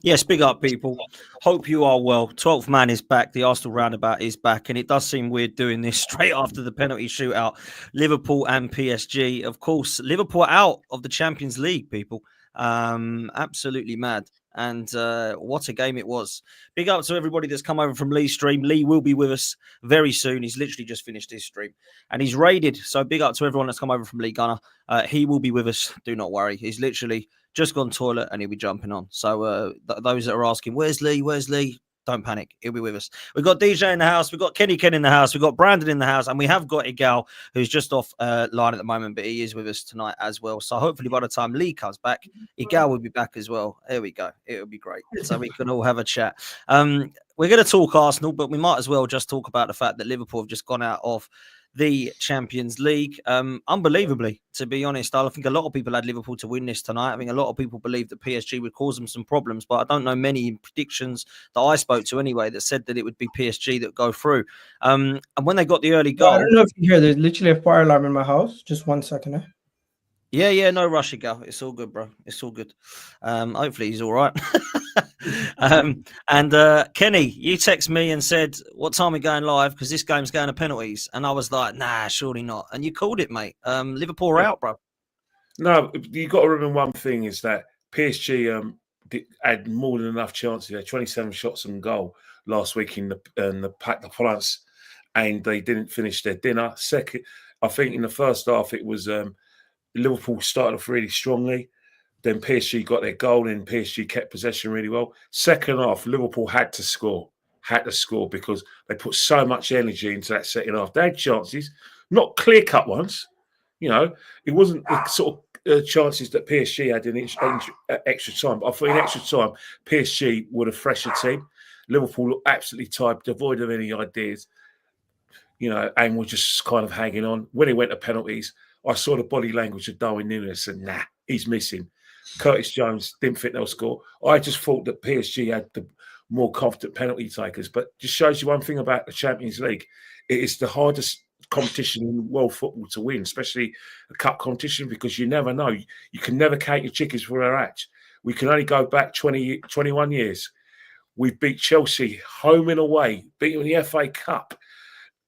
Yes, big up, people. Hope you are well. 12th man is back. The Arsenal roundabout is back. And it does seem weird doing this straight after the penalty shootout. Liverpool and PSG. Of course, Liverpool out of the Champions League, people. Absolutely mad. And what a game it was. Big up to everybody that's come over from Lee's stream. Lee will be with us very soon. He's literally just finished his stream. And he's raided. So big up to everyone that's come over from Lee Gunner. He will be with us. Do not worry. He's literally just gone toilet and he'll be jumping on. So those that are asking, where's Lee? Where's Lee? Don't panic. He'll be with us. We've got DJ in the house. We've got Kenny Ken in the house. We've got Brandon in the house. And we have got Igal, who's just off line at the moment, but he is with us tonight as well. So hopefully by the time Lee comes back, Igal will be back as well. There we go. It'll be great. So we can all have a chat. We're going to talk Arsenal, but we might as well just talk about the fact that Liverpool have just gone out of the Champions League. Unbelievably, to be honest, I think a lot of people had Liverpool to win this tonight. I think a lot of people believe that PSG would cause them some problems, but I don't know many predictions that I spoke to anyway that said that it would be PSG that go through. And when they got the early goal... I don't know if you hear, there's literally a fire alarm in my house. Just 1 second, eh? Yeah, no rush, Igal. It's all good, bro. It's all good. Hopefully he's all right. Kenny, you text me and said, what time are we going live? Because this game's going to penalties. And I was like, nah, surely not. And you called it, mate. Liverpool are out, bro. No, you got to remember one thing is that PSG had more than enough chances. They had 27 shots on goal last week in the Parc des Princes, and they didn't finish their dinner. Second, I think in the first half it was Liverpool started off really strongly. Then PSG got their goal and PSG kept possession really well. Second half, Liverpool had to score because they put so much energy into that second half. They had chances, not clear-cut ones. You know, it wasn't the sort of chances that PSG had in extra time. But I thought in extra time, PSG were a fresher team. Liverpool looked absolutely tired, devoid of any ideas, you know, and were just kind of hanging on. When it went to penalties, I saw the body language of Darwin Núñez and nah, he's missing. Curtis Jones didn't think they'll score. I just thought that PSG had the more confident penalty takers. But just shows you one thing about the Champions League. It is the hardest competition in world football to win, especially a cup competition, because you never know. You can never count your chickens before they're hatched. We can only go back 21 years. We beat Chelsea home and away, beat them in the FA Cup.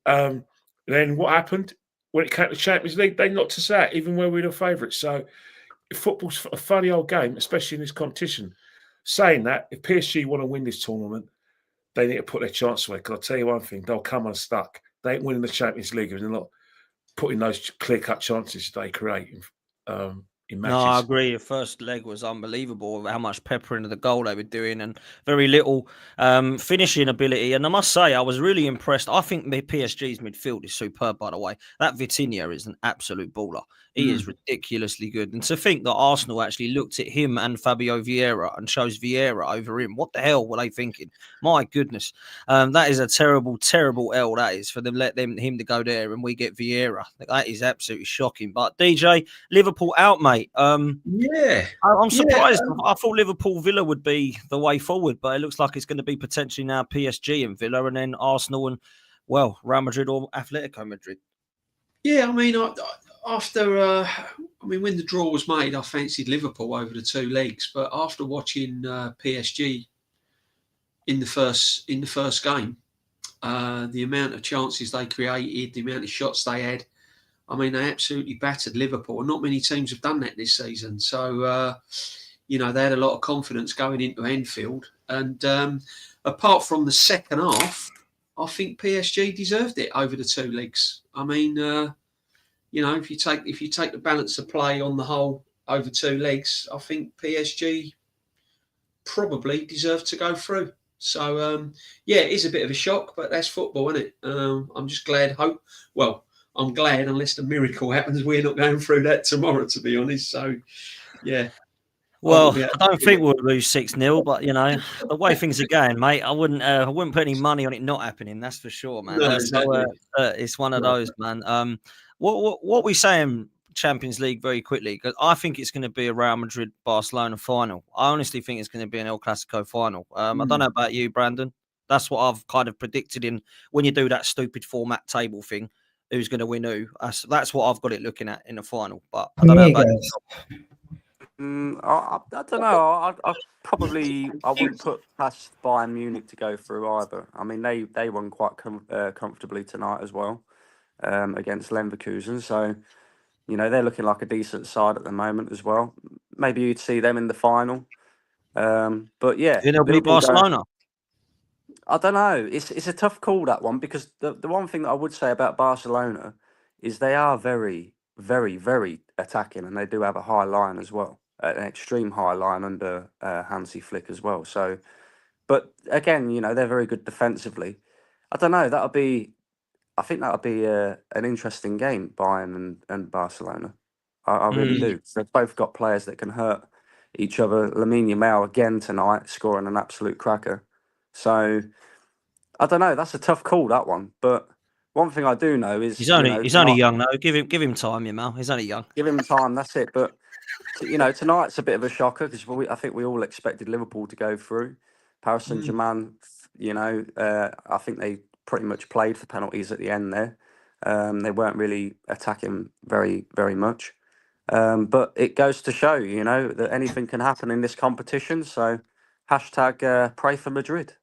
Then what happened? When it came to the Champions League, they knocked us out, even when we were the favourites. So football's a funny old game, especially in this competition. Saying that, if PSG want to win this tournament, they need to put their chance away. Because I'll tell you one thing, they'll come unstuck. They ain't winning the Champions League if they're not putting those clear-cut chances they create in matches. No, I agree. The first leg was unbelievable, how much peppering of the goal they were doing and very little finishing ability. And I must say, I was really impressed. I think PSG's midfield is superb, by the way. That Vitinha is an absolute baller. He is ridiculously good. And to think that Arsenal actually looked at him and Fabio Vieira and chose Vieira over him, what the hell were they thinking? My goodness. That is a terrible, terrible L, that is, for them him to go there and we get Vieira. That is absolutely shocking. But DJ, Liverpool out, mate. I'm surprised. Yeah. I thought Liverpool Villa would be the way forward, but it looks like it's going to be potentially now PSG and Villa and then Arsenal and, well, Real Madrid or Atletico Madrid. Yeah, I mean, when the draw was made, I fancied Liverpool over the two legs. But after watching PSG in the first game, the amount of chances they created, the amount of shots they had, I mean, they absolutely battered Liverpool. And not many teams have done that this season. So, they had a lot of confidence going into Anfield. And apart from the second half, I think PSG deserved it over the two legs. I mean, if you take the balance of play on the whole over two legs, I think PSG probably deserved to go through. So, it is a bit of a shock, but that's football, isn't it? I'm just glad. I'm glad, unless the miracle happens, we're not going through that tomorrow, to be honest. So, yeah. Well, I don't think we'll lose 6-0, but the way things are going, mate, I wouldn't put any money on it not happening. That's for sure, man. No, exactly. It's one of those, man. What we saying Champions League very quickly, because I think it's going to be a Real Madrid Barcelona final. I honestly think it's going to be an El Clasico final. I don't know about you, Brandon. That's what I've kind of predicted in when you do that stupid format table thing. Who's going to win who? That's what I've got it looking at in the final. But I don't know about you. I don't know. I wouldn't put past Bayern Munich to go through either. I mean, they won quite comfortably tonight as well against Leverkusen. So, they're looking like a decent side at the moment as well. Maybe you'd see them in the final. But yeah, Then they'll beat Liverpool Barcelona. I don't know. It's a tough call, that one, because the one thing that I would say about Barcelona is they are very, very, very attacking, and they do have a high line as well, an extreme high line under Hansi Flick as well. So, but again, they're very good defensively. I don't know. I think that'll be an interesting game, Bayern and Barcelona. I really do. They've both got players that can hurt each other. Lamine Yamal again tonight, scoring an absolute cracker. So I don't know. That's a tough call, that one. But one thing I do know is He's only young though. Give him time, Yamal. He's only young. Give him time. That's it. But tonight's a bit of a shocker because I think we all expected Liverpool to go through. Paris Saint-Germain, I think they pretty much played for penalties at the end there. They weren't really attacking very, very much. But it goes to show, that anything can happen in this competition. So hashtag pray for Madrid.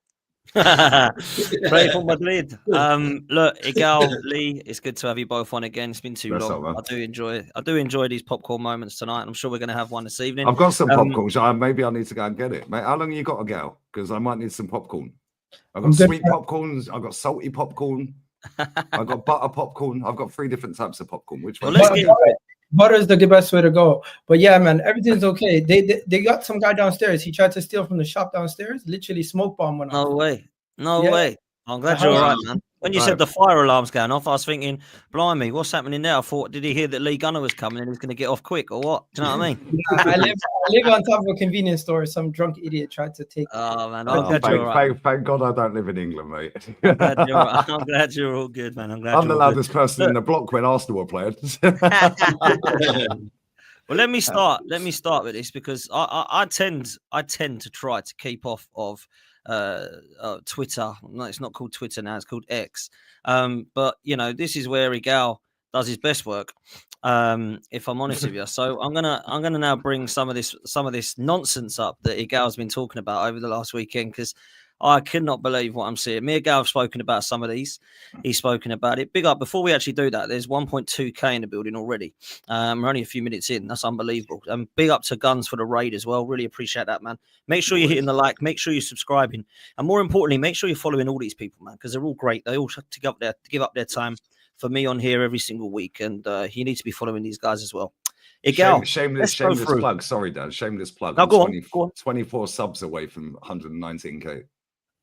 Pray for Madrid. Look, Igal, Lee, it's good to have you both on again. It's been too long. I do enjoy these popcorn moments tonight. I'm sure we're going to have one this evening. I've got some popcorn. So maybe I need to go and get it, mate. How long you got, Igal? Because I might need some popcorn. I've got sweet popcorns. I've got salty popcorn. I've got butter popcorn. I've got 3 different types of popcorn. Which one? Butter is the best way to go. But yeah, man, everything's okay. They got some guy downstairs. He tried to steal from the shop downstairs. Literally smoke bomb went off. No way. I'm glad you're all right, man. When you said the fire alarm's going off, I was thinking, blimey, what's happening there? I thought, did he hear that Lee Gunner was coming and he was going to get off quick or what? Do you know what I mean? I live on top of a convenience store. Some drunk idiot tried to take. Oh, man. I'm glad you're all right. Thank God I don't live in England, mate. I'm glad you're all good, man. I'm the loudest person in the block when Arsenal were playing. Well, let me start with this because I tend to try to keep off of Twitter. No, it's not called Twitter now, it's called X. But this is where Igal does his best work, if I'm honest with you. So I'm gonna now bring some of this nonsense up that Igal's been talking about over the last weekend, because I could not believe what I'm seeing. Me and Igal have spoken about some of these. He's spoken about it. Big up. Before we actually do that, there's 1.2k in the building already. We're only a few minutes in. That's unbelievable. Big up to Guns for the raid as well. Really appreciate that, man. Make sure you're hitting the like. Make sure you're subscribing. And more importantly, make sure you're following all these people, man, because they're all great. They all have to give up their time for me on here every single week. And you need to be following these guys as well. Igal, shameless plug. Sorry, Dan. Shameless plug. No, go on. 24 subs away from 119k.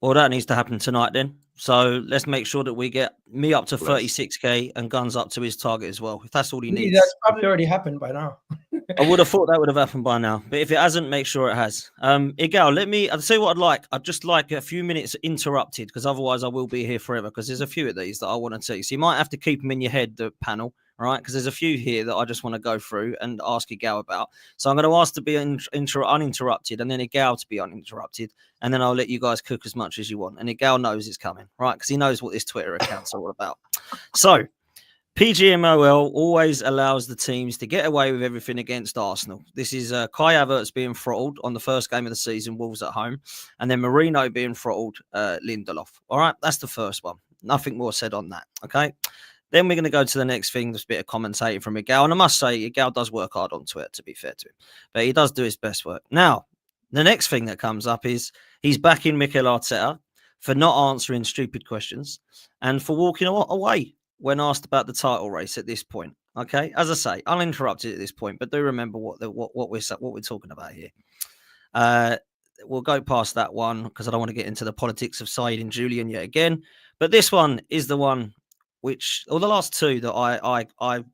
Well, that needs to happen tonight then. So let's make sure that we get me up to 36k and Guns up to his target as well. If that's all he needs. That's probably already happened by now. I would have thought that would have happened by now. But if it hasn't, make sure it has. Igal, I'll say what I'd like. I'd just like a few minutes interrupted, because otherwise I will be here forever, because there's a few of these that I want to see. So you might have to keep them in your head, the panel. Right, because there's a few here that I just want to go through and ask Igal about. So I'm going to ask to be uninterrupted, and then Igal to be uninterrupted, and then I'll let you guys cook as much as you want. And Igal knows it's coming, right? Because he knows what this Twitter account's all about. So PGMOL always allows the teams to get away with everything against Arsenal. This is Kai Havertz being throttled on the first game of the season, Wolves at home, and then Marino being throttled, Lindelof. All right, that's the first one. Nothing more said on that, okay? Then we're going to go to the next thing. There's a bit of commentating from Igal. And I must say, Igal does work hard on Twitter, to be fair to him. But he does do his best work. Now, the next thing that comes up is he's backing Mikel Arteta for not answering stupid questions and for walking away when asked about the title race at this point. Okay? As I say, uninterrupted at this point, but do remember what we're talking about here. We'll go past that one because I don't want to get into the politics of Said and Julian yet again. But this one is the one or the last two that I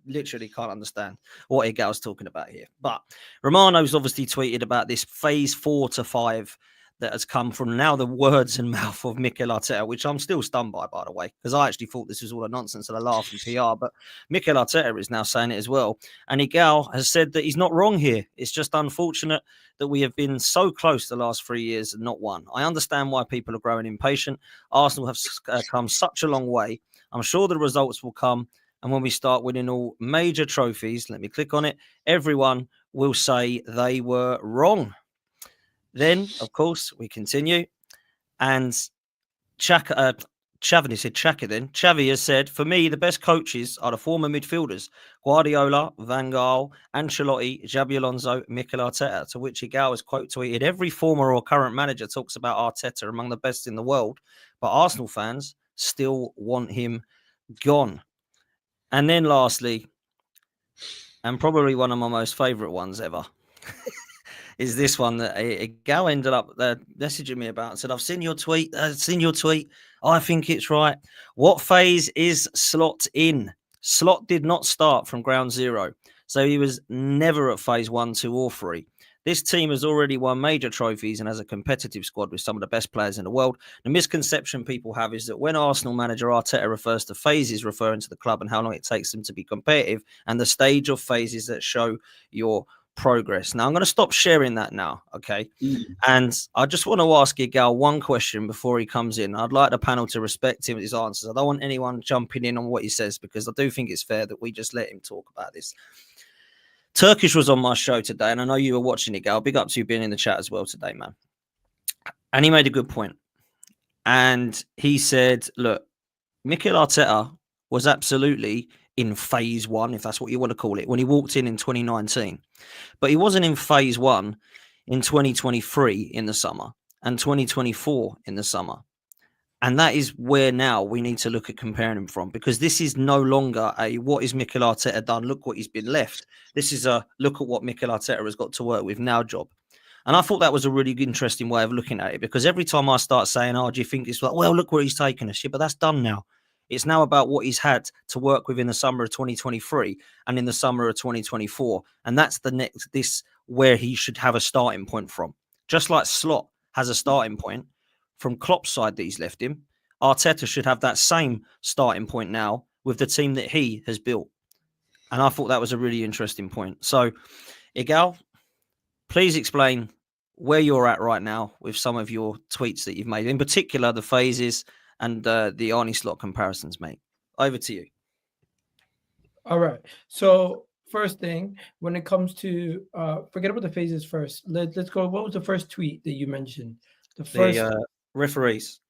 literally can't understand what Igal's talking about here. But Romano's obviously tweeted about this phase 4 to 5 that has come from now the words and mouth of Mikel Arteta, which I'm still stunned by the way, because I actually thought this was all a nonsense and a laugh and PR, but Mikel Arteta is now saying it as well. And Igal has said that he's not wrong here. It's just unfortunate that we have been so close the last 3 years and not won. I understand why people are growing impatient. Arsenal have come such a long way. I'm sure the results will come. And when we start winning all major trophies, let me click on it, everyone will say they were wrong. Then, of course, we continue. And Xavi said Xhaka then. Xavi has said, for me, the best coaches are the former midfielders, Guardiola, Van Gaal, Ancelotti, Xabi Alonso, Mikel Arteta, to which Igal has quote tweeted, every former or current manager talks about Arteta among the best in the world, but Arsenal fans still want him gone. And then lastly, and probably one of my most favourite ones ever, is this one that Igal ended up messaging me about and said, I've seen your tweet. I think it's right. What phase is Slot in? Slot did not start from ground zero, so he was never at phase 1, 2, or 3. This team has already won major trophies and has a competitive squad with some of the best players in the world. The misconception people have is that when Arsenal manager Arteta refers to phases, referring to the club and how long it takes them to be competitive, and the stage of phases that show your progress. Now, I'm going to stop sharing that now, okay? And I just want to ask Igal one question before he comes in. I'd like the panel to respect him with his answers. I don't want anyone jumping in on what he says because I do think it's fair that we just let him talk about this. Turkish was on my show today, and I know you were watching it, Gal. Big up to you being in the chat as well today, man. And he made a good point. And he said, look, Mikel Arteta was absolutely in phase 1, if that's what you want to call it, when he walked in 2019. But he wasn't in phase 1 in 2023 in the summer and 2024 in the summer. And that is where now we need to look at comparing him from, because this is no longer a what is Mikel Arteta done? Look what he's been left. This is a look at what Mikel Arteta has got to work with now job. And I thought that was a really interesting way of looking at it, because every time I start saying, oh, do you think it's like, well, look where he's taken us. Yeah, but that's done now. It's now about what he's had to work with in the summer of 2023 and in the summer of 2024. And that's this where he should have a starting point from. Just like Slot has a starting point from Klopp's side that he's left him, Arteta should have that same starting point now with the team that he has built. And I thought that was a really interesting point. So, Igal, please explain where you're at right now with some of your tweets that you've made, in particular the phases and the Arnie Slot comparisons, mate. Over to you. All right. So first thing, when it comes to forget about the phases first. Let's go. What was the first tweet that you mentioned? The referees.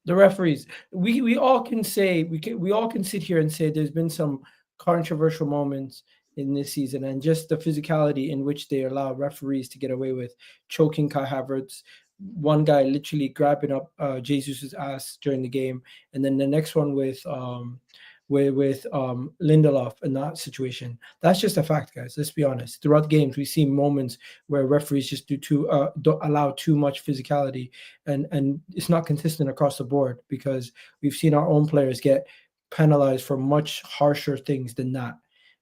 The referees. We all can say we all can sit here and say there's been some controversial moments in this season, and just the physicality in which they allow referees to get away with choking Kai Havertz. One guy literally grabbing up Jesus's ass during the game, and then the next one with Lindelof in that situation. That's just a fact, guys. Let's be honest. Throughout games, we see moments where referees just don't allow too much physicality, and it's not consistent across the board, because we've seen our own players get penalized for much harsher things than that.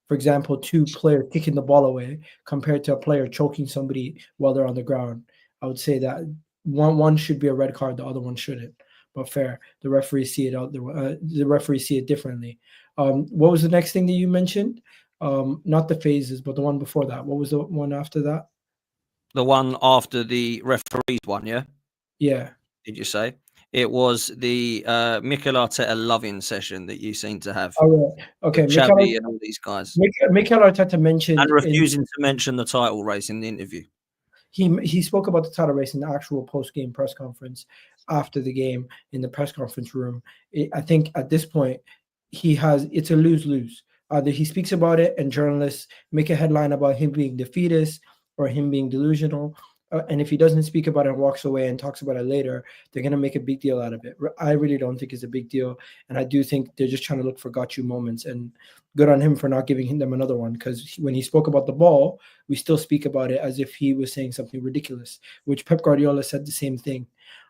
For example, 2 players kicking the ball away compared to a player choking somebody while they're on the ground. I would say that one should be a red card, the other one shouldn't. But fair, the referees see it the referees see it differently. What was the next thing that you mentioned? Not the phases, but the one before that. What was the one after that? The one after the referees one, yeah? Yeah. Did you say? It was the Mikel Arteta loving session that you seem to have. Oh, yeah. Okay. Xavi and all these guys. Mikel Arteta mentioned... And refusing to mention the title race in the interview. He spoke about the title race in the actual post-game press conference after the game in the press conference room. I think at this point, it's a lose-lose. Either he speaks about it and journalists make a headline about him being defeatist or him being delusional. And if he doesn't speak about it and walks away and talks about it later, they're going to make a big deal out of it. I really don't think it's a big deal. And I do think they're just trying to look for got you moments. And good on him for not giving them another one, because when he spoke about the ball, we still speak about it as if he was saying something ridiculous, which Pep Guardiola said the same thing.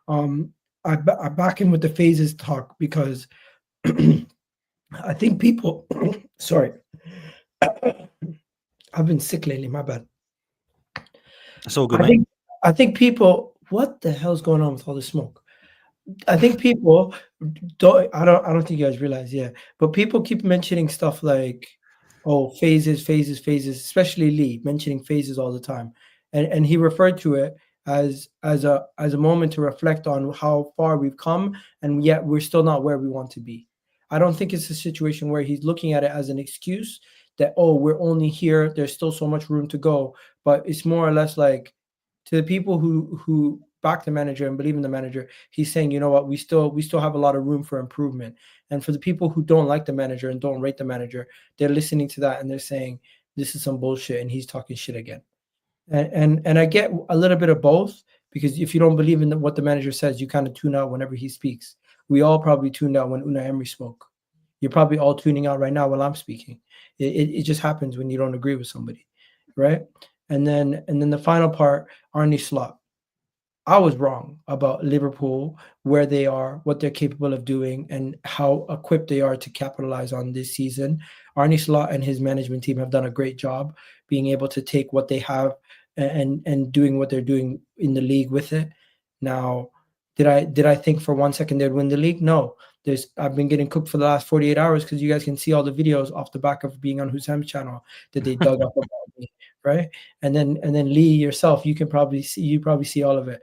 I back him with the phases talk, because I think people, sorry, I've been sick lately, my bad. That's all good, mate. I think people, what the hell's going on with all this smoke? I think people don't think you guys realize, yeah, but people keep mentioning stuff like, oh, phases, especially Lee mentioning phases all the time. And he referred to it as a moment to reflect on how far we've come, and yet we're still not where we want to be. I don't think it's a situation where he's looking at it as an excuse that, oh, we're only here, there's still so much room to go. But it's more or less like, to the people who back the manager and believe in the manager, he's saying, you know what, we still have a lot of room for improvement. And for the people who don't like the manager and don't rate the manager, they're listening to that and they're saying, this is some bullshit and he's talking shit again. And I get a little bit of both, because if you don't believe in what the manager says, you kind of tune out whenever he speaks. We all probably tuned out when Unai Emery spoke. You're probably all tuning out right now while I'm speaking. It just happens when you don't agree with somebody, right? And then the final part, Arne Slot. I was wrong about Liverpool, where they are, what they're capable of doing, and how equipped they are to capitalize on this season. Arne Slot and his management team have done a great job being able to take what they have and doing what they're doing in the league with it. Now, did I think for 1 second they'd win the league? No. I've been getting cooked for the last 48 hours, because you guys can see all the videos off the back of being on Husam's channel that they dug up about me, right? And then Lee, yourself, you probably see all of it.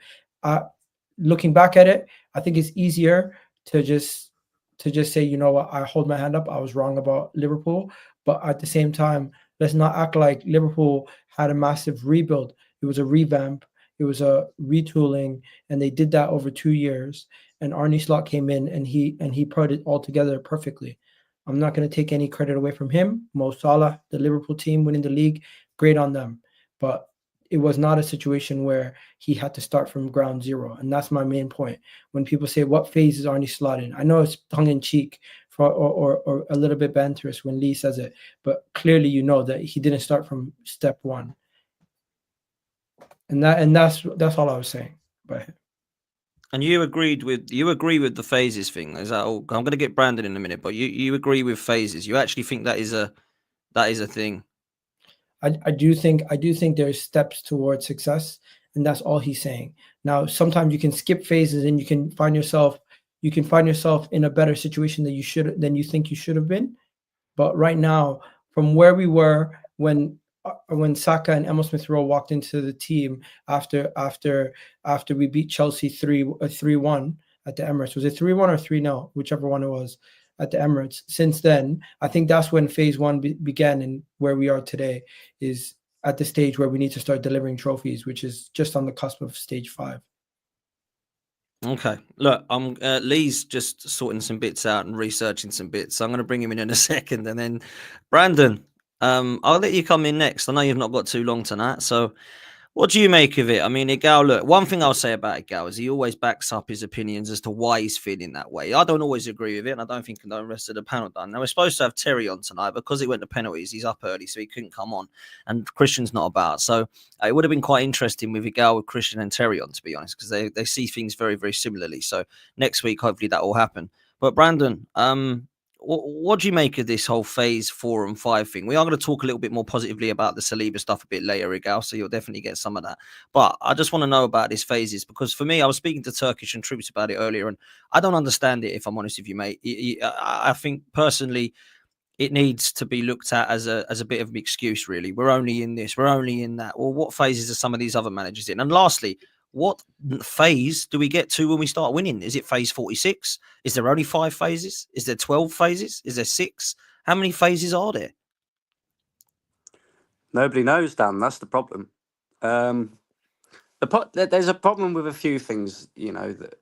Looking back at it, I think it's easier to just say, you know what, I hold my hand up, I was wrong about Liverpool. But at the same time, let's not act like Liverpool had a massive rebuild. It was a revamp, it was a retooling, and they did that over 2 years. And Arne Slot came in and he put it all together perfectly. I'm not going to take any credit away from him. Mo Salah, the Liverpool team winning the league, great on them. But it was not a situation where he had to start from ground zero. And that's my main point. When people say, what phase is Arne Slot in? I know it's tongue-in-cheek or a little bit banterous when Lee says it, but clearly you know that he didn't start from step one. And that's all I was saying. But And you agree with the phases thing. Is that all? I'm going to get Brandon in a minute, but you agree with phases. You actually think that is a thing. I do think there's steps towards success, and that's all he's saying. Now, sometimes you can skip phases and you can find yourself in a better situation than you think you should have been. But right now, from where we were when Saka and Emil Smith Rowe walked into the team after we beat Chelsea 3-1 at the Emirates. Was it 3-1 or 3-0? Whichever one it was at the Emirates. Since then, I think that's when phase one began, and where we are today is at the stage where we need to start delivering trophies, which is just on the cusp of stage 5. Okay, look, I'm Lee's just sorting some bits out and researching some bits. So I'm going to bring him in a second, and then Brandon, I'll let you come in next. I know you've not got too long tonight, so what do you make of it? I mean, Igal, look, one thing I'll say about Igal is he always backs up his opinions as to why he's feeling that way. I don't always agree with it, and I don't think the rest of the panel done. Now, we're supposed to have Terry on tonight, but because it went to penalties, he's up early, so he couldn't come on, and Christian's not about. So it would have been quite interesting with Igal, with Christian and Terry on, to be honest, because they see things very, very similarly. So next week, hopefully that will happen. But Brandon, what do you make of this whole phase 4 and 5 thing? We are going to talk a little bit more positively about the Saliba stuff a bit later, Igal, so you'll definitely get some of that. But I just want to know about these phases, because for me, I was speaking to Turkish and Troops about it earlier, and I don't understand it, if I'm honest with you, mate. I think personally, it needs to be looked at as a bit of an excuse, really. We're only in this, we're only in that. Well, what phases are some of these other managers in? And lastly, what phase do we get to when we start winning? Is it phase 46? Is there only 5 phases? Is there 12 phases? Is there 6? How many phases are there? Nobody knows, Dan. That's the problem. There's a problem with a few things, that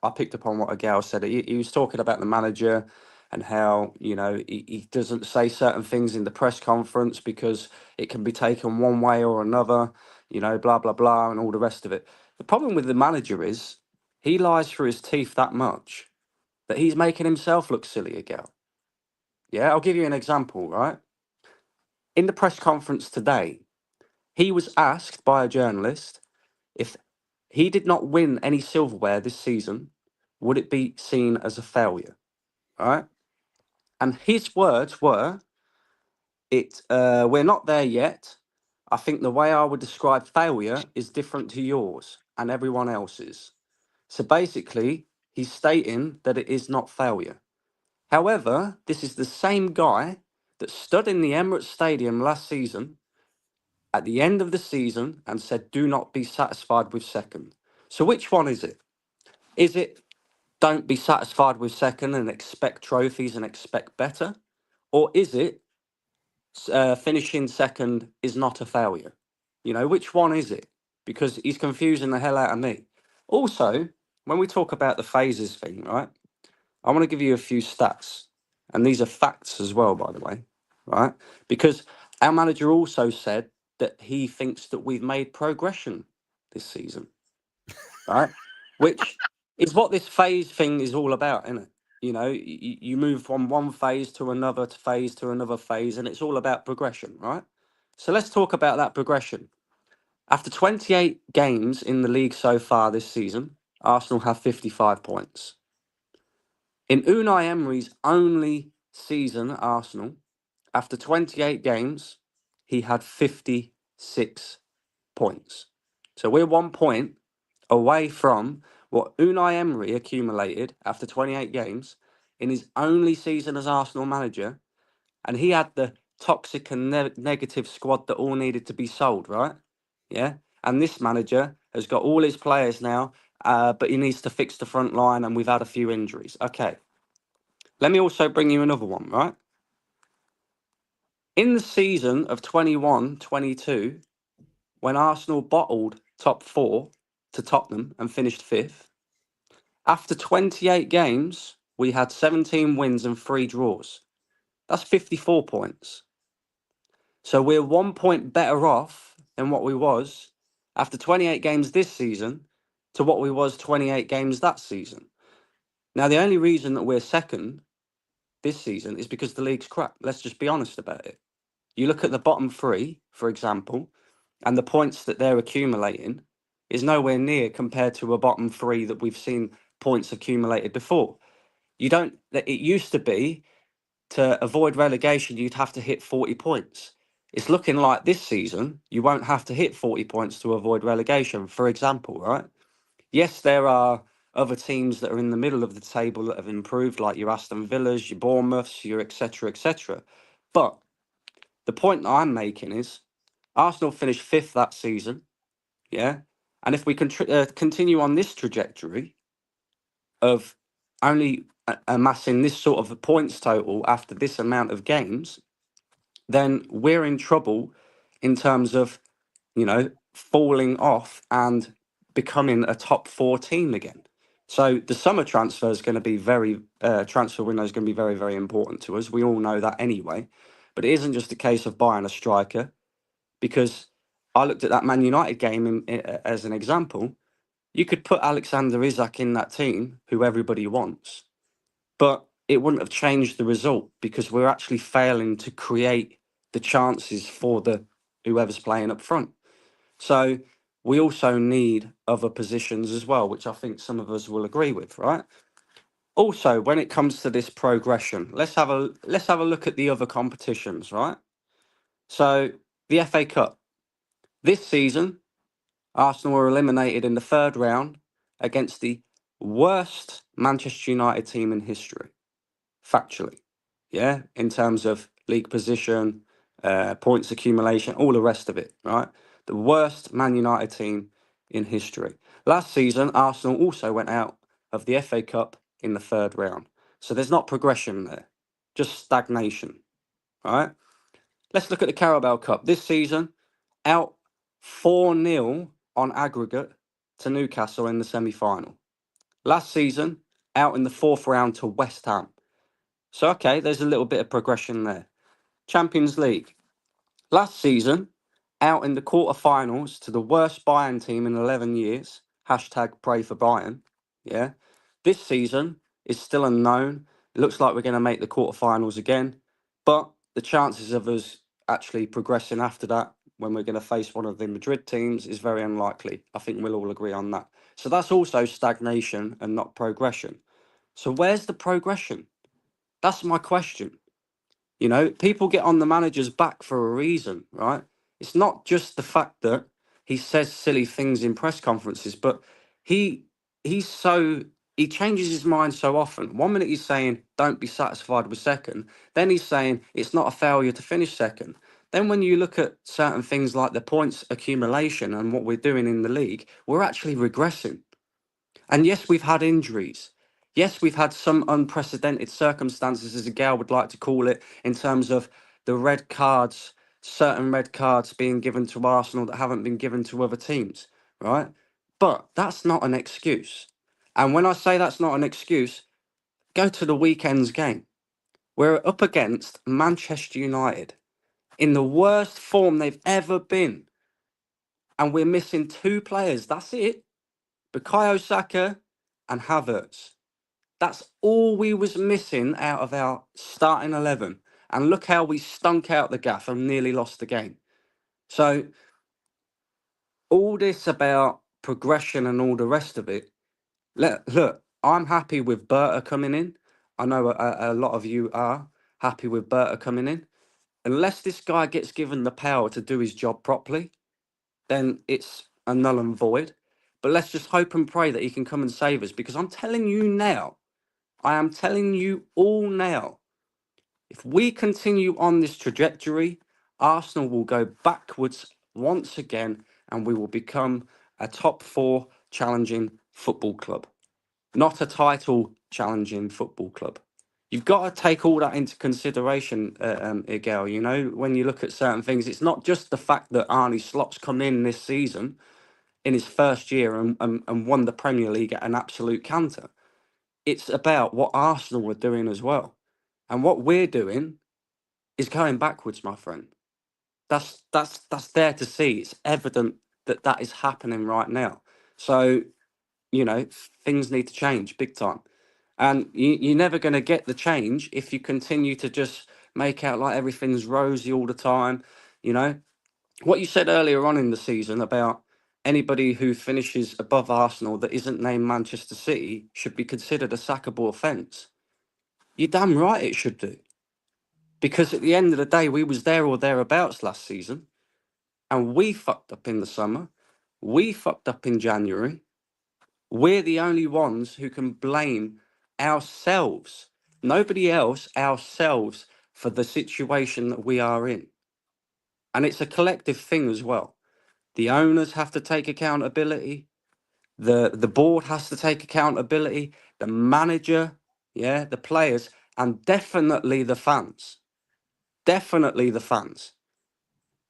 I picked up on what Igal said. He was talking about the manager and how, he doesn't say certain things in the press conference because it can be taken one way or another, blah, blah, blah, and all the rest of it. The problem with the manager is he lies through his teeth that much that he's making himself look silly, Igal. Yeah, I'll give you an example, right? In the press conference today, he was asked by a journalist if he did not win any silverware this season, would it be seen as a failure? All right. And his words were, we're not there yet. I think the way I would describe failure is different to yours and everyone else's. So basically, he's stating that it is not failure. However, this is the same guy that stood in the Emirates Stadium last season at the end of the season and said, do not be satisfied with second. So which one is it? Is it don't be satisfied with second and expect trophies and expect better? Or is it finishing second is not a failure. You know, which one is it? Because he's confusing the hell out of me. Also, when we talk about the phases thing, right, I want to give you a few stats. And these are facts as well, by the way, right? Because our manager also said that he thinks that we've made progression this season, right? Which is what this phase thing is all about, isn't it? You know, you move from one phase to another phase to another phase, and it's all about progression, right? So let's talk about that progression. After 28 games in the league so far this season, Arsenal have 55 points. In Unai Emery's only season at Arsenal, after 28 games, he had 56 points. So we're 1 point away from what Unai Emery accumulated after 28 games in his only season as Arsenal manager. And he had the toxic and negative squad that all needed to be sold, right? Yeah. And this manager has got all his players now, but he needs to fix the front line, and we've had a few injuries. Okay. Let me also bring you another one, right? In the season of 21-22, when Arsenal bottled top 4 to Tottenham and finished 5th, after 28 games, we had 17 wins and 3 draws. That's 54 points. So we're 1 point better off than what we was after 28 games this season to what we was 28 games that season. Now, the only reason that we're second this season is because the league's crap. Let's just be honest about it. You look at the bottom 3, for example, and the points that they're accumulating is nowhere near compared to a bottom 3 that we've seen points accumulated before. It used to be to avoid relegation, you'd have to hit 40 points. It's looking like this season, you won't have to hit 40 points to avoid relegation, for example, right? Yes, there are other teams that are in the middle of the table that have improved, like your Aston Villas, your Bournemouths, your etc., etc. But the point that I'm making is Arsenal finished 5th that season, yeah? And if we continue on this trajectory of only amassing this sort of a points total after this amount of games, then we're in trouble in terms of, you know, falling off and becoming a top 4 team again. So the summer transfer is going to be transfer window is going to be very, very important to us. We all know that anyway. But it isn't just a case of buying a striker, because I looked at that Man United game as an example. You could put Alexander Isak in that team, who everybody wants, but it wouldn't have changed the result because we're actually failing to create the chances for whoever's playing up front. So we also need other positions as well, which I think some of us will agree with, right? Also, when it comes to this progression, let's have a look at the other competitions, right? So the FA Cup. This season, Arsenal were eliminated in the 3rd round against the worst Manchester United team in history, factually. Yeah, in terms of league position, points accumulation, all the rest of it, right? The worst Man United team in history. Last season, Arsenal also went out of the FA Cup in the 3rd round. So there's not progression there, just stagnation, right? Let's look at the Carabao Cup. This season, out 4-0 on aggregate to Newcastle in the semi-final. Last season, out in the 4th round to West Ham. So, okay, there's a little bit of progression there. Champions League. Last season, out in the quarterfinals to the worst Bayern team in 11 years. Hashtag pray for Bayern. Yeah. This season is still unknown. It looks like we're going to make the quarterfinals again. But the chances of us actually progressing after that, when we're going to face one of the Madrid teams, is very unlikely. I think we'll all agree on that. So that's also stagnation and not progression. So where's the progression? That's my question. You know, people get on the manager's back for a reason, right? It's not just the fact that he says silly things in press conferences, but he changes his mind so often. One minute he's saying, don't be satisfied with second. Then he's saying it's not a failure to finish second. Then when you look at certain things like the points accumulation and what we're doing in the league, we're actually regressing. And yes, we've had injuries. Yes, we've had some unprecedented circumstances, as Igal would like to call it, in terms of the red cards, certain red cards being given to Arsenal that haven't been given to other teams, right? But that's not an excuse. And when I say that's not an excuse, go to the weekend's game. We're up against Manchester United in the worst form they've ever been. And we're missing 2 players. That's it. Bukayo Saka and Havertz. That's all we was missing out of our starting 11. And look how we stunk out the gaff and nearly lost the game. So all this about progression and all the rest of it, look, I'm happy with Berta coming in. I know a lot of you are happy with Berta coming in. Unless this guy gets given the power to do his job properly, then it's a null and void. But let's just hope and pray that he can come and save us, because I'm telling you now, I am telling you all now, if we continue on this trajectory, Arsenal will go backwards once again and we will become a top 4 challenging football club, not a title challenging football club. You've got to take all that into consideration, Igal. You know, when you look at certain things, it's not just the fact that Arne Slot's come in this season in his first year and won the Premier League at an absolute canter. It's about what Arsenal were doing as well. And what we're doing is going backwards, my friend. That's there to see. It's evident that that is happening right now. So, you know, things need to change big time. And you're never going to get the change if you continue to just make out like everything's rosy all the time. You know, what you said earlier on in the season about anybody who finishes above Arsenal that isn't named Manchester City should be considered a sackable offence. You're damn right it should do. Because at the end of the day, we was there or thereabouts last season. And we fucked up in the summer. We fucked up in January. We're the only ones who can blame ourselves. Nobody else, ourselves, for the situation that we are in. And it's a collective thing as well. The owners have to take accountability. The board has to take accountability. The manager, yeah, the players, and definitely the fans. Definitely the fans.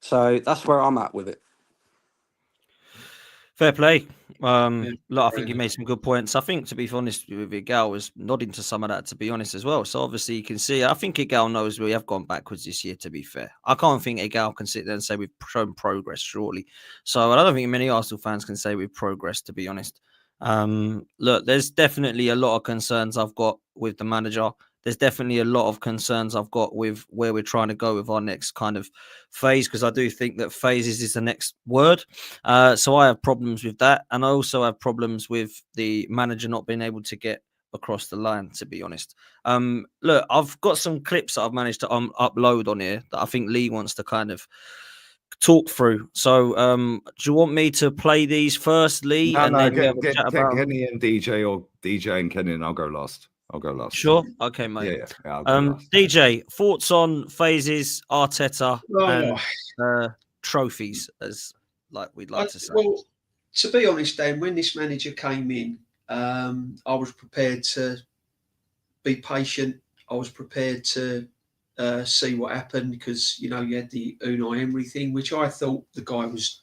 So that's where I'm at with it. Fair play. Look, I think you made some good points. I think, to be honest with Igal, was nodding to some of that, to be honest, as well. So obviously you can see, I think Igal knows we have gone backwards this year, to be fair. I can't think Igal can sit there and say we've shown progress, surely. So I don't think many Arsenal fans can say we've progressed, to be honest. Look, there's definitely a lot of concerns I've got with the manager. There's definitely a lot of concerns I've got with where we're trying to go with our next kind of phase, because I do think that phases is the next word. So I have problems with that. And I also have problems with the manager not being able to get across the line, to be honest. Look, I've got some clips that I've managed to upload on here that I think Lee wants to kind of talk through. So do you want me to play these first, Lee? No, and no, then get Kenny and DJ, or DJ and Kenny, and I'll go last. Sure. Okay, mate. Yeah, I'll go last. DJ, thoughts on phases, Arteta, Oh. and trophies, as like we'd like to say. Well, to be honest, Dan, when this manager came in, I was prepared to be patient. I was prepared to see what happened, because, you know, you had the Unai Emery thing, which I thought the guy was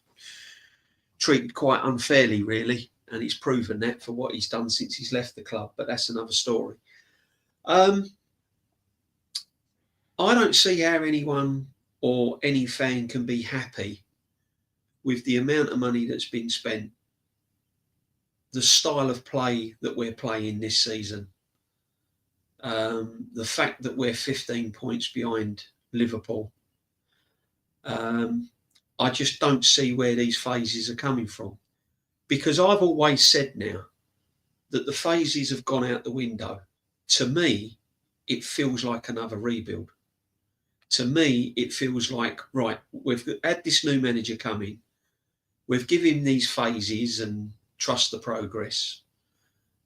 treated quite unfairly, really. And he's proven that for what he's done since he's left the club. But that's another story. I don't see how anyone or any fan can be happy with the amount of money that's been spent, the style of play that we're playing this season, the fact that we're 15 points behind Liverpool. I just don't see where these phases are coming from. Because I've always said now that the phases have gone out the window. To me, it feels like another rebuild. To me, it feels like, right, we've had this new manager come in. We've given him these phases and trust the progress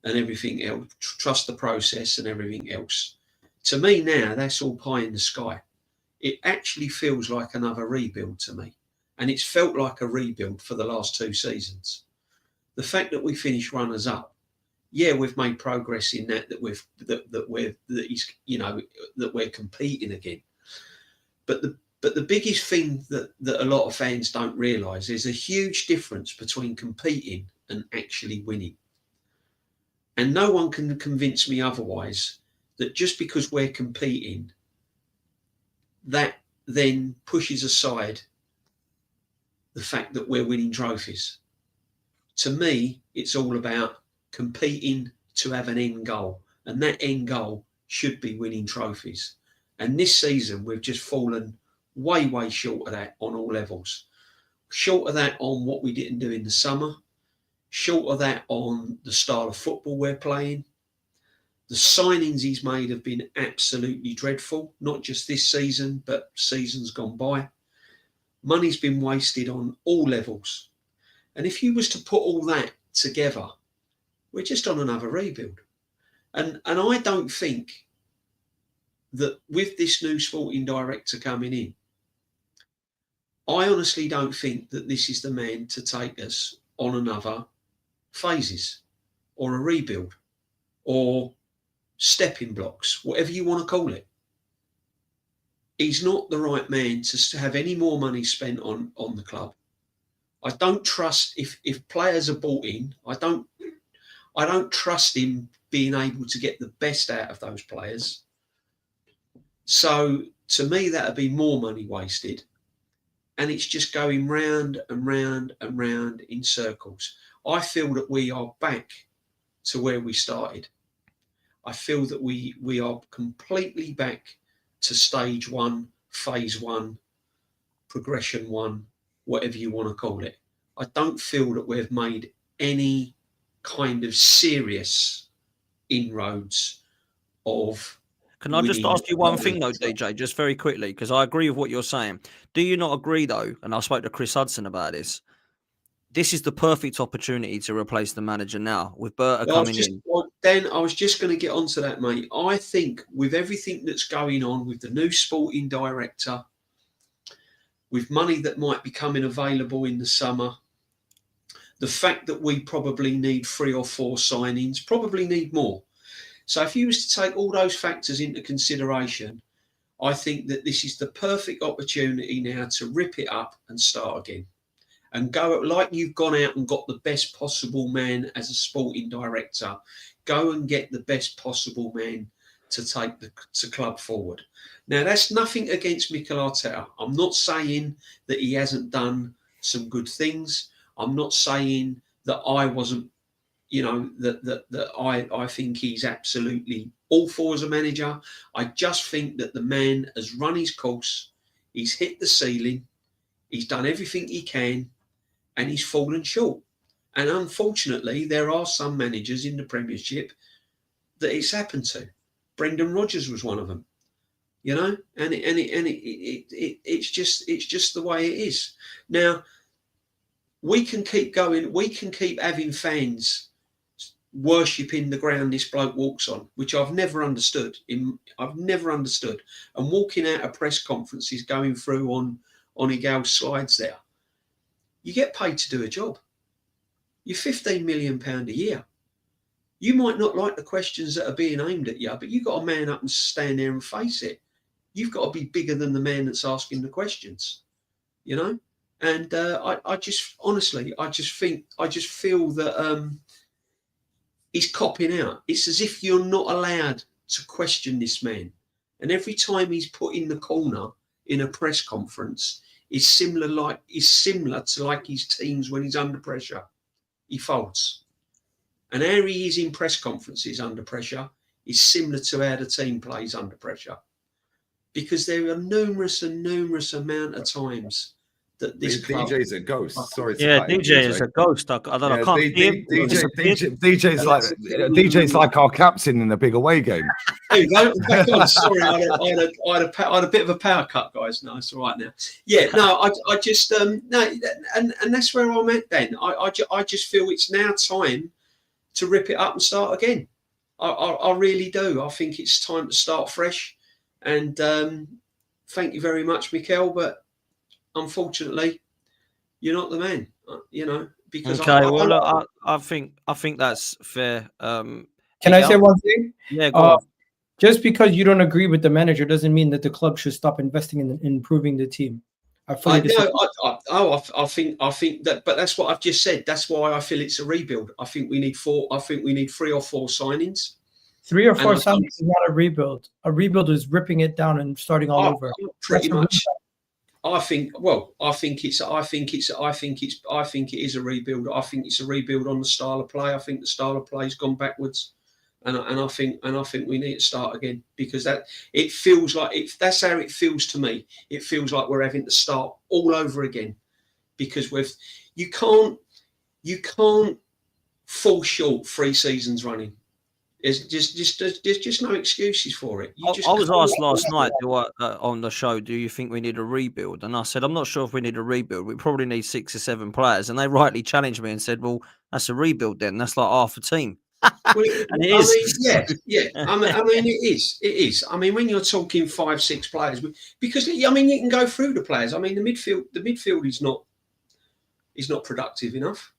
and everything else, trust the process and everything else. To me now, that's all pie in the sky. It actually feels like another rebuild to me. And it's felt like a rebuild for the last 2 seasons. The fact that we finished runners up, yeah, we've made progress in that we're competing again. But the biggest thing that a lot of fans don't realise is a huge difference between competing and actually winning. And no one can convince me otherwise that just because we're competing, that then pushes aside the fact that we're winning trophies. To me, it's all about competing to have an end goal, and that end goal should be winning trophies. And this season, we've just fallen way, way short of that on all levels. Short of that on what we didn't do in the summer, short of that on the style of football we're playing. The signings he's made have been absolutely dreadful, not just this season, but seasons gone by. Money's been wasted on all levels. And if you was to put all that together, we're just on another rebuild. And I don't think that with this new sporting director coming in, I honestly don't think that this is the man to take us on another phases or a rebuild or stepping blocks, whatever you want to call it. He's not the right man to have any more money spent on the club. I don't trust if players are bought in, I don't trust him being able to get the best out of those players. So to me, that would be more money wasted. And it's just going round and round and round in circles. I feel that we are back to where we started. I feel that we are completely back to stage one, phase one, progression one, whatever you want to call it. I don't feel that we've made any kind of serious inroads of... Can I just ask you one thing though, DJ, just very quickly, because I agree with what you're saying. Do you not agree though, and I spoke to Chris Hudson about this, this is the perfect opportunity to replace the manager now with Berta coming in? Well, Dan, I was just going to get onto that, mate. I think with everything that's going on with the new sporting director, with money that might be coming available in the summer, the fact that we probably need 3 or 4 signings, probably need more. So if you was to take all those factors into consideration, I think that this is the perfect opportunity now to rip it up and start again. And go like you've gone out and got the best possible man as a sporting director. Go and get the best possible man to take the club forward. Now, that's nothing against Mikel Arteta. I'm not saying that he hasn't done some good things. I'm not saying that I wasn't, that I think he's absolutely awful as a manager. I just think that the man has run his course. He's hit the ceiling. He's done everything he can. And he's fallen short. And unfortunately, there are some managers in the Premiership that it's happened to. Brendan Rodgers was one of them, and it's just the way it is. Now, we can keep going. We can keep having fans worshipping the ground this bloke walks on, which I've never understood. I've never understood. And walking out of press conferences, going through on Igal's slides there. You get paid to do a job. You're £15 million a year. You might not like the questions that are being aimed at you, but you've got to man up and stand there and face it. You've got to be bigger than the man that's asking the questions, And I just feel that he's copping out. It's as if you're not allowed to question this man. And every time he's put in the corner in a press conference, is similar to like his teams when he's under pressure. He folds. And how he is in press conferences under pressure is similar to how the team plays under pressure. Because there are numerous amount of times that this DJ's a ghost. Sorry. DJ is a ghost. I don't know. I can't see him. DJ's like our captain in a big away game. There you go. Sorry, I had a bit of a power cut, guys. No, it's all right now. Yeah, no, I just no, and that's where I'm at. Then I just feel it's now time to rip it up and start again. I really do. I think it's time to start fresh. And thank you very much, Mikel, but unfortunately, you're not the man, because I think that's fair. Can I say one thing? Yeah, go on. Just because you don't agree with the manager doesn't mean that the club should stop investing in improving the team. I think that, but that's what I've just said. That's why I feel it's a rebuild. I think we need 3 or 4 signings. 3 or 4 signings is not a rebuild. A rebuild is ripping it down and starting all over. Pretty much. I think it is a rebuild. I think it's a rebuild on the style of play. I think the style of play has gone backwards, and I think we need to start again, because it feels like that's how it feels to me. It feels like we're having to start all over again, because you can't fall short 3 seasons running. There's just no excuses for it. I was asked last night on the show, do you think we need a rebuild? And I said, I'm not sure if we need a rebuild. We probably need 6 or 7 players. And they rightly challenged me and said, well, that's a rebuild then. That's like half a team. And it is. I mean, it is. I mean, when you're talking 5, 6 players, because you can go through the players. I mean, the midfield is not productive enough.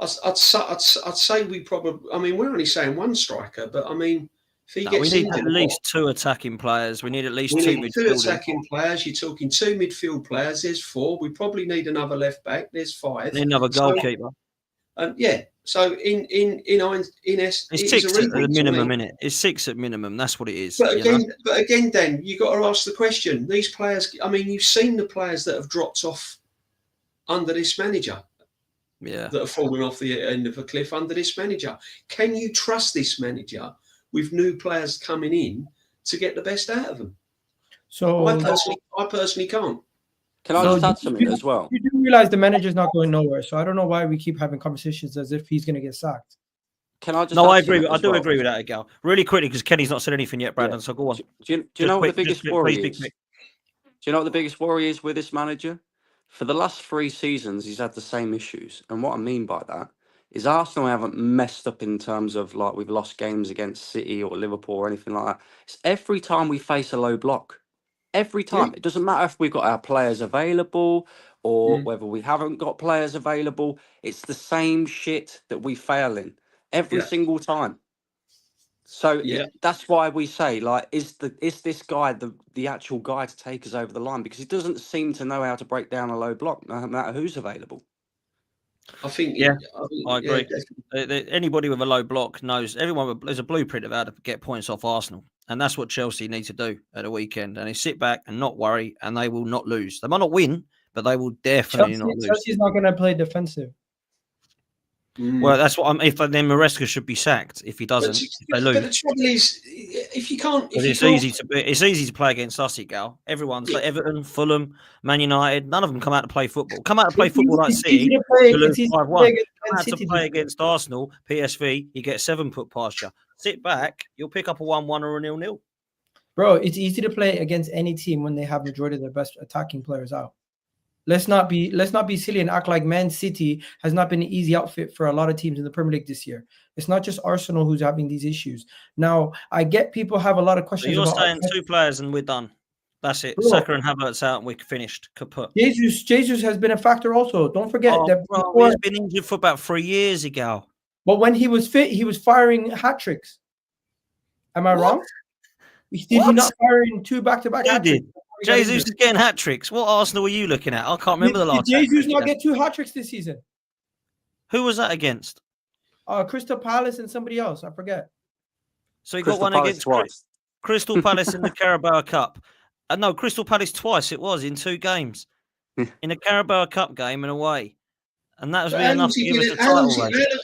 I'd say we probably. I mean, we're only saying 1 striker, but I mean, if he gets, we need at least 2 attacking players. We need at least 2 midfielders. 2 attacking players. You're talking 2 midfield players. There's 4. We probably need another left back. There's 5. Need another goalkeeper. So in it's 6 at the minimum, innit? It's 6 at minimum. That's what it is. But again, Dan, you got to ask the question. These players. I mean, you've seen the players that have dropped off under this manager. Yeah, that are falling off the end of a cliff under this manager. Can you trust this manager with new players coming in to get the best out of them? So I personally can't. Can I just add something as well? You do realize the manager's not going nowhere, so I don't know why we keep having conversations as if he's going to get sacked. Can I just? No, I agree. I do agree with that, Igal. Really quickly, because Kenny's not said anything yet, Brandon. Yeah. So go on. Do you know what the biggest worry is? Do you know what the biggest worry is with this manager? For the last 3 seasons, he's had the same issues. And what I mean by that is Arsenal haven't messed up in terms of like we've lost games against City or Liverpool or anything like that. It's every time we face a low block. Every time. Yeah. It doesn't matter if we've got our players available or whether we haven't got players available. It's the same shit that we fail in every single time. So that's why we say, like, is this guy the actual guy to take us over the line? Because he doesn't seem to know how to break down a low block, no matter who's available. I think, I agree. Anybody with a low block knows. There's a blueprint of how to get points off Arsenal, and that's what Chelsea need to do at the weekend. And they sit back and not worry, and they will not lose. They might not win, but they will definitely not lose. Chelsea's not going to play defensive. Well, that's what I'm. If then Maresca should be sacked if he doesn't. If they lose. But the trouble is, if you can't, it's easy to play against us, Igal. Everyone's like Everton, Fulham, Man United. None of them come out to play football. Come out to play football like City. Come out to play against Arsenal, PSV. You get 7 put past you. Sit back. You'll pick up a 1-1 or a 0-0. Bro, it's easy to play against any team when they have majority of their best attacking players out. Let's not be silly and act like Man City has not been an easy outfit for a lot of teams in the Premier League this year. It's not just Arsenal who's having these issues. Now, I get people have a lot of questions. So you're saying 2 players and we're done. That's it. Bro. Saka and Havertz out and we're finished. Kaput. Jesus has been a factor also. Don't forget that. Bro, he's been injured for about 3 years ago. But when he was fit, he was firing hat tricks. Am I wrong? Did he not fire in 2 back-to-back hat tricks? Jesus is getting hat tricks. What Arsenal were you looking at? I can't remember the last. Did Jesus not get 2 hat tricks this season? Who was that against? Crystal Palace and somebody else. I forget. So he got one against Crystal Palace in the Carabao Cup. No, Crystal Palace twice. It was in 2 games, in a Carabao Cup game and away. And that was really enough to give us the title.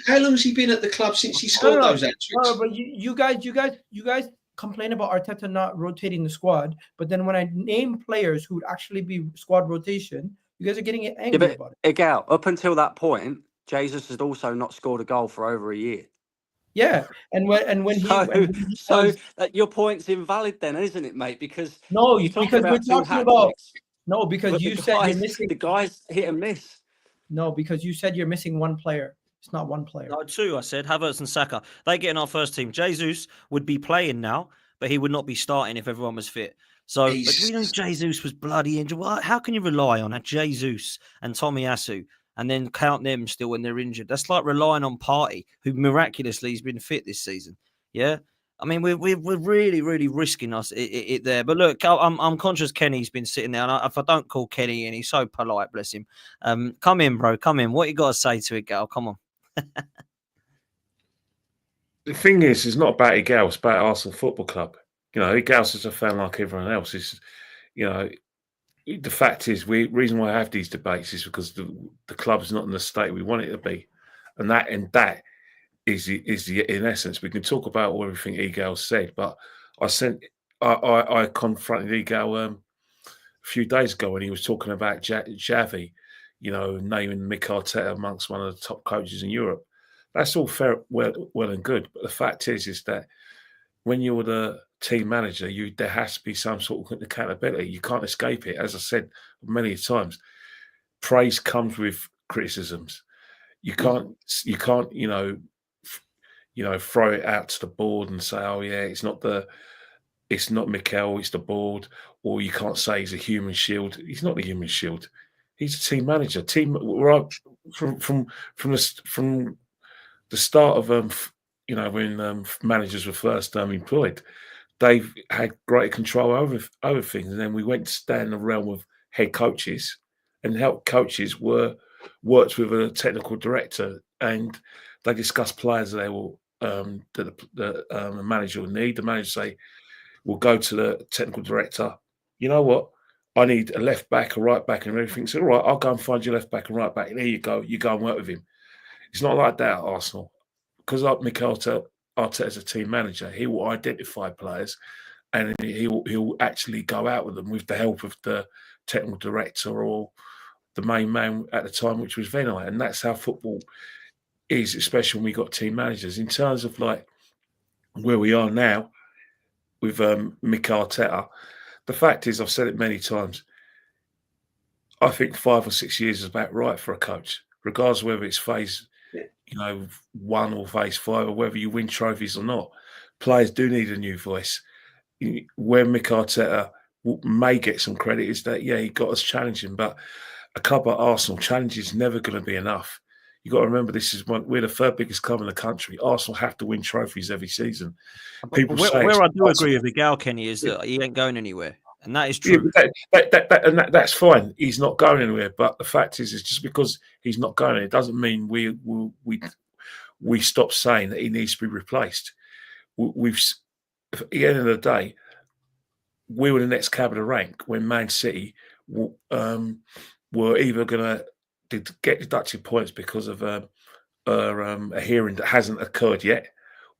How long has he been at the club since he scored those hat tricks? No, but you guys complain about Arteta not rotating the squad, but then when I name players who would actually be squad rotation, you guys are getting angry about it. Igal, up until that point, Jesus had also not scored a goal for over a year. Yeah, your point's invalid then, isn't it, mate? Because we're talking about because you said you're missing the guys hit and miss. No, because you said you're missing 1 player. It's not 1 player. No, 2, I said. Havertz and Saka. They get in our first team. Jesus would be playing now, but he would not be starting if everyone was fit. So, but we know Jesus was bloody injured. Well, how can you rely on a Jesus and Tomiyasu and then count them still when they're injured? That's like relying on Partey, who miraculously has been fit this season. Yeah? I mean, we're really, really risking us it there. But look, I'm conscious Kenny's been sitting there, and if I don't call Kenny in, he's so polite, bless him. Come in, bro. Come in. What you got to say to Igal? Come on. The thing is, it's not about Igal, it's about Arsenal Football Club. You know, Igal's just a fan like everyone else. It's, you know, the fact is, reason why I have these debates is because the club's not in the state we want it to be, and that is in essence. We can talk about everything Igal said, but I confronted Igal a few days ago when he was talking about Xavi, you know, naming Mikel Arteta amongst one of the top coaches in Europe. That's all fair, well and good, but the fact is that when you're the team manager, there has to be some sort of accountability. You can't escape it. As I said many times, praise comes with criticisms. You can't, you know, throw it out to the board and say, "Oh yeah, it's not Mikel, it's the board," or you can't say he's a human shield. He's not the human shield. He's a team manager. Right from the start of you know, when managers were first employed, they've had great control over things. And then we went down the realm of head coaches, and head coaches worked with a technical director, and they discussed players they will that the manager will need. The manager say, "We'll go to the technical director. You know what? I need a left back, a right back, and everything." So, all right, I'll go and find your left back and right back. There you go. You go and work with him. It's not like that at Arsenal, because like Mikel Arteta as a team manager, he will identify players, and he'll actually go out with them with the help of the technical director or the main man at the time, which was Venai. And that's how football is, especially when we got team managers. In terms of like where we are now with Mikel Arteta, the fact is, I've said it many times, I think 5 or 6 years is about right for a coach, regardless of whether it's phase, you know, 1 or phase 5, or whether you win trophies or not. Players do need a new voice. Where Mikel Arteta may get some credit is that, yeah, he got us challenging, but a club like Arsenal, challenge is never going to be enough. You've got to remember, we're the third biggest club in the country. Arsenal have to win trophies every season. People where I do agree with Igal, Kenny, is that he ain't going anywhere. And that is true. Yeah, that's fine. He's not going anywhere. But the fact is just because he's not going anywhere, it doesn't mean we stop saying that he needs to be replaced. At the end of the day, we were the next cab of the rank when Man City were either going to get deducted points because of a hearing that hasn't occurred yet,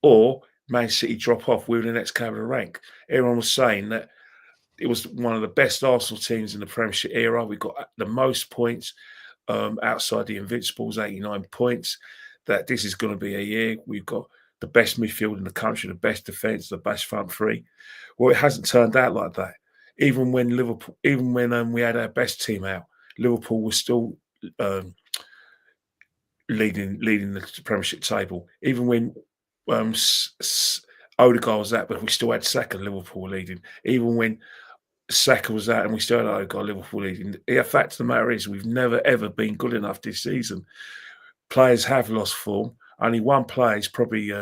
or Man City drop off. We were the next cab of the rank. Everyone was saying that it was one of the best Arsenal teams in the Premiership era. We got the most points outside the Invincibles, 89 points. That this is going to be a year. We've got the best midfield in the country, the best defence, the best front three. Well, it hasn't turned out like that. Even when we had our best team out, Liverpool was still leading the Premiership table. Even when Odegaard was out, but we still had Saka, Liverpool leading. Even when Saka was out and we still had Odegaard, Liverpool leading. The fact of the matter is we've never, ever been good enough this season. Players have lost form. Only one player is probably,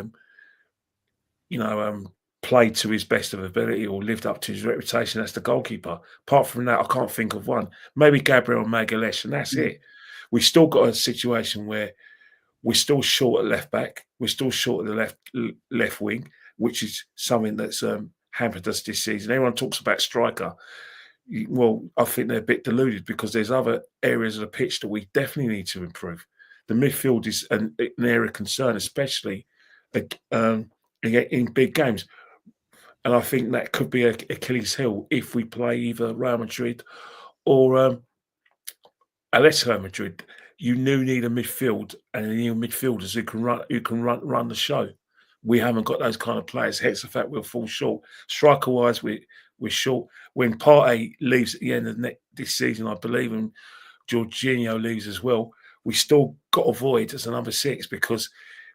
played to his best of ability or lived up to his reputation. That's the goalkeeper. Apart from that, I can't think of one. Maybe Gabriel Magalhaes, and that's it. We still got a situation where we're still short at left back. We're still short at the left wing, which is something that's hampered us this season. Everyone talks about striker. Well, I think they're a bit deluded because there's other areas of the pitch that we definitely need to improve. The midfield is an area of concern, especially in big games. And I think that could be Achilles' heel if we play either Real Madrid or Atletico Madrid. You do need a midfield and new midfielders who can run the show. We haven't got those kind of players. Hence the fact we'll fall short. Striker-wise, we're short. When Partey leaves at the end of this season, I believe, and Jorginho leaves as well, we still got a void as a number 6 because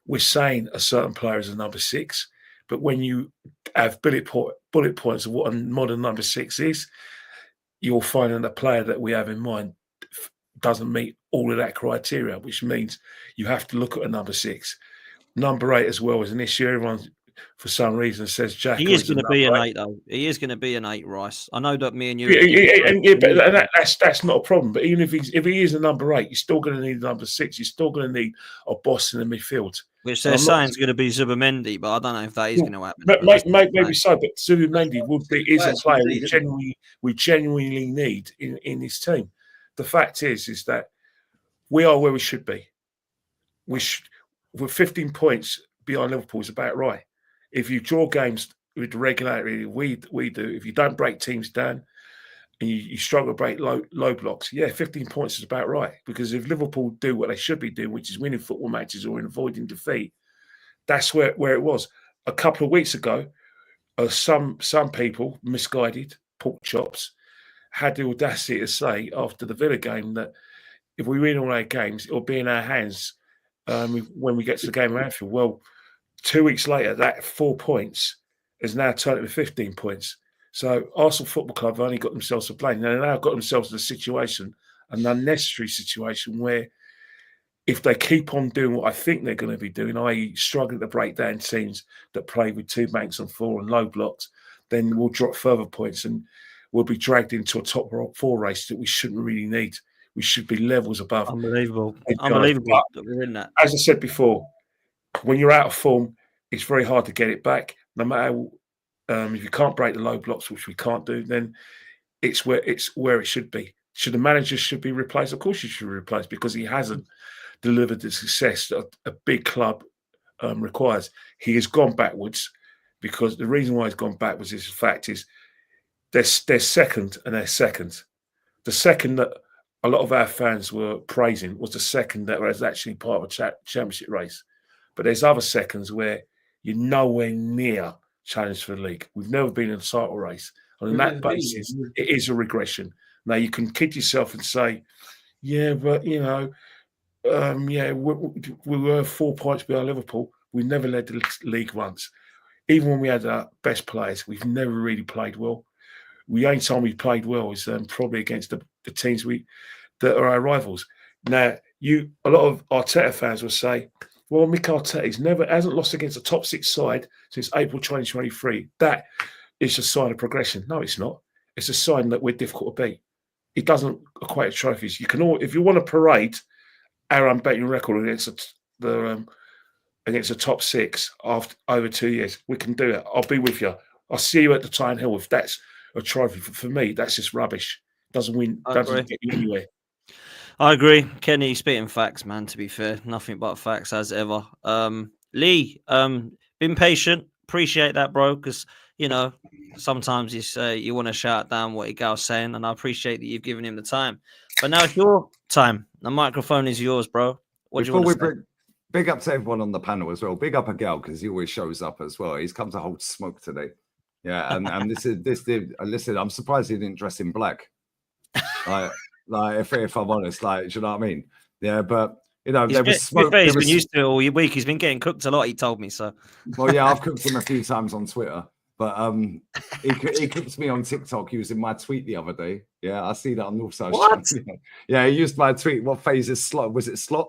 we're saying a certain player is a number 6. But when you have bullet points of what a modern number 6 is, you'll find that the player that we have in mind doesn't meet all of that criteria, which means you have to look at a number 6. Number 8 as well is an issue. Everyone's for some reason says Jack. He is going to be an 8, though. He is going to be an 8, Rice. I know that me and you. That's not a problem. But even if he is a number 8, you're still going to need a number 6. You're still going to need a boss in the midfield. Which they're saying is going to be Zubimendi, but I don't know if that is going to happen. Maybe so, but Zubimendi is a player we genuinely need in this team. The fact is that we are where we should be. We're 15 points behind Liverpool is about right. If you draw games with the regularity we do, if you don't break teams down and you struggle to break low blocks, 15 points is about right. Because if Liverpool do what they should be doing, which is winning football matches or avoiding defeat, that's where it was. A couple of weeks ago, some people, misguided pork chops, had the audacity to say after the Villa game that if we win all our games, it'll be in our hands when we get to the game of Anfield. Well, 2 weeks later, that 4 points is now turned into 15 points. So Arsenal Football Club have only got themselves to blame. They've now got themselves in a situation, an unnecessary situation, where if they keep on doing what I think they're going to be doing, i.e. struggling to break down teams that play with 2 banks on 4 and low blocks, then we'll drop further points and we'll be dragged into a top 4 race that we shouldn't really need. We should be levels above. Unbelievable that we're in that. As I said before, when you're out of form, it's very hard to get it back. No matter if you can't break the low blocks, which we can't do, then it's where it should be. Should the manager be replaced? Of course, he should be replaced because he hasn't delivered the success that a big club requires. He has gone backwards because the reason why he's gone backwards is the fact is they're second and they're second. The second that a lot of our fans were praising was the second that was actually part of a championship race. But there's other seconds where you're nowhere near challenge for the league. We've never been in a title race. And on that basis, it is a regression. Now, you can kid yourself and say, yeah, but, we were 4 points behind Liverpool. We never led the league once. Even when we had our best players, we've never really played well. The only time we played well is probably against the teams that are our rivals. Now, a lot of Arteta fans will say, well, Mikel Arteta hasn't lost against a top 6 side since April 2023. That is a sign of progression. No, it's not. It's a sign that we're difficult to beat. It doesn't equate to trophies. You can if you want to parade our unbeaten record against the top 6 after over 2 years, we can do it. I'll be with you. I'll see you at the Tyne Hill if that's a trophy. For me, that's just rubbish. Doesn't get you anywhere. I agree. Kenny, spitting facts, man, to be fair. Nothing but facts as ever. Lee, been patient. Appreciate that, bro, because, sometimes you want to shout down what Igal's saying, and I appreciate that you've given him the time. But now it's your time. The microphone is yours, bro. What do you want to say? Big up to everyone on the panel as well. Big up Igal, because he always shows up as well. He's come to hold smoke today. Yeah, and listen, I'm surprised he didn't dress in black. If I'm honest, do you know what I mean? Yeah, but there was smoke. He's been used to it all week. He's been getting cooked a lot. He told me so. Well, yeah, I've cooked him a few times on Twitter, but he cooked me on TikTok using my tweet the other day. Yeah, I see that on Northside. What? Yeah, he used my tweet. What phase is slot? Was it slot?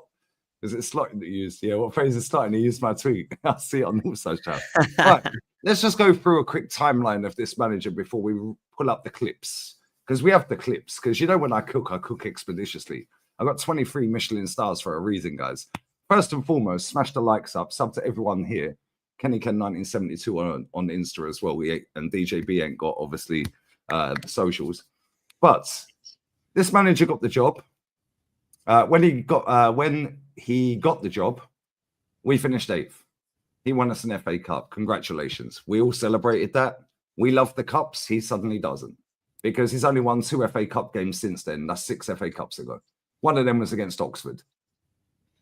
Is it slot that you used? Yeah, what phase is slot? And he used my tweet. I see it on Northside chat. Right, let's just go through a quick timeline of this manager before we pull up the clips. Because we have the clips. Because when I cook expeditiously. I got 23 Michelin stars for a reason, guys. First and foremost, smash the likes up. Sub to everyone here. Kenny Ken 1972 on Insta as well. And DJ B ain't got, obviously, the socials. But this manager got the job. When he got the job, we finished 8th. He won us an FA Cup. Congratulations. We all celebrated that. We love the cups. He suddenly doesn't. Because he's only won 2 FA Cup games since then. That's 6 FA Cups ago. One of them was against Oxford.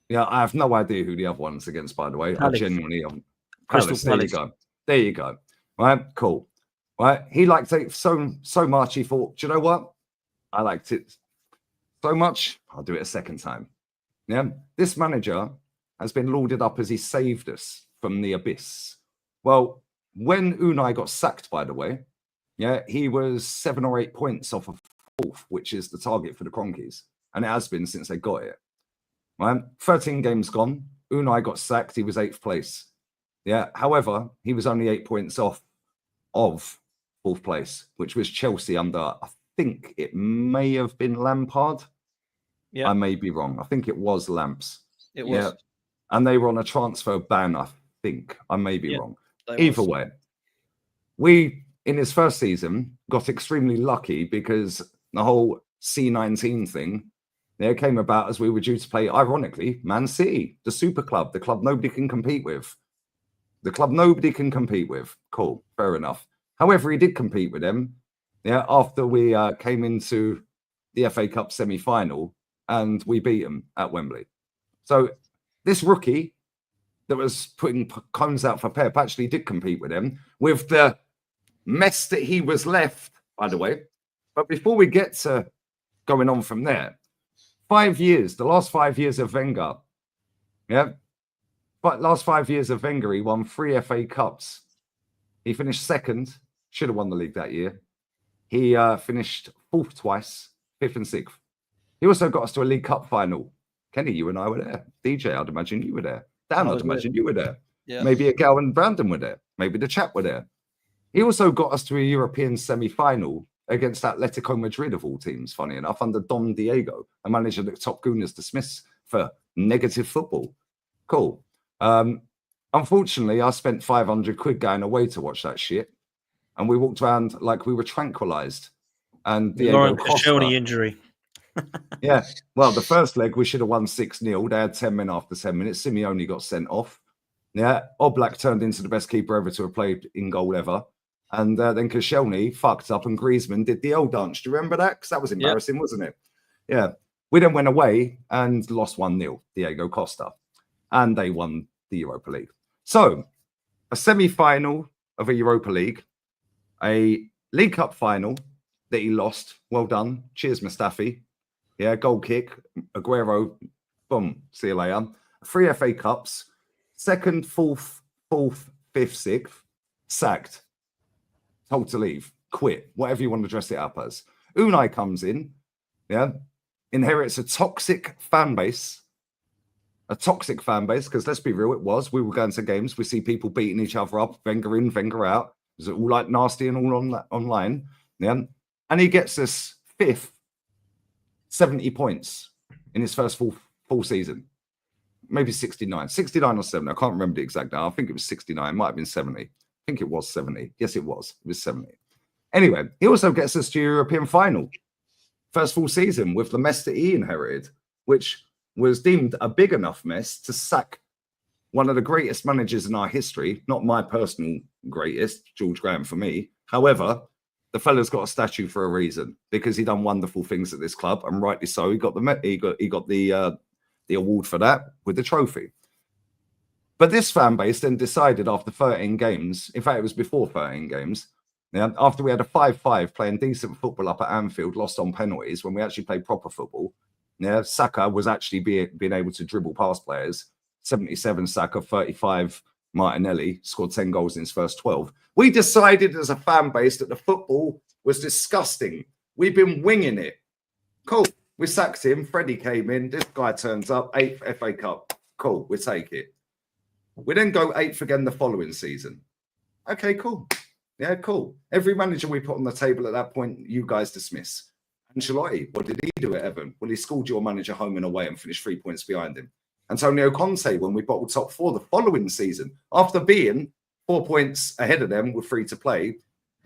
Yeah, I have no idea who the other one's against, by the way. Palace. I genuinely am. Crystal Palace. There you go. Right, cool. Right, he liked it so much. He thought, do you know what? I liked it so much. I'll do it a second time. Yeah, this manager has been lauded up as he saved us from the abyss. Well, when Unai got sacked, by the way, yeah, he was 7 or 8 points off of 4th, which is the target for the Cronkies. And it has been since they got it. Right? 13 games gone. Unai got sacked. He was 8th place. Yeah. However, he was only 8 points off of fourth place, which was Chelsea under, I think it may have been Lampard. Yeah. I may be wrong. I think it was Lamps. It was. Yeah. And they were on a transfer ban, I think. I may be wrong. Either way, we, in his first season, got extremely lucky because the whole C19 thing came about as we were due to play, ironically, Man City, the super club, the club nobody can compete with. The club nobody can compete with. Cool, fair enough. However, he did compete with them after we came into the FA Cup semi-final and we beat them at Wembley. So this rookie that was putting cones out for Pep actually did compete with him with the mess that he was left, by the way. But before we get to going on from there, 5 years, the last 5 years of Wenger, but last 5 years of Wenger, he won 3 FA Cups. He finished second, should have won the league that year. He finished fourth twice, fifth and sixth. He also got us to a League Cup final. Kenny, you and I were there. DJ, I'd imagine you were there. Dan, I'd imagine you were there. Yeah. Maybe Igal and Brandon were there. Maybe the chap were there. He also got us to a European semi-final against Atletico Madrid of all teams, funny enough, under Don Diego, a manager that Top Gooners dismissed for negative football. Cool. Unfortunately, I spent 500 quid going away to watch that shit. And we walked around like we were tranquilized. And Diego Costa, injury. yeah. Well, the first leg, we should have won 6-0. They had 10 men after 10 minutes. Simeone got sent off. Yeah. Oblak turned into the best keeper ever to have played in goal ever. And then Koscielny fucked up and Griezmann did the L dance. Do you remember that? Because that was embarrassing, wasn't it? Yeah. We then went away and lost 1-0, Diego Costa. And they won the Europa League. So, a semi-final of a Europa League, a League Cup final that he lost. Well done. Cheers, Mustafi. Yeah, goal kick. Aguero. Boom. See you later. 3 FA Cups. 2nd, 4th, 5th, 6th. Sacked. Told to leave. Quit. Whatever you want to dress it up as. Unai comes in. Yeah. Inherits a toxic fan base. A toxic fan base, because let's be real, it was. We were going to games. We see people beating each other up. Wenger in, Wenger out. Is it all like nasty and all on that online? Yeah. And he gets us 5th, 70 points in his first full season. Maybe 69 or 70. I can't remember the exact now. I think it was 69. It might have been 70. I think it was 70. Yes, it was. It was 70. Anyway, he also gets us to European final. First full season with the mess that he inherited, which was deemed a big enough mess to sack one of the greatest managers in our history, not my personal greatest, George Graham for me. However, the fella's got a statue for a reason because he done wonderful things at this club, and rightly so. He got the award for that with the trophy. But this fan base then decided after 13 games, in fact, it was before 13 games, after we had a 5-5 playing decent football up at Anfield, lost on penalties when we actually played proper football. Yeah, Saka was actually being able to dribble past players. 77 Saka, 35 Martinelli, scored 10 goals in his first 12. We decided as a fan base that the football was disgusting. We've been winging it. Cool. We sacked him. Freddie came in. This guy turns up. 8th FA Cup. Cool. We take it. We then go 8th again the following season. Okay, cool. Yeah, cool. Every manager we put on the table at that point, you guys dismiss. Ancelotti, what did he do at Everton? Well, he schooled your manager home and away and finished 3 points behind him. Antonio Conte, when we bottled top 4 the following season, after being 4 points ahead of them with 3 to play,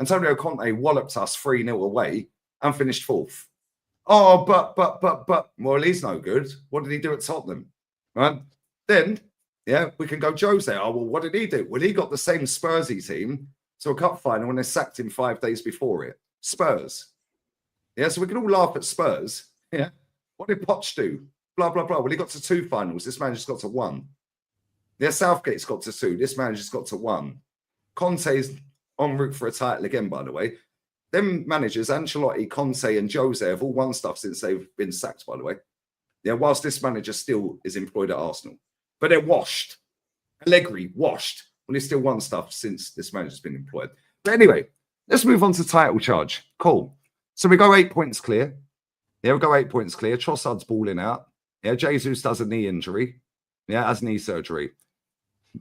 Antonio Conte walloped us 3-0 away and finished 4th. Oh, but, well, he's no good. What did he do at Tottenham? Right? Then, yeah, we can go Jose. Oh, well, what did he do? Well, he got the same Spursy team to a cup final when they sacked him 5 days before it. Spurs. Yeah, so we can all laugh at Spurs. Yeah. What did Poch do? Blah, blah, blah. Well, he got to 2 finals. This manager's got to 1. Yeah, Southgate's got to 2. This manager's got to 1. Conte's en route for a title again, by the way. Them managers, Ancelotti, Conte, and Jose have all won stuff since they've been sacked, by the way. Yeah, whilst this manager still is employed at Arsenal. But they're washed. Allegri, washed. Well, he's still won stuff since this manager's been employed. But anyway, let's move on to title charge. Cool. So we go 8 points clear. Yeah, we go 8 points clear. Trossard's balling out. Yeah, Jesus does a knee injury. Yeah, has knee surgery.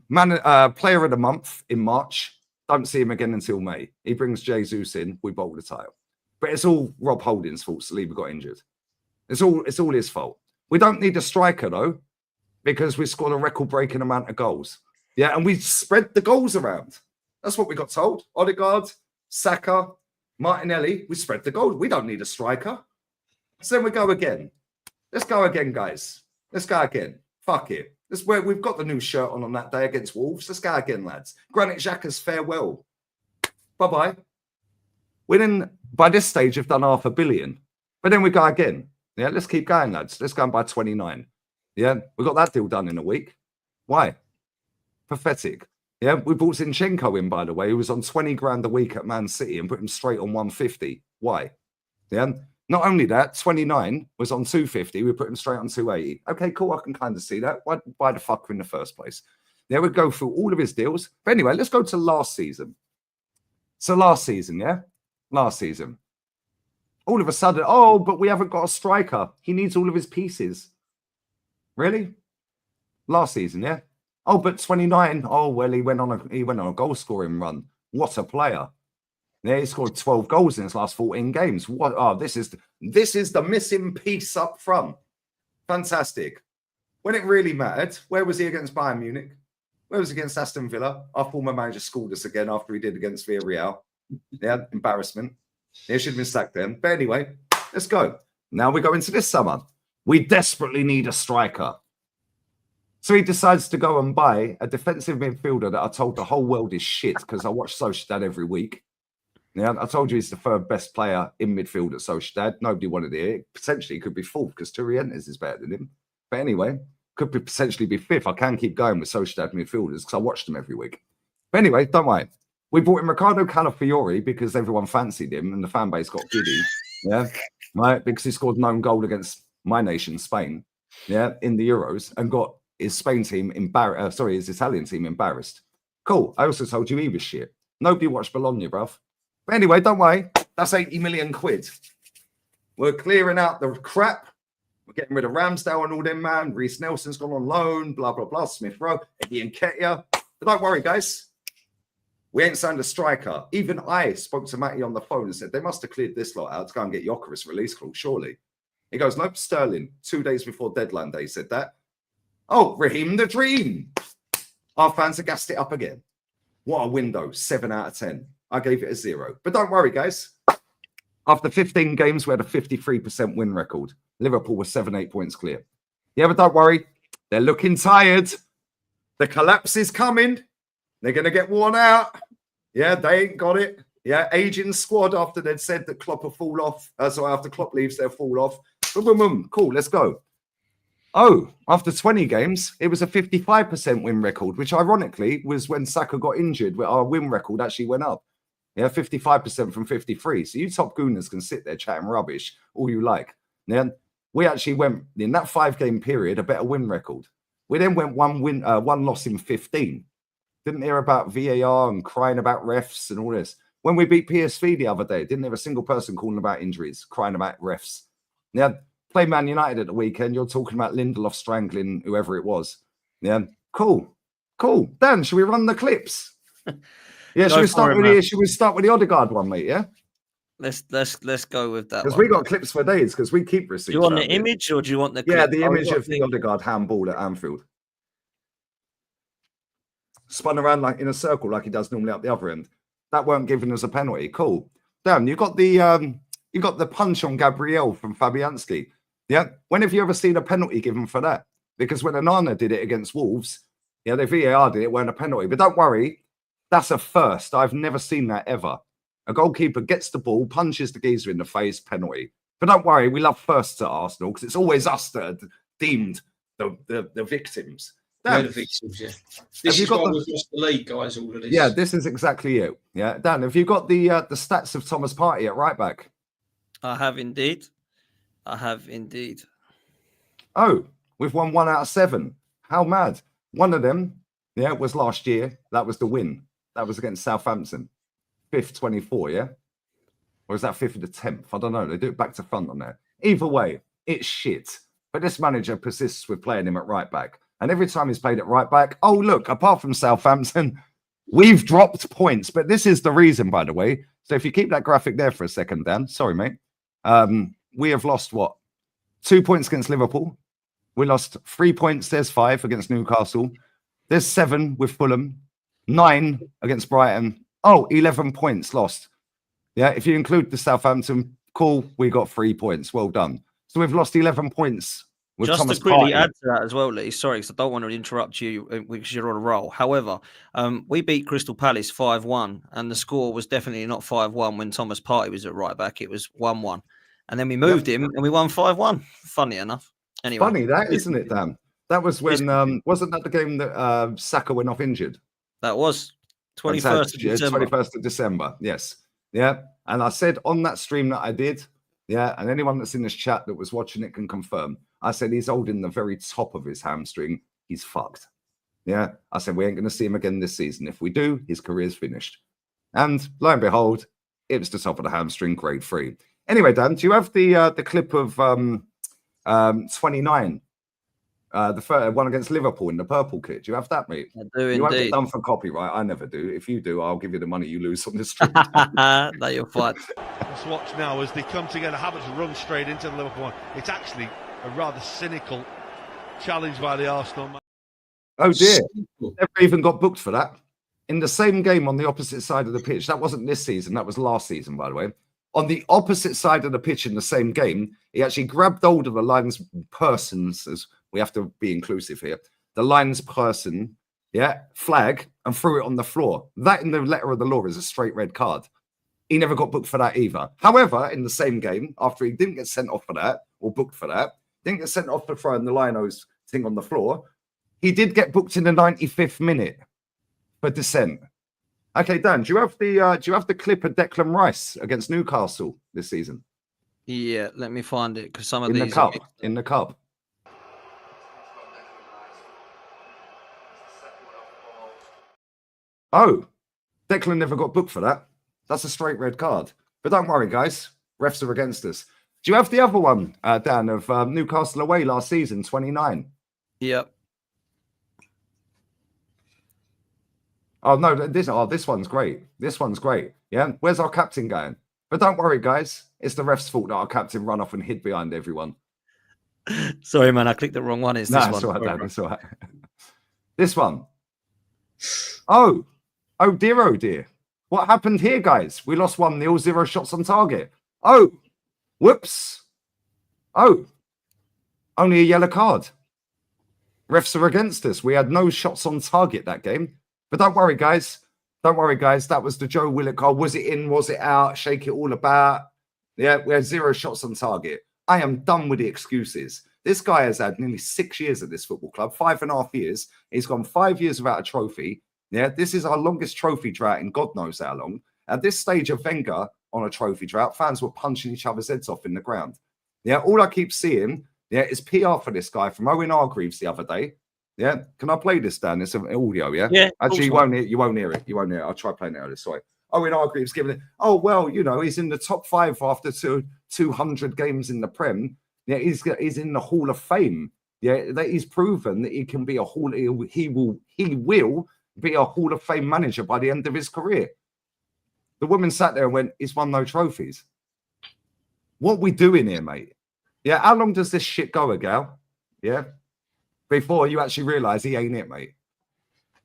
Player of the month in March. Don't see him again until May. He brings Jesus in. We bowl the title. But it's all Rob Holding's fault. Saliba got injured. It's all his fault. We don't need a striker though, because we scored a record-breaking amount of goals. Yeah, and we spread the goals around. That's what we got told. Odegaard, Saka, Martinelli. We spread the goals. We don't need a striker. So then we go again. Let's go again, guys. Let's go again. Fuck it. This is where we've got the new shirt on that day against Wolves. Let's go again, lads. Granit Xhaka's farewell. Bye-bye. We then, by this stage, have done 500 million. But then we go again. Yeah, let's keep going, lads. Let's go and buy 29. Yeah, we got that deal done in a week. Why? Pathetic. Yeah, we brought Zinchenko in, by the way, who was on 20 grand a week at Man City and put him straight on 150. Why? Yeah. Not only that, 29 was on 250. We put him straight on 280. Okay, cool. I can kind of see that. Why the fuck in the first place? There we go through all of his deals. But anyway, let's go to last season. So last season, yeah? Last season. All of a sudden, oh, but we haven't got a striker. He needs all of his pieces. Really? Last season, yeah? Oh, but 29. Oh, well, he went on a goal scoring run. What a player. Yeah, he scored 12 goals in his last 14 games. What? Oh, this is the missing piece up front. Fantastic. When it really mattered, where was he against Bayern Munich? Where was he against Aston Villa? Our former manager schooled us again after he did against Villarreal. Yeah, embarrassment. He should have been sacked then. But anyway, let's go. Now we go into this summer. We desperately need a striker. So he decides to go and buy a defensive midfielder that I told the whole world is shit because I watch Sociedad every week. Yeah, I told you he's the third best player in midfield at Sociedad. Nobody wanted it. Potentially could be fourth because Torrientes is better than him. But anyway, could potentially be fifth. I can keep going with Sociedad midfielders because I watch them every week. But anyway, don't worry. We brought in Ricardo Calafiori because everyone fancied him and the fan base got giddy. Yeah, right, because he scored an own goal against my nation, Spain. Yeah, in the Euros and got his Spain team embarrassed. His Italian team embarrassed. Cool. I also told you he was shit. Nobody watched Bologna, bruv. But anyway, don't worry. That's 80 million quid. We're clearing out the crap. We're getting rid of Ramsdale and all them, man. Reece Nelson's gone on loan, blah, blah, blah. Smith Rowe, Eddie Nketiah. But don't worry, guys. We ain't signed a striker. Even I spoke to Matty on the phone and said, they must have cleared this lot out to go and get Gyökeres release clause, surely. He goes, nope, Sterling. 2 days before deadline day said that. Oh, Raheem the Dream. Our fans have gassed it up again. What a window. 7 out of 10. I gave it a 0. But don't worry, guys. After 15 games, we had a 53% win record. Liverpool was 7-8 points clear. Yeah, but don't worry. They're looking tired. The collapse is coming. They're going to get worn out. Yeah, they ain't got it. Yeah, aging squad after they'd said that Klopp will fall off. So after Klopp leaves, they'll fall off. Boom, boom, boom. Cool, let's go. Oh, after 20 games, it was a 55% win record, which ironically was when Saka got injured, where our win record actually went up. Yeah, 55% from 53. So you top gooners can sit there chatting rubbish all you like. Then we actually went, in that 5-game period, a better win record. We then went one loss in 15. Didn't hear about VAR and crying about refs and all this. When we beat PSV the other day, didn't have a single person calling about injuries, crying about refs. Yeah, play Man United at the weekend. You're talking about Lindelof strangling whoever it was. Yeah, cool. Dan, should we run the clips? Yeah, should we start with the Odegaard one, mate? Yeah. Let's go with that. Because we got clips for days. Because we keep receipts. Do you want the image or do you want the? Yeah, the image of the Odegaard handball at Anfield. Spun around like in a circle, like he does normally up the other end. That weren't giving us a penalty. Cool. Damn, you got the punch on Gabriel from Fabianski. Yeah. When have you ever seen a penalty given for that? Because when Onana did it against Wolves, yeah, the VAR did it, weren't a penalty. But don't worry, that's a first. I've never seen that ever. A goalkeeper gets the ball, punches the geezer in the face, penalty. But don't worry, we love firsts at Arsenal because it's always us that are deemed the victims. Dan, the victims, yeah. This is why we've lost the league, guys, all of this. Yeah, this is exactly it. Yeah, Dan, have you got the stats of Thomas Partey at right back? I have indeed. Oh, we've won 1 out of 7. How mad. One of them, yeah, was last year. That was the win. That was against Southampton. 5th, 24, yeah? Or is that 5th of the 10th? I don't know. They do it back to front on there. Either way, it's shit. But this manager persists with playing him at right back. And every time he's played at right back, oh, look, apart from Southampton, we've dropped points. But this is the reason, by the way. So if you keep that graphic there for a second, Dan, sorry, mate. We have lost what? 2 points against Liverpool. We lost 3 points. There's 5 against Newcastle. There's 7 with Fulham. 9 against Brighton. Oh, 11 points lost. Yeah, if you include the Southampton call, we got 3 points. Well done. So we've lost 11 points. With Just Thomas to quickly Partey. add to that as well, Lee, sorry, because I don't want to interrupt you because you're on a roll. However, we beat Crystal Palace 5-1, and the score was definitely not 5-1 when Thomas Partey was at right back. It was 1-1. And then we moved him and we won 5-1. Funny enough. Anyway. Funny that, isn't it, Dan? That was when, wasn't that the game that Saka went off injured? That was 21st of December. 21st of December, yes. Yeah, and I said on that stream that I did, yeah, and anyone that's in this chat that was watching it can confirm. I said he's holding the very top of his hamstring. He's fucked. Yeah, I said we ain't going to see him again this season. If we do, his career's finished. And lo and behold, it was the top of the hamstring, grade 3. Anyway, Dan, do you have the clip of 29? The third one against Liverpool in the purple kit. Do you have that, mate? I do indeed. You won't get done for copyright. I never do. If you do, I'll give you the money you lose on the stream. No, you're fine. Let's watch now as they come together. Havertz run straight into the Liverpool one. It's actually a rather cynical challenge by the Arsenal man. Oh dear, never even got booked for that. In the same game on the opposite side of the pitch, that wasn't this season, that was last season, by the way. On the opposite side of the pitch in the same game, he actually grabbed hold of the linespersons, as we have to be inclusive here, the linesperson, flag, and threw it on the floor. That in the letter of the law is a straight red card. He never got booked for that either. However, in the same game, after he didn't get sent off for that, or booked for that, didn't get sent off for throwing the linos thing on the floor, he did get booked in the 95th minute for dissent. Okay, Dan, do you have the clip of Declan Rice against Newcastle this season? Yeah, let me find it because some of in these in the cup. Oh, Declan never got booked for that. That's a straight red card. But don't worry, guys. Refs are against us. Do you have the other one, Dan, of Newcastle away last season, 29? Yep. Oh, no, this one's great. This one's great. Yeah, where's our captain going? But don't worry, guys. It's the ref's fault that our captain ran off and hid behind everyone. Sorry, man. I clicked the wrong one. It's this one. That's all right, Dan. It's all right. This one. Oh dear, oh dear. What happened here, guys? We lost 1-0, 0 shots on target. Oh, whoops. Oh, only a yellow card. Refs are against us. We had no shots on target that game. But don't worry, guys. Don't worry, guys. That was the Joe Willett call. Was it in? Was it out? Shake it all about. Yeah, we had 0 shots on target. I am done with the excuses. This guy has had nearly 6 years at this football club, 5.5 years. He's gone 5 years without a trophy. Yeah, this is our longest trophy drought in God knows how long. At this stage of Wenger on a trophy drought, fans were punching each other's heads off in the ground. Yeah, all I keep seeing, is PR for this guy from Owen Hargreaves the other day. Yeah, can I play this, Dan? It's an audio, yeah? Yeah. Actually, you won't hear it. You won't hear it. I'll try playing it out this way. Owen Hargreaves giving it, oh, well, he's in the top 5 after 200 games in the Prem. Yeah, he's in the Hall of Fame. Yeah, that he's proven that he can be he will be a Hall of Fame manager by the end of his career. The woman sat there and went, he's won no trophies. What we doing here, mate? Yeah, how long does this shit go, Igal? Yeah, before you actually realise he ain't it, mate.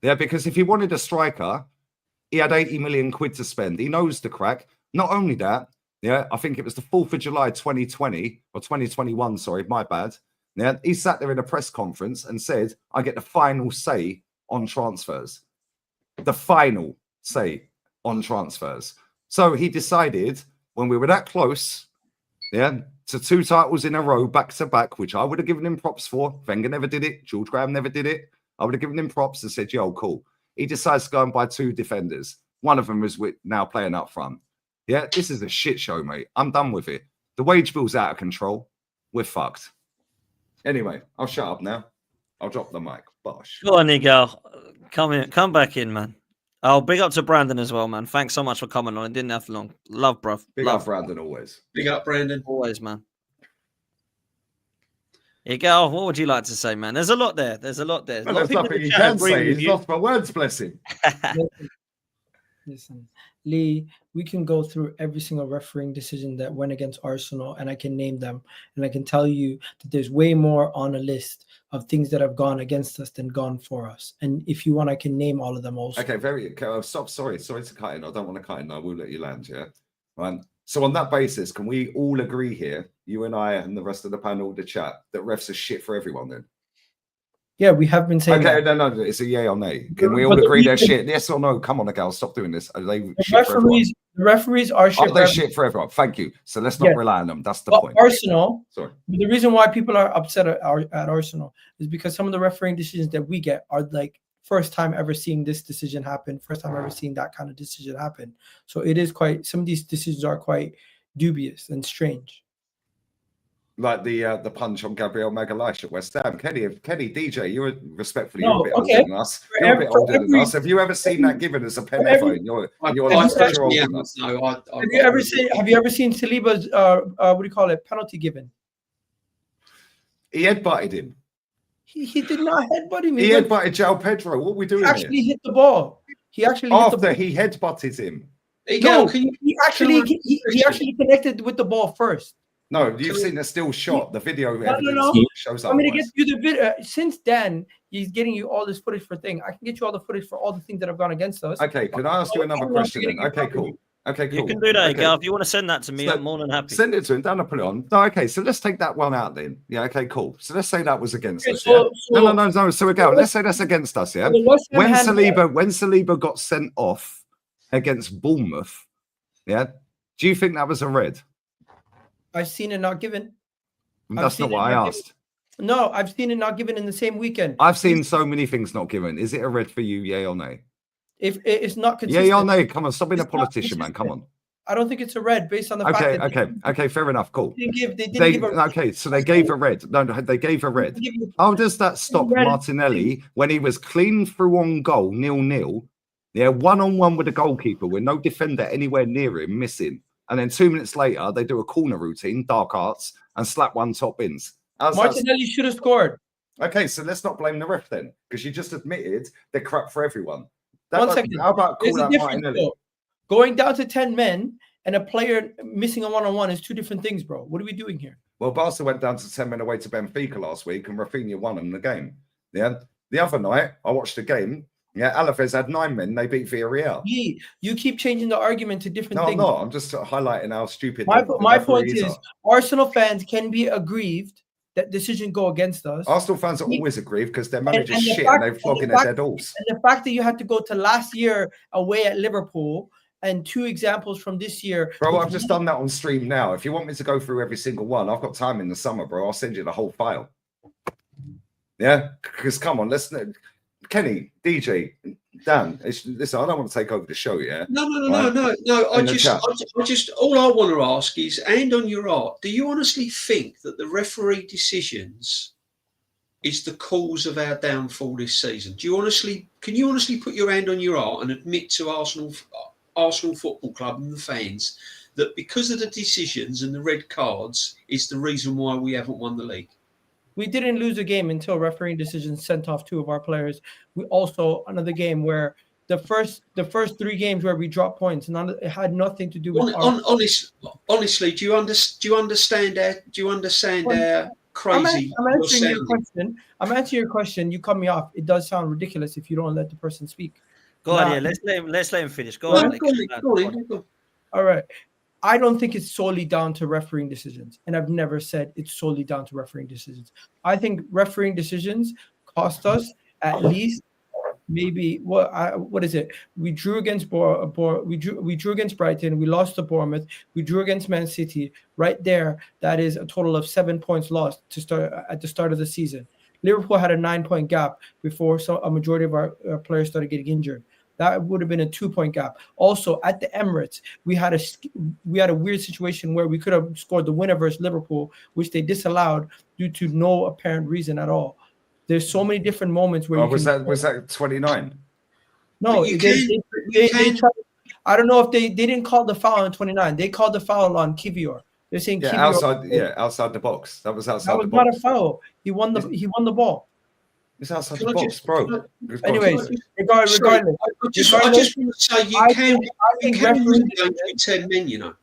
Yeah, because if he wanted a striker, he had 80 million quid to spend. He knows the crack. Not only that, yeah, I think it was the 4th of July 2020 or 2021, sorry, my bad. Yeah, he sat there in a press conference and said, I get the final say on transfers. The final say on transfers. So he decided when we were that close, to 2 titles in a row, back to back, which I would have given him props for. Wenger never did it. George Graham never did it. I would have given him props and said, yo, cool. He decides to go and buy 2 defenders. One of them is now playing up front. Yeah, this is a shit show, mate. I'm done with it. The wage bill's out of control. We're fucked. Anyway, I'll shut up now. I'll drop the mic. Bosh. Go on, Igal. Come back in, man. Oh, big up to Brandon as well, man. Thanks so much for coming on. It didn't have long. Love, bro. Big up, Brandon, always. Big up, Brandon. Always, man. Igal, what would you like to say, man? There's a lot there. There's a lot there. Well, there's nothing you can say. He's lost my words, bless him. Listen, Lee, we can go through every single refereeing decision that went against Arsenal, and I can name them. And I can tell you that there's way more on a list of things that have gone against us than gone for us. And if you want, I can name all of them also. Okay, stop. Sorry to cut in. I don't want to cut in. I will let you land, yeah? Right. So on that basis, can we all agree here, you and I and the rest of the panel, the chat, that refs are shit for everyone then? Yeah, we have been saying okay, that. No, it's a yay or nay. Can we all agree they're shit? Yes or no? Come on, Igal, stop doing this. Are they shit for everyone? The referees are shit. Are they shit for everyone? Thank you. So let's not rely on them. That's the point. Arsenal. Sorry. The reason why people are upset at Arsenal is because some of the refereeing decisions that we get are like first time ever seeing this decision happen, first time ever seeing that kind of decision happen. So it is quite. Some of these decisions are quite dubious and strange. Like the punch on Gabriel Magalhaes at West Ham. Kenny, DJ, you're respectfully No, you're a bit older than us. You're a bit older than us. Have you ever seen that given as a penalty? You're less older than us. No, have you ever seen Saliba's what do you call it, penalty given? He headbutted him. He did not headbutt him. He headbutted João Pedro. What are we doing He actually here? hit the ball. He actually after he headbutted him. No, he actually connected with the ball first. No, you've seen a still shot. The video evidence shows up. I'm going to get you the video. Since then, he's getting you all this footage for thing. I can get you all the footage for all the things that have gone against us. Okay, can I ask you another question then? Okay, cool. Okay, cool. You can do that, Igal. If you want to send that to me, I'm more than happy. Send it to him. Don't put it on. No, okay, so let's take that one out then. Yeah, okay, cool. So let's say that was against us. So, yeah? No. So Igal, let's say that's against us. Yeah. When Saliba got sent off against Bournemouth, yeah, do you think that was a red? I've seen it not given. That's not what I asked. No, I've seen it not given in the same weekend. I've seen so many things not given. Is it a red for you, yay or nay? If it's not consistent. Yay or nay? Come on, stop being a politician, man. Come on. I don't think it's a red based on the fact that Okay, fair enough. Cool. They didn't give a red. Okay, so they gave a red. No, they gave a red. How does that stop Martinelli when he was clean through on goal, 0-0? Yeah, 1-on-1 with the goalkeeper with no defender anywhere near him, missing. And then 2 minutes later, they do a corner routine, dark arts, and slap one top bins. Martinelli should have scored. Okay, so let's not blame the ref then, because you just admitted they're crap for everyone. 1 second. How about call out Martinelli? Going down to 10 men and a player missing a one-on-one is two different things, bro. What are we doing here? Well, Barca went down to 10 men away to Benfica last week, and Rafinha won them the game. Yeah. The other night, I watched the game. Yeah, Alaves had 9 men. They beat Villarreal. You keep changing the argument to different things. No, I'm just highlighting how stupid. My point is, Arsenal fans can be aggrieved that decision go against us. Arsenal fans are always aggrieved because their manager's shit and they're flogging their dead horse. And the fact that you had to go to last year away at Liverpool and 2 examples from this year. Bro, I've just done that on stream now. If you want me to go through every single one, I've got time in the summer, bro. I'll send you the whole file. Yeah, because come on, let's. Kenny, DJ, Dan, listen, I don't want to take over the show, yeah? No. I just, all I want to ask is, and on your art, do you honestly think that the referee decisions is the cause of our downfall this season? Can you honestly put your hand on your art and admit to Arsenal Football Club and the fans that because of the decisions and the red cards is the reason why we haven't won the league? We didn't lose a game until refereeing decisions sent off 2 of our players. We also another game where the first 3 games where we dropped points, it had nothing to do with. Honestly, do you understand how crazy? I'm answering your question. I'm answering your question. You cut me off. It does sound ridiculous if you don't let the person speak. Go on, yeah. Let's let him finish. Go on. All right. I don't think it's solely down to refereeing decisions, and I've never said it's solely down to refereeing decisions. I think refereeing decisions cost us at least maybe what is it? We drew against we drew against Brighton. We lost to Bournemouth. We drew against Man City. Right there, that is a total of 7 points lost at the start of the season. Liverpool had a 9-point gap before a majority of our players started getting injured. That would have been a 2-point gap. Also, at the Emirates, we had a weird situation where we could have scored the winner versus Liverpool, which they disallowed due to no apparent reason at all. There's so many different moments where was that 29? No, they tried, I don't know if they didn't call the foul on 29. They called the foul on Kivior. They're saying Yeah, keep outside the box. That was outside that was the not box. a foul. He won the ball. It's outside Can the I box, just- bro. Anyways, regardless, Sorry, I just want to say I you can think win refereeing games with 10 men, you know.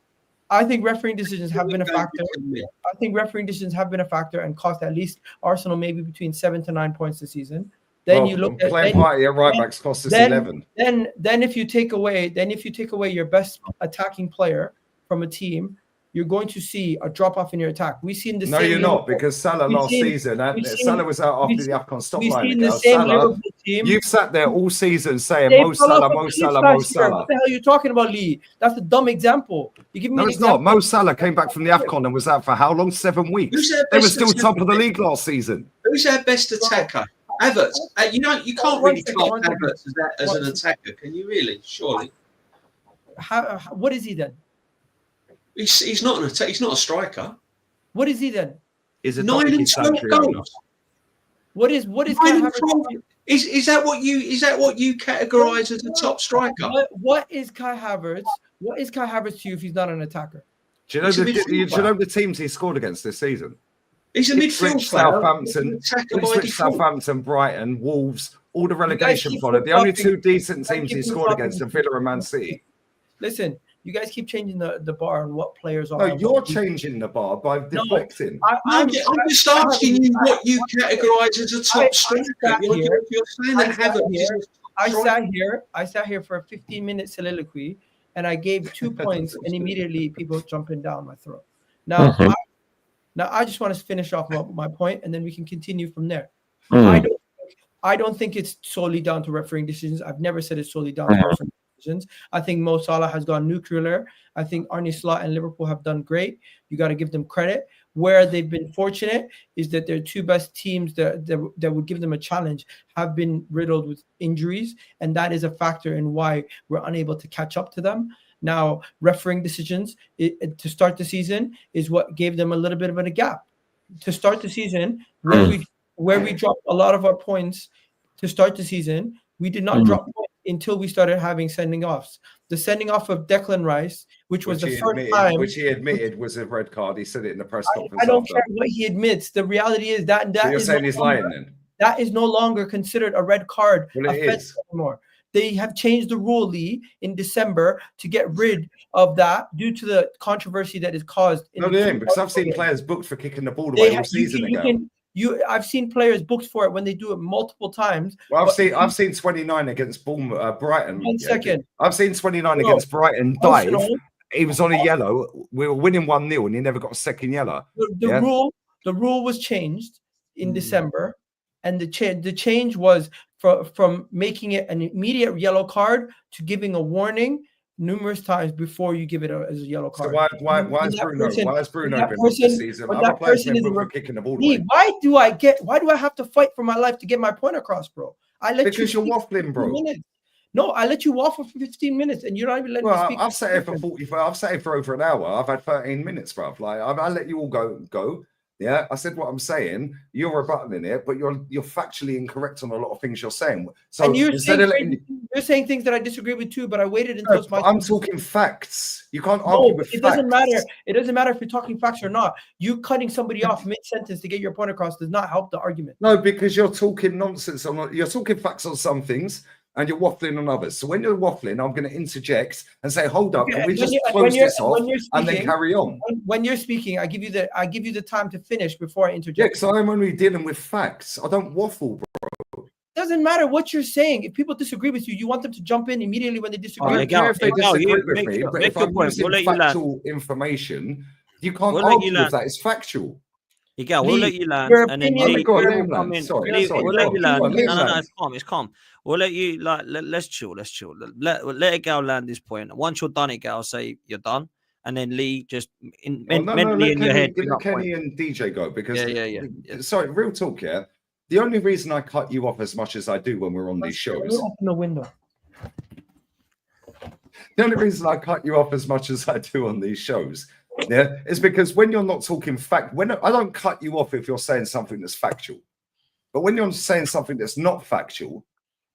I think refereeing decisions have been a Win games factor. with 10 men. I think refereeing decisions have been a factor and cost at least Arsenal maybe between 7 to 9 points this season. Then you look at playing Partey at right backs cost us 11. Then if you take away your best attacking player from a team, you're going to see a drop off in your attack. We've seen the No, same. you're not, because Salah we've last seen- season, and we've seen- Salah was out after we've the AFCON stop We've line. seen the Ago. same Salah, Liverpool team. you've sat there all season saying They Mo fell Salah, off a Mo cliff Salah, Mo last year. Salah. What the hell are you talking about, Lee? That's a dumb example. You give me No, an it's example. not. Mo Salah came back from the AFCON and was out for how long? 7 weeks. Who's their They were best still top of the attacker? league last season. Who's our best attacker? Havertz. You can't One really second, class one second. Havertz as an attacker, can you really? Surely. What is he then? He's not an attacker. He's not a striker. What is he then? Is a 9 and 12 goals. What is 9 Kai and Havertz? 12. Is that what you categorize as a top striker? What is Kai Havertz? What is Kai Havertz to you if he's not an attacker? Do you know the teams he scored against this season? He's a midfield player. Southampton, Brighton, Wolves, all the relegation followed. The only two decent teams he scored against are Villa and Man City. Listen, you guys keep changing the bar on what players are. No, you're changing the bar by deflecting. I'm just asking you what you categorize as a top striker. You're saying that Havertz. I sat here for a 15-minute soliloquy, and I gave 2 points, and immediately people jumping down my throat. Now, I just want to finish off my point, and then we can continue from there. I don't think it's solely down to refereeing decisions. I've never said it's solely down to refereeing decisions. I think Mo Salah has gone nuclear. I think Arne Slot and Liverpool have done great. You got to give them credit. Where they've been fortunate is that their two best teams that would give them a challenge have been riddled with injuries, and that is a factor in why we're unable to catch up to them. Now, refereeing decisions to start the season is what gave them a little bit of a gap. To start the season, where we dropped a lot of our points to start the season, we did not drop points until we started having sending offs. The sending off of Declan Rice, which was the first time, which he admitted was a red card. He said it in the press conference. I don't care what he admits. The reality is that So you're is saying he's lying then? That is no longer considered a red card offense anymore. They have changed the rule, Lee, in December to get rid of that due to the controversy that is caused. No, they ain't, because I've seen players booked for kicking the ball away all season ago. I've seen players booked for it when they do it multiple times. Well, I've seen 29 against Brighton. 1 second. I've seen 29 against Brighton dive. He was on a yellow. We were winning 1-0 and he never got a second yellow. The rule was changed in December, and the change was from making it an immediate yellow card to giving a warning numerous times before you give it as a yellow card. So why is Bruno been this season? Other players been for kicking the ball away. Why do I have to fight for my life to get my point across, bro? Because you're waffling, bro. No, I let you waffle for 15 minutes, and you're not even letting me speak. I've sat here for 45. I've sat here for over an hour. I've had 13 minutes, bro. Like I let you all go. Yeah, I said what I'm saying. You're rebutting it, but you're factually incorrect on a lot of things you're saying. So and you're saying things that I disagree with too, but I waited until it's my I'm talking facts. You can't argue with facts. It doesn't matter. It doesn't matter if you're talking facts or not. You cutting somebody off mid-sentence to get your point across does not help the argument. No, because you're talking nonsense you're talking facts on some things and you're waffling on others. So when you're waffling, I'm going to interject and say, "Hold up, can we just close this off and then carry on?" When you're speaking, I give you the time to finish before I interject. Yeah, because I'm only dealing with facts. I don't waffle, bro. Doesn't matter what you're saying. If people disagree with you, you want them to jump in immediately when they disagree. I don't care if they disagree with me, but if I'm using factual information, you can't argue with that. It's factual. Igal, we'll let you land, and then we'll let you land. No, it's calm. We'll let you let's chill. Let Igal land this point. Once you're done, Igal, say you're done, and then Lee just mentally in your head. Let Kenny and DJ go because sorry, real talk, yeah. The only reason I cut you off as much as I do when we're on these shows. Open the window. The only reason I cut you off as much as I do on these shows, is because when you're not talking fact, when I don't cut you off if you're saying something that's factual, but when you're saying something that's not factual,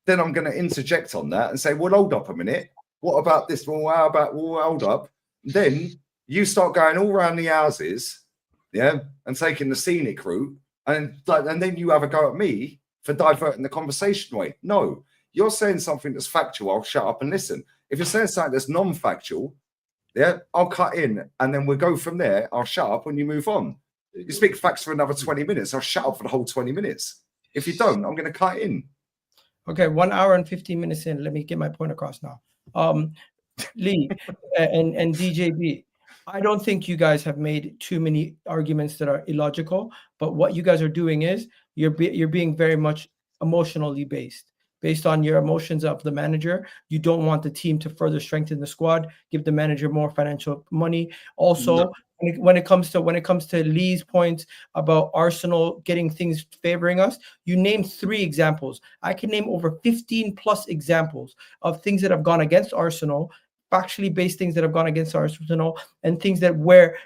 then I'm going to interject on that and say, "Well, hold up a minute. What about this? Well, how about hold up?" Then You start going all around the houses, yeah, and taking the scenic route, and then you have a go at me for diverting the conversation away. No, you're saying something that's factual. I'll shut up and listen. If you're saying something that's non-factual, yeah, I'll cut in, and then we'll go from there. I'll shut up when you move on. You speak facts for another 20 minutes. I'll shut up for the whole 20 minutes. If you don't, I'm going to cut in. Okay, 1 hour and 15 minutes in. Let me get my point across now. Lee and DJB, I don't think you guys have made too many arguments that are illogical, but what you guys are doing is you're being very much emotionally based on your emotions of the manager. You don't want the team to further strengthen the squad, give the manager more financial money. Also, when it comes to Lee's points about Arsenal getting things favoring us, you named 3 examples. I can name over 15 plus examples of things that have gone against Arsenal, factually based things that have gone against Arsenal, and things that where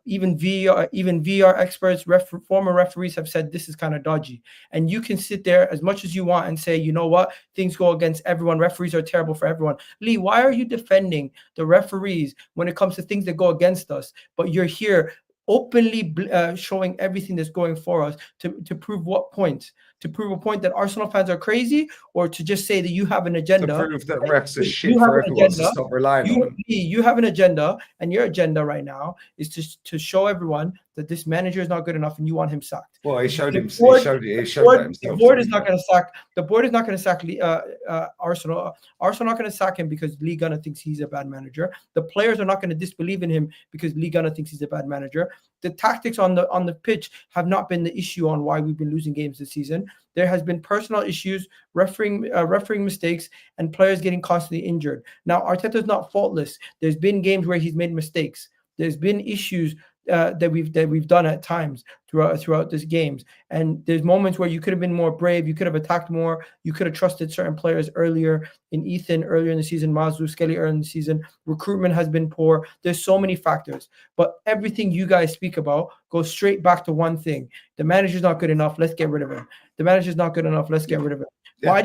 even VR experts, former referees have said this is kind of dodgy. And you can sit there as much as you want and say, you know what, things go against everyone. Referees are terrible for everyone. Lee, why are you defending the referees when it comes to things that go against us? But you're here openly showing everything that's going for us to prove what point? To prove a point that Arsenal fans are crazy, or to just say that you have an agenda? To prove that refs are shit for everyone to stop relying on them. You have an agenda, and your agenda right now is to show everyone that this manager is not good enough, and you want him sacked. Well, he showed that himself. The board is not going to sack. The board is not going to sack Arsenal. Arsenal not going to sack him because Lee Gunnar thinks he's a bad manager. The players are not going to disbelieve in him because Lee Gunnar thinks he's a bad manager. The tactics on the pitch have not been the issue on why we've been losing games this season. There has been personal issues, refereing mistakes, and players getting constantly injured. Now, Arteta's not faultless. There's been games where he's made mistakes. There's been issues that we've done at times throughout this games, and there's moments where you could have been more brave. You could have attacked more. You could have trusted certain players earlier in Ethan earlier in the season, Lewis-Skelly earlier in the season. Recruitment has been poor. There's so many factors, but everything you guys speak about goes straight back to one thing: the manager's not good enough. Let's get rid of him. The manager's not good enough. Let's get rid of him. Yeah. Why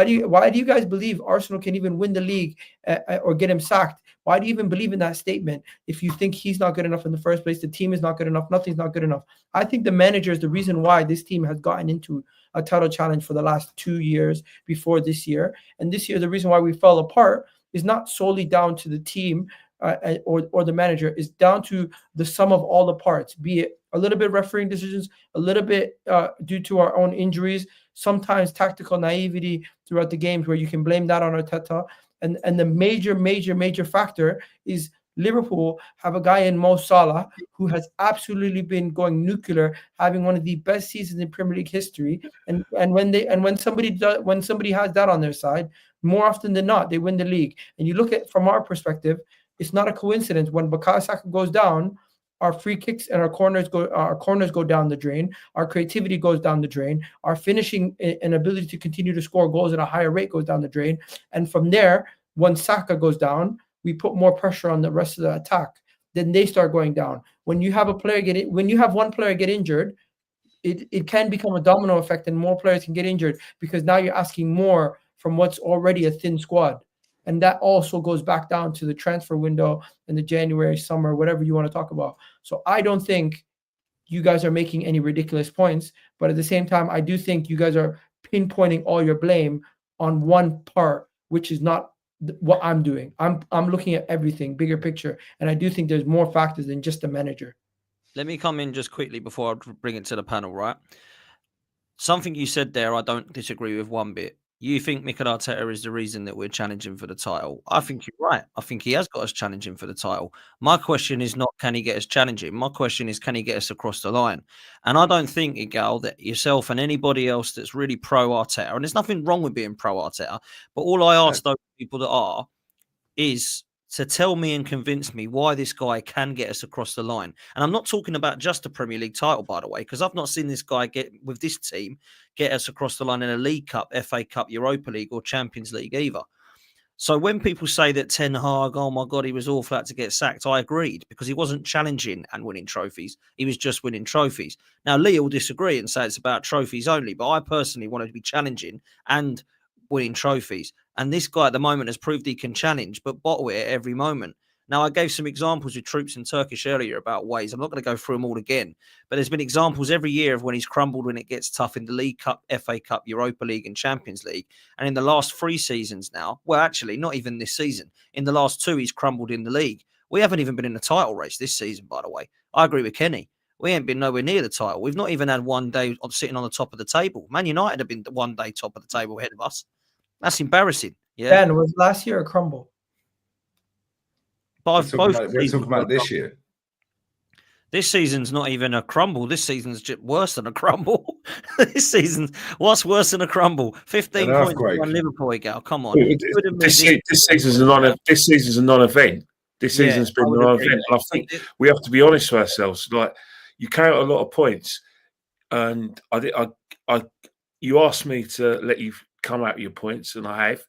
do you guys believe Arsenal can even win the league or get him sacked? Why do you even believe in that statement if you think he's not good enough in the first place? The team is not good enough. Nothing's not good enough. I think the manager is the reason why this team has gotten into a title challenge for the last 2 years before this year. And this year, the reason why we fell apart is not solely down to the team or the manager. It's down to the sum of all the parts, be it a little bit refereeing decisions, a little bit due to our own injuries, sometimes tactical naivety throughout the games where you can blame that on Arteta. And the major factor is Liverpool have a guy in Mo Salah who has absolutely been going nuclear, having one of the best seasons in Premier League history. And when somebody has that on their side, more often than not, they win the league. And you look at from our perspective, it's not a coincidence when Bukayo Saka goes down, our free kicks and our corners go down the drain. Our creativity goes down the drain. Our finishing and ability to continue to score goals at a higher rate goes down the drain. And from there, when Saka goes down, we put more pressure on the rest of the attack. Then they start going down. When you have one player get injured, it can become a domino effect, and more players can get injured because now you're asking more from what's already a thin squad. And that also goes back down to the transfer window in the January, summer, whatever you want to talk about. So I don't think you guys are making any ridiculous points. But at the same time, I do think you guys are pinpointing all your blame on one part, which is not what I'm doing. I'm looking at everything, bigger picture. And I do think there's more factors than just the manager. Let me come in just quickly before I bring it to the panel, right? Something you said there, I don't disagree with one bit. You think Mikel Arteta is the reason that we're challenging for the title. I think you're right. I think he has got us challenging for the title. My question is not, can he get us challenging? My question is, can he get us across the line? And I don't think, Igal, that yourself and anybody else that's really pro-Arteta, and there's nothing wrong with being pro-Arteta, but all I ask those people that are is to tell me and convince me why this guy can get us across the line. And I'm not talking about just a Premier League title, by the way, because I've not seen this guy get with this team get us across the line in a League Cup, FA Cup, Europa League or Champions League either. So when people say that Ten Hag, oh my God, he was awful, had to get sacked, I agreed, because he wasn't challenging and winning trophies. He was just winning trophies. Now, Lee will disagree and say it's about trophies only, but I personally wanted to be challenging and winning trophies. And this guy at the moment has proved he can challenge, but bottle it at every moment. Now, I gave some examples with Troops in Turkish earlier about ways. I'm not going to go through them all again, but there's been examples every year of when he's crumbled when it gets tough in the League Cup, FA Cup, Europa League and Champions League. And in the last 3 seasons now, well, actually, not even this season. In the last 2, he's crumbled in the league. We haven't even been in the title race this season, by the way. I agree with Kenny. We ain't been nowhere near the title. We've not even had one day sitting on the top of the table. Man United have been one day top of the table ahead of us. That's embarrassing. Yeah. Ben, was last year a crumble? We're talking about this year. This season's not even a crumble. This season's just worse than a crumble. This season's what's worse than a crumble? 15 points on Liverpool, Igal. Come on. This season's a non-event. This season's been a non-event. And I think we have to be honest with ourselves. Like, you count a lot of points, and you asked me to let you come out with your points, and I have.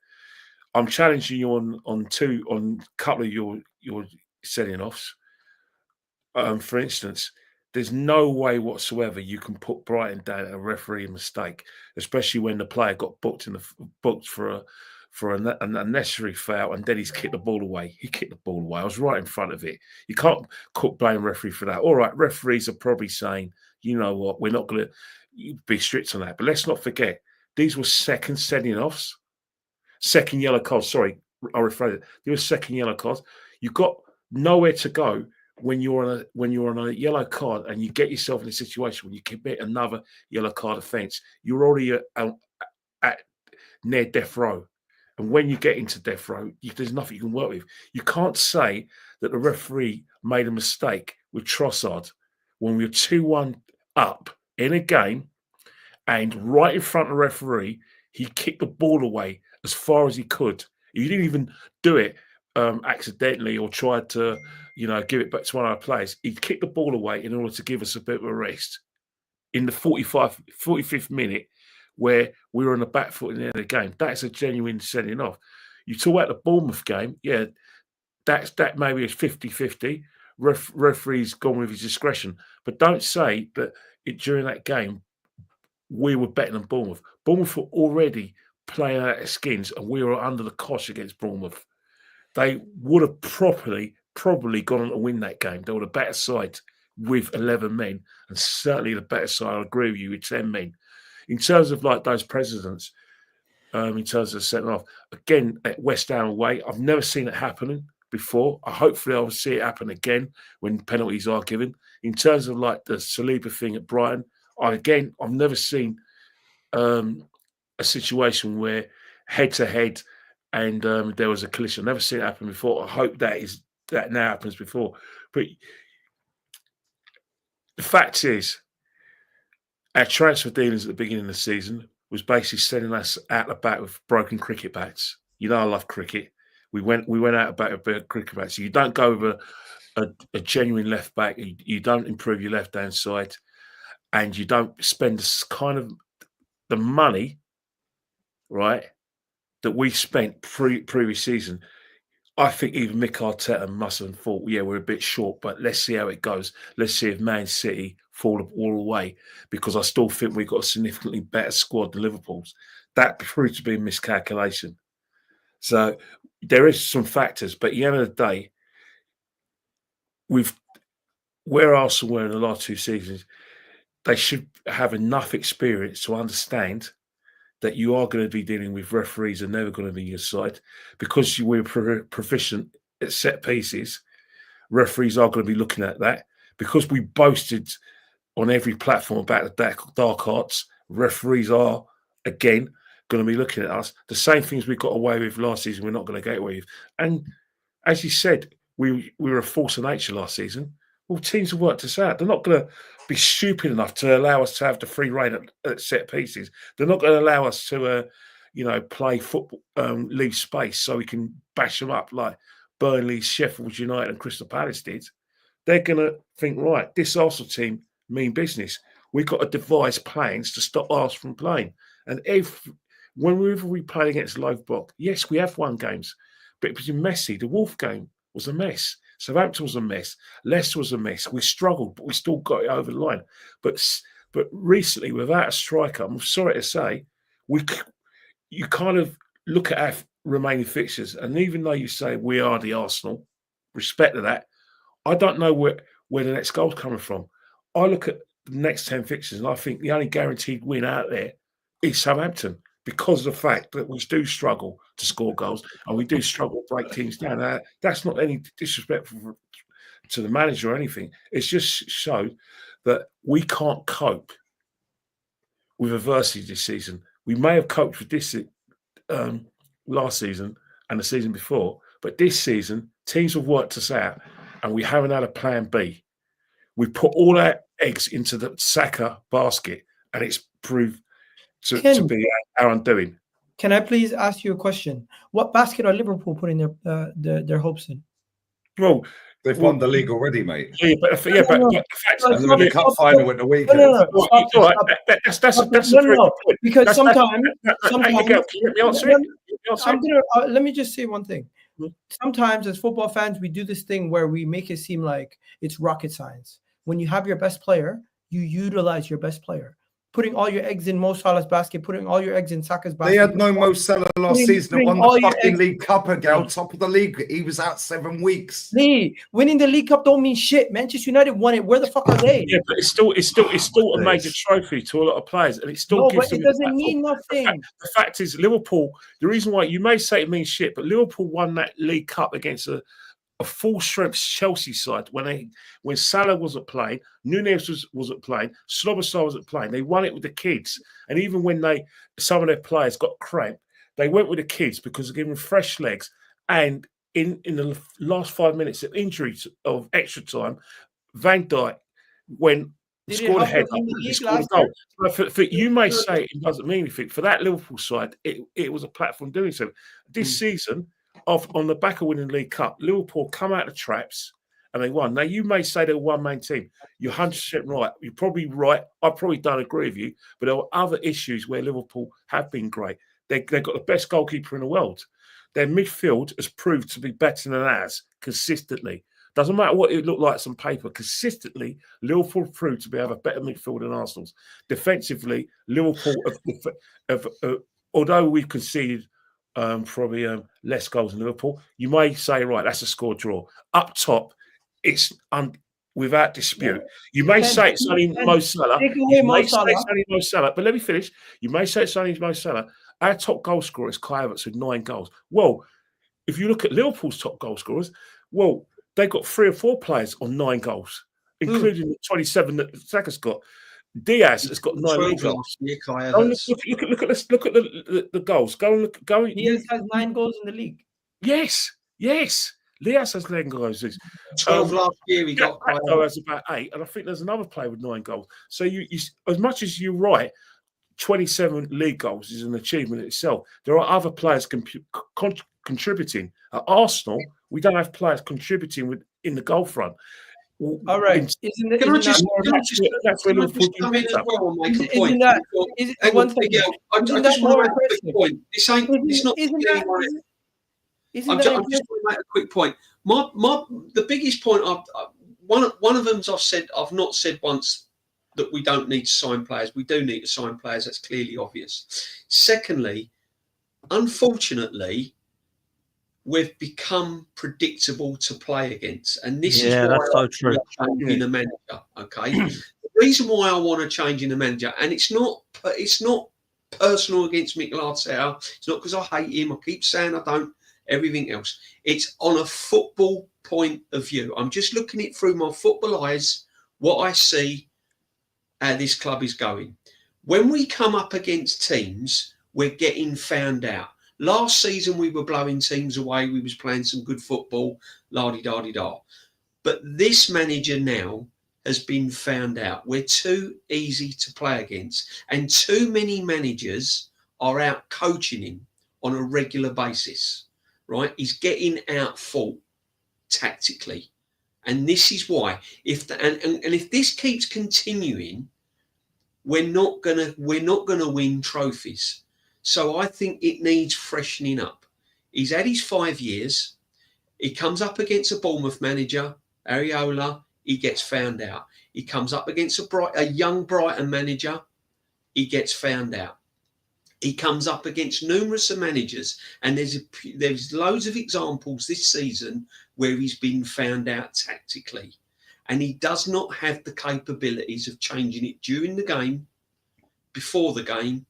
I'm challenging you on a couple of your setting offs. For instance, there's no way whatsoever you can put Brighton down at a referee mistake, especially when the player got booked for a unnecessary foul, and then he's kicked the ball away. He kicked the ball away. I was right in front of it. You can't blame referee for that. All right, referees are probably saying, you know what, we're not going to be strict on that. But let's not forget, these were second setting offs. Second yellow cards. Sorry, I rephrase it. There were second yellow cards. You've got nowhere to go when you're on a yellow card and you get yourself in a situation when you commit another yellow card offence. You're already at near death row, and when you get into death row, there's nothing you can work with. You can't say that the referee made a mistake with Trossard when we were 2-1 up in a game, and right in front of the referee, he kicked the ball away as far as he could. He didn't even do it accidentally or tried to, give it back to one of our players. He kicked the ball away in order to give us a bit of a rest in the 45th minute, where we were on the back foot in the end of the game. That's a genuine setting off. You talk about the Bournemouth game, yeah, that maybe is 50-50. Referee's gone with his discretion. But don't say that during that game we were better than Bournemouth. Bournemouth were already playing out of skins, and we were under the cosh against Bournemouth. They would have probably gone on to win that game. They were the better side with 11 men, and certainly the better side, I agree with you, with 10 men. In terms of like those precedents, in terms of setting off, again, at West Ham away, I've never seen it happening before. Hopefully I'll see it happen again when penalties are given. In terms of like the Saliba thing at Brighton, I've never seen a situation where head-to-head and there was a collision. I've never seen it happen before. I hope that now happens before. But the fact is, our transfer dealings at the beginning of the season was basically sending us out the back with broken cricket bats. You know, I love cricket. We went out the back with cricket bats. So you don't go with a genuine left back. You don't improve your left hand side, and you don't spend kind of the money, right, that we spent previous season. I think even Mick Arteta must have thought, yeah, we're a bit short, but let's see how it goes. Let's see if Man City fall all away, because I still think we've got a significantly better squad than Liverpool's. That proved to be a miscalculation. So there is some factors, but at the end of the day, where Arsenal were in the last 2 seasons, they should have enough experience to understand that you are going to be dealing with referees are never going to be your side. Because we're proficient at set pieces, referees are going to be looking at that. Because we boasted on every platform about the dark arts, referees are, again, going to be looking at us. The same things we got away with last season, we're not going to get away with. And as you said, we were a force of nature last season. Well, teams have worked us out. They're not going to be stupid enough to allow us to have the free rein at set pieces. They're not going to allow us to, play football, leave space so we can bash them up like Burnley, Sheffield United and Crystal Palace did. They're going to think, right, this Arsenal team mean business. We've got to devise plans to stop us from playing. And whenever we play against low block, yes, we have won games, but it was messy. The Wolf game was a mess. Southampton was a mess. Leicester was a mess. We struggled, but we still got it over the line. But recently, without a striker, I'm sorry to say, you kind of look at our remaining fixtures, and even though you say we are the Arsenal, respect to that. I don't know where the next goal's coming from. I look at the next 10 fixtures and I think the only guaranteed win out there is Southampton, because of the fact that we do struggle to score goals and we do struggle to break teams down. That's not any disrespect to the manager or anything. It's just showed that we can't cope with adversity this season. We may have coped with this last season and the season before, but this season, teams have worked us out and we haven't had a plan B. We put all our eggs into the Saka basket and it's proved to be our undoing. Can I please ask you a question? What basket are Liverpool putting their hopes in? Well, they've won the league already, mate. Yeah, but the fact and they're in the cup final at the weekend. That's a very good point. Because sometimes can you let me answer it? Let me just say one thing. Sometimes as football fans, we do this thing where we make it seem like it's rocket science. When you have your best player, you utilize your best player. Putting all your eggs in Mo Salah's basket, putting all your eggs in Saka's basket. They had no Mo Salah last season. They won the fucking League Cup again, top of the league. He was out 7 weeks. Winning the League Cup don't mean shit. Manchester United won it. Where the fuck are they? Yeah, but it's still a major trophy to a lot of players, and it still gives them. It doesn't mean nothing. The fact is, Liverpool. The reason why you may say it means shit, but Liverpool won that League Cup against a full strength Chelsea side when Salah wasn't playing, Nunez wasn't playing, Szoboszlai wasn't playing. They won it with the kids, and even when some of their players got cramped, they went with the kids because they're giving fresh legs. And in the last 5 minutes of injury of extra time, Van Dijk scored a header, scored a goal. For you may say it doesn't mean anything. For that Liverpool side, it was a platform doing so. This season, on the back of winning the League Cup, Liverpool come out of traps and they won. Now, you may say they're a one-man team. You're 100% right. You're probably right. I probably don't agree with you, but there are other issues where Liverpool have been great. They've got the best goalkeeper in the world. Their midfield has proved to be better than ours consistently. Doesn't matter what it looked like on paper. Consistently, Liverpool proved to have a better midfield than Arsenal's. Defensively, Liverpool have although we've conceded probably less goals than Liverpool, you may say, right, that's a score draw. Up top, it's without dispute. You may say it's only Mo Salah. But let me finish. You may say it's only Mo Salah. Our top goal scorer is Kai Havertz with 9 goals. Well, if you look at Liverpool's top goal scorers, well, they've got 3 or 4 players on 9 goals, including the 27 that Saka's got. Diaz has got 9 goals. Look at the goals. Go. Diaz has 9 goals in the league. Yes. Diaz has 9 goals. 12 last year he got. Has about 8, and I think there's another player with 9 goals. So you as much as you're right, 27 league goals is an achievement in itself. There are other players contributing. At Arsenal, we don't have players contributing in the goal front. All right. Can I just come in as well and make a point? I just want to make a quick point. I'm just going to make a quick point. The biggest point, one of them I've not said once that we don't need to sign players. We do need to sign players. That's clearly obvious. Secondly, unfortunately, we've become predictable to play against, and this is why that's so true. Changing the manager. Okay, the reason why I want to change in the manager, and it's not personal against Mikel Arteta. It's not because I hate him. I keep saying I don't. Everything else, it's on a football point of view. I'm just looking it through my football eyes. What I see, how this club is going. When we come up against teams, we're getting found out. Last season, we were blowing teams away. We was playing some good football, la-di-da-di-da. But this manager now has been found out. We're too easy to play against. And too many managers are out coaching him on a regular basis, right? He's getting out-fought tactically. And this is why. If this keeps continuing, we're not gonna win trophies. So I think it needs freshening up. He's had his 5 years. He comes up against a Bournemouth manager, Areola. He gets found out. He comes up against a young Brighton manager. He gets found out. He comes up against numerous managers, and there's loads of examples this season where he's been found out tactically, and he does not have the capabilities of changing it during the game, before the game,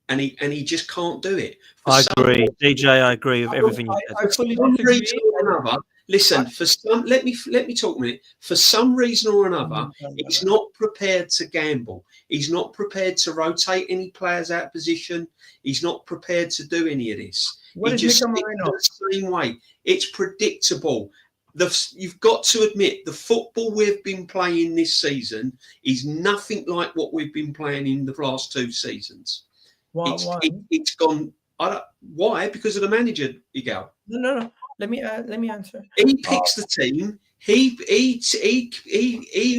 and he just can't do it. I agree, DJ. I agree with everything you said. I fully disagree. Listen, for some, let me talk a minute. For some reason or another, he's not prepared to gamble. He's not prepared to rotate any players out of position. He's not prepared to do any of this. What he is just Nico sticks Moreno? the same way. It's predictable. You've got to admit the football we've been playing this season is nothing like what we've been playing in the last 2 seasons. It's gone. Why? Because of the manager, Igal. No. Let me answer. He picks the team. He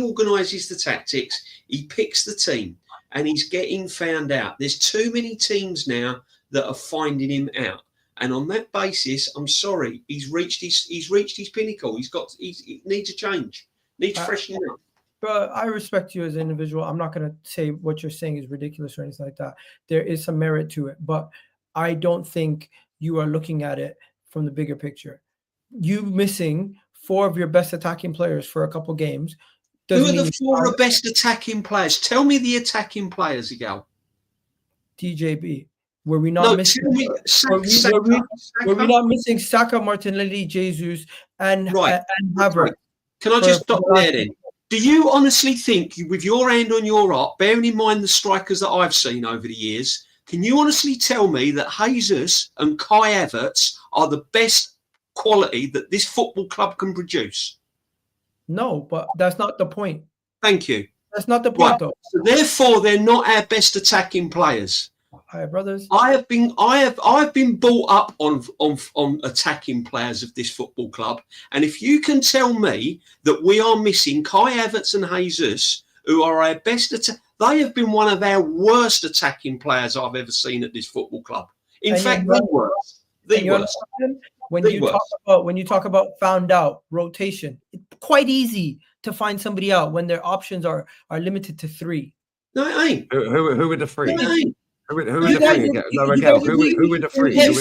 organises the tactics. He picks the team, and he's getting found out. There's too many teams now that are finding him out, and on that basis, I'm sorry, he's reached his pinnacle. He needs a change. Needs freshening up. But I respect you as an individual. I'm not going to say what you're saying is ridiculous or anything like that. There is some merit to it, but I don't think you are looking at it from the bigger picture. You missing 4 of your best attacking players for a couple games. Who are the 4 best attacking players? Tell me the attacking players, Igal. TJB. Were we not missing? Were we not missing Saka, Martinelli, Jesus, and Havertz? Can I just stop there then? Do you honestly think, with your hand on your heart, bearing in mind the strikers that I've seen over the years, can you honestly tell me that Jesus and Kai Havertz are the best quality that this football club can produce? No, but that's not the point. Thank you. That's not the point, though. So therefore, they're not our best attacking players. Hi, brothers. I have been brought up on attacking players of this football club, and if you can tell me that we are missing Kai Havertz and Jesus, who are our best they have been one of our worst attacking players I've ever seen at this football club. In fact, the worst. The worst. When you talk about found out rotation, it's quite easy to find somebody out when their options are limited to 3. No, it ain't. Who are the 3? No, it ain't. Who are the 3 again? No, Miguel, who are the 3? I'm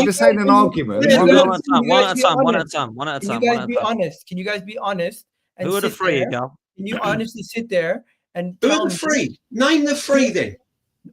just saying an argument. One at a time. Can you guys be honest? Can you guys be honest? Who are the 3, Igal? Can you honestly sit there and who are the 3? Name the 3 then.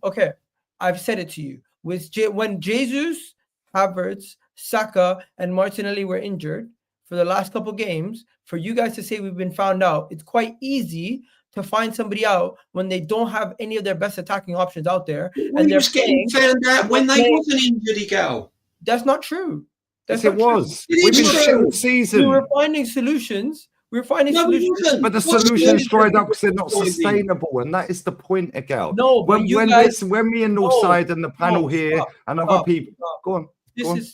Okay, I've said it to you. When Jesus, Havertz, Saka, and Martinelli were injured for the last couple games, for you guys to say we've been found out, it's quite easy to find somebody out when they don't have any of their best attacking options out there. And they're getting found out when they wasn't injured, Igal. That's not true. Yes, it was. We've been shit all season. We were finding solutions. Solutions. But the solutions dried up because they're not sustainable, and that is the point, Igal. No, when me and Northside and the panel here and other people go on. This is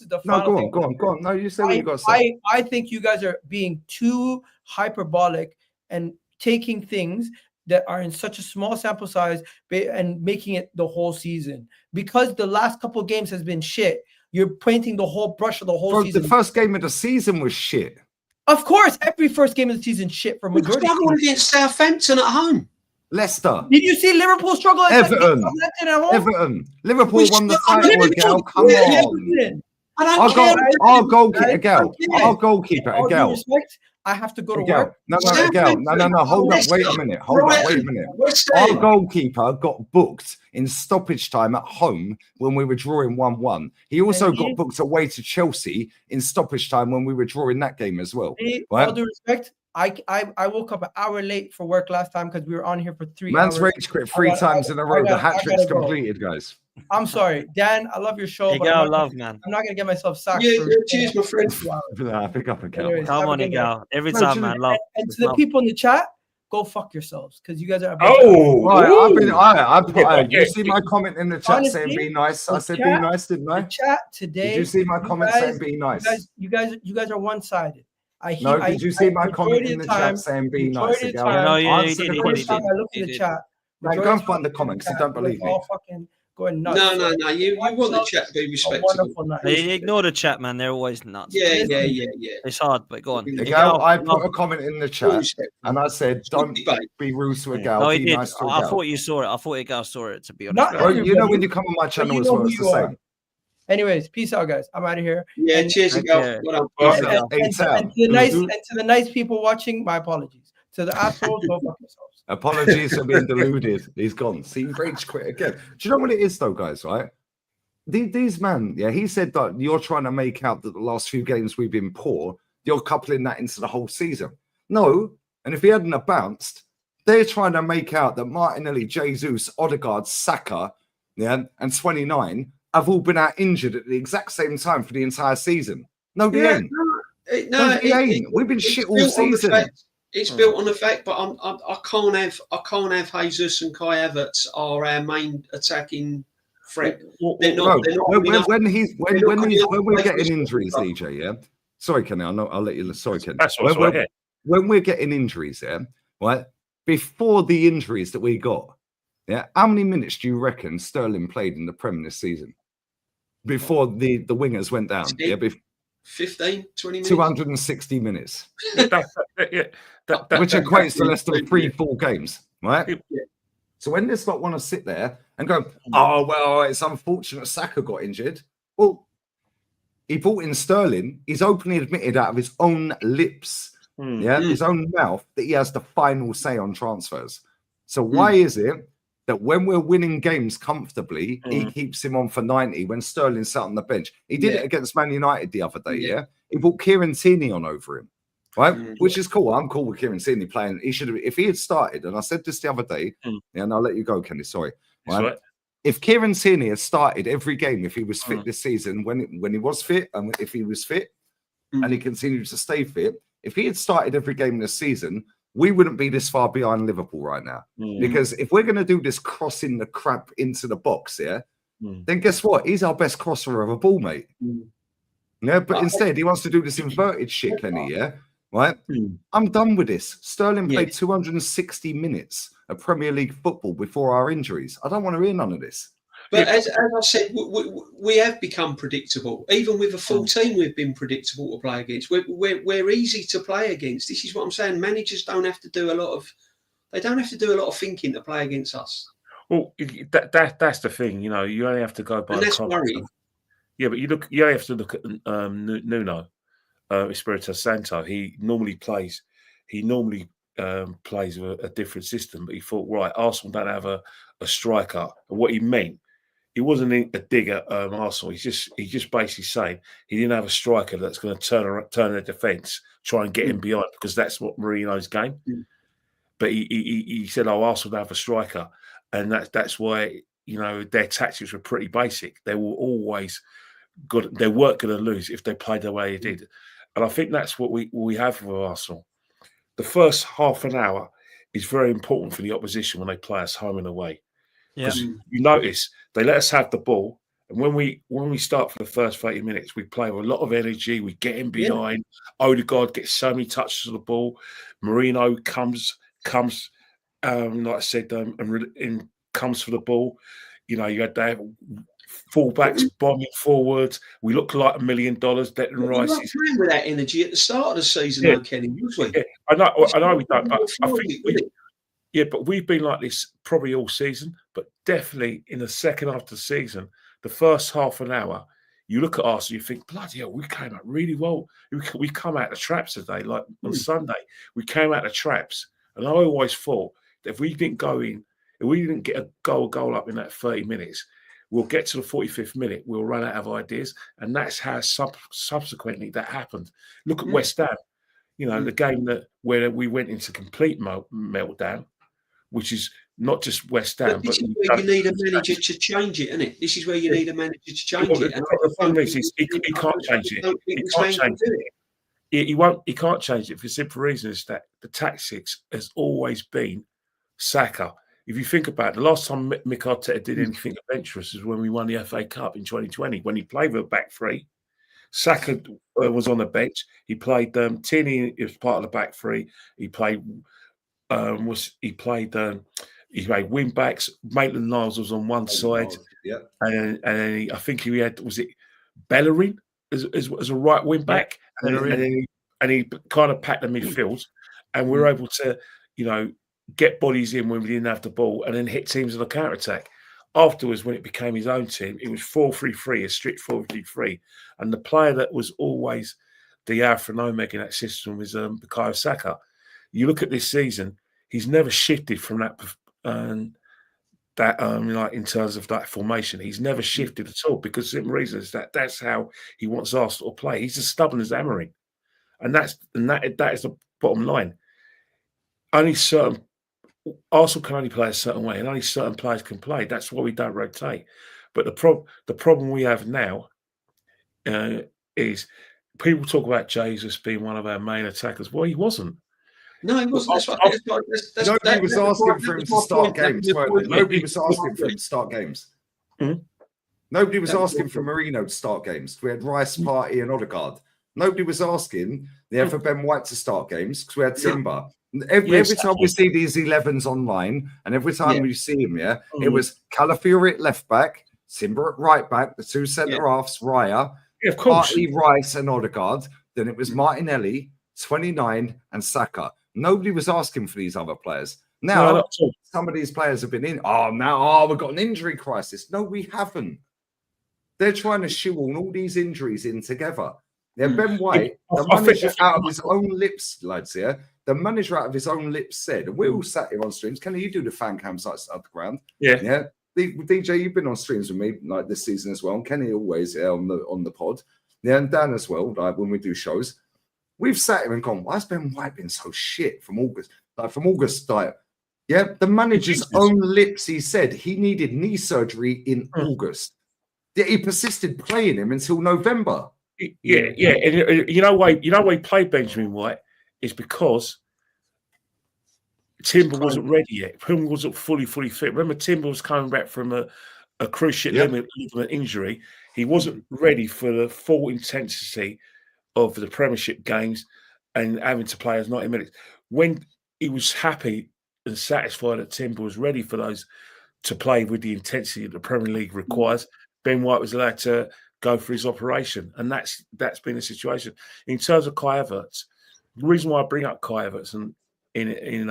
the final thing. Go on. No, you say what you got to say. I think you guys are being too hyperbolic and taking things that are in such a small sample size and making it the whole season. Because the last couple of games has been shit, you're painting the whole brush of the whole season. The first game of the season was shit. Of course, every first game of the season shit for majority. We struggled against Southampton at home. Leicester. Did you see Liverpool struggle against Everton. Liverpool won the title, Igal. Come on. Our goalkeeper, Igal. I have to go to work. No, hold up. Wait a minute. Our goalkeeper got booked in stoppage time at home when we were drawing 1-1. He also got booked away to Chelsea in stoppage time when we were drawing that game as well. All due respect, I woke up an hour late for work last time because we were on here for 3 hours. Man's rage quit 3 times in a row. The hat-trick's completed, guys. I'm sorry, Dan. I love your show. But I'm not going to get myself sacked. Cheers, my friend. Pick up a count. Come on, Igal. Every time, man. Love. And to the people in the chat, go fuck yourselves because you guys are. You see my comment in the chat saying be nice. I said be nice, didn't I? The chat today. Did you see my comment saying be nice? You guys are one-sided. Did you see my comment in the chat saying be nice? No, you did. I look at the chat. Go and find the comments. I don't believe me. going nuts. No. You want the chat to be A respectable. wonderful night. Ignore the chat, man. They're always nuts. Yeah. It's hard, but go on. Igal, I put a comment in the chat and I said, don't be rude to Igal. No, he be did. nice to I Igal. thought you saw it. I thought Igal saw it, to be honest. Well, you know, when you come on my channel as well, it's the same. Anyways, peace out, guys. I'm out of here. Yeah, and, cheers, Igal. And to the nice people watching, my apologies. To the assholes, go fuck yourselves. Apologies for being deluded. He's gone. See, rage quit again. Do you know what it is, though, guys, right? These man, he said that you're trying to make out that the last few games we've been poor, you're coupling that into the whole season. No, and if he hadn't have bounced, they're trying to make out that Martinelli, Jesus, Odegaard, Saka, and 29 have all been out injured at the exact same time for the entire season. No, they ain't. No, they ain't. We've been shit all season. It's built on the fact, but I can't have Jesus and Kai Havertz are our main attacking threat. They're not. When we're getting injuries, DJ, Sorry, Kenny, I'll let you. Sorry, Kenny. That's what's right. When we're getting injuries, right? Before the injuries that we got, how many minutes do you reckon Sterling played in the Premier this season? Before the wingers went down, 15, 20 minutes? 260 minutes. Which equates to less than 3 full games, right? Yeah. So when this lot want to sit there and go, oh, well, it's unfortunate Saka got injured. Well, he brought in Sterling. He's openly admitted out of his own lips, his own mouth, that he has the final say on transfers. So why is it that when we're winning games comfortably, he keeps him on for 90 when Sterling sat on the bench? He did it against Man United the other day, He brought Kieran Tierney on over him, right? Which is cool. I'm cool with Kieran Tierney playing. He should have, if he had started, and I said this the other day, and I'll let you go, Kenny, sorry. Right? If Kieran Tierney had started every game, if he was fit this season, when he was fit, and if he was fit, and he continued to stay fit, if he had started every game this season, we wouldn't be this far behind Liverpool right now. Because if we're going to do this crossing the crap into the box, then guess what? He's our best crosser of a ball, mate. But instead, he wants to do this inverted shit, Kenny, right? I'm done with this. Sterling played 260 minutes of Premier League football before our injuries. I don't want to hear none of this. But as I said, we have become predictable. Even with a full team, we've been predictable to play against. We're easy to play against. This is what I'm saying. Managers don't have to do a lot of thinking to play against us. Well, that's the thing. You know, you only have to go by. And that's worrying. Yeah, but you only have to look at Nuno Espirito Santo. He normally plays with a different system. But he thought, right, Arsenal don't have a striker. And what he meant, he wasn't a dig at Arsenal. He's just basically saying he didn't have a striker that's going to turn the defence, try and get him behind, because that's what Mourinho's game. But he said, "Oh, Arsenal don't have a striker," and that's why, you know, their tactics were pretty basic. They were always good. They weren't going to lose if they played the way they did, and I think that's what we have with Arsenal. The first half an hour is very important for the opposition when they play us home and away. Because you notice they let us have the ball, and when we start for the first 30 minutes, we play with a lot of energy. We get in behind. Odegaard gets so many touches of the ball. Mourinho comes, like I said, and comes for the ball. You know, you had that fullbacks bombing forwards. We look like $1 million. Declan Rice is playing with that energy at the start of the season, though, Kenny. I know we don't, but I think but we've been like this probably all season, but definitely in the second half of the season, the first half an hour, you look at us and you think, bloody hell, we came out really well. We come out the traps today, like on Sunday. We came out the traps. And I always thought that if we didn't go in, if we didn't get a goal up in that 30 minutes, we'll get to the 45th minute, we'll run out of ideas. And that's how subsequently that happened. Look at West Ham, you know, the game where we went into complete meltdown, which is not just West Ham. But this is where you need a manager to change it, isn't it? This is where you need a manager to change it. The problem is he can't change it. He can't change it. He won't. He can't change it for the simple reason is that the tactics has always been Saka. If you think about it, the last time Mick Arteta did anything adventurous is when we won the FA Cup in 2020, when he played with a back three. Saka was on the bench. He played Tierney as part of the back three. He played wing backs. Maitland-Niles was on one side. Yeah. And then I think he had, was it Bellerin as a right wing back? Bellerin. And he kind of packed the midfield, and we were able to, get bodies in when we didn't have the ball, and then hit teams on the counter attack. Afterwards, when it became his own team, it was 4-3-3, a strict 4-3-3, and the player that was always the alpha and omega in that system was Bukayo Saka. You look at this season; he's never shifted from that. Like in terms of that formation, he's never shifted at all because the simple reason is that's how he wants Arsenal to play. He's as stubborn as hammering, and that is the bottom line. Only certain Arsenal can only play a certain way, and only certain players can play. That's why we don't rotate. But the problem we have now is people talk about Jesus being one of our main attackers. Well, he wasn't. No, he wasn't. Nobody was asking for him to start games. Nobody was asking for him to start games. Nobody was asking for Mourinho to start games. We had Rice, Partey, and Odegaard. Nobody was asking for Ben White to start games because we had Timber. Every time we see these 11s online, and every time we see him, it was Calafiori at left back, Timber at right back, the two centre halves, Raya, Partey, Rice, and Odegaard. Then it was Martinelli, 29, and Saka. Nobody was asking for these other players. Now, some of these players have been in. We've got an injury crisis. No, we haven't. They're trying to shoehorn all these injuries in together. Yeah, Ben White, the manager out of his own lips, lads, the manager out of his own lips said, and we all sat here on streams. Kenny, you do the fan cams at the ground. Yeah. DJ, you've been on streams with me like this season as well. And Kenny always on the pod. Yeah, and Dan as well, like when we do shows. We've sat here and gone, why has Ben White been so shit from August? The manager's own lips, he said he needed knee surgery in August. Yet he persisted playing him until November. Yeah. And you know why he played Benjamin White is because Timber wasn't ready yet. Timber wasn't fully fit. Remember, Timber was coming back from a cruciate ligament injury. He wasn't ready for the full intensity of the Premiership games and having to play as 90 minutes. When he was happy and satisfied that Timber was ready for those to play with the intensity that the Premier League requires, Ben White was allowed to go for his operation, and that's been the situation. In terms of Kai Havertz, the reason why I bring up Kai Havertz and in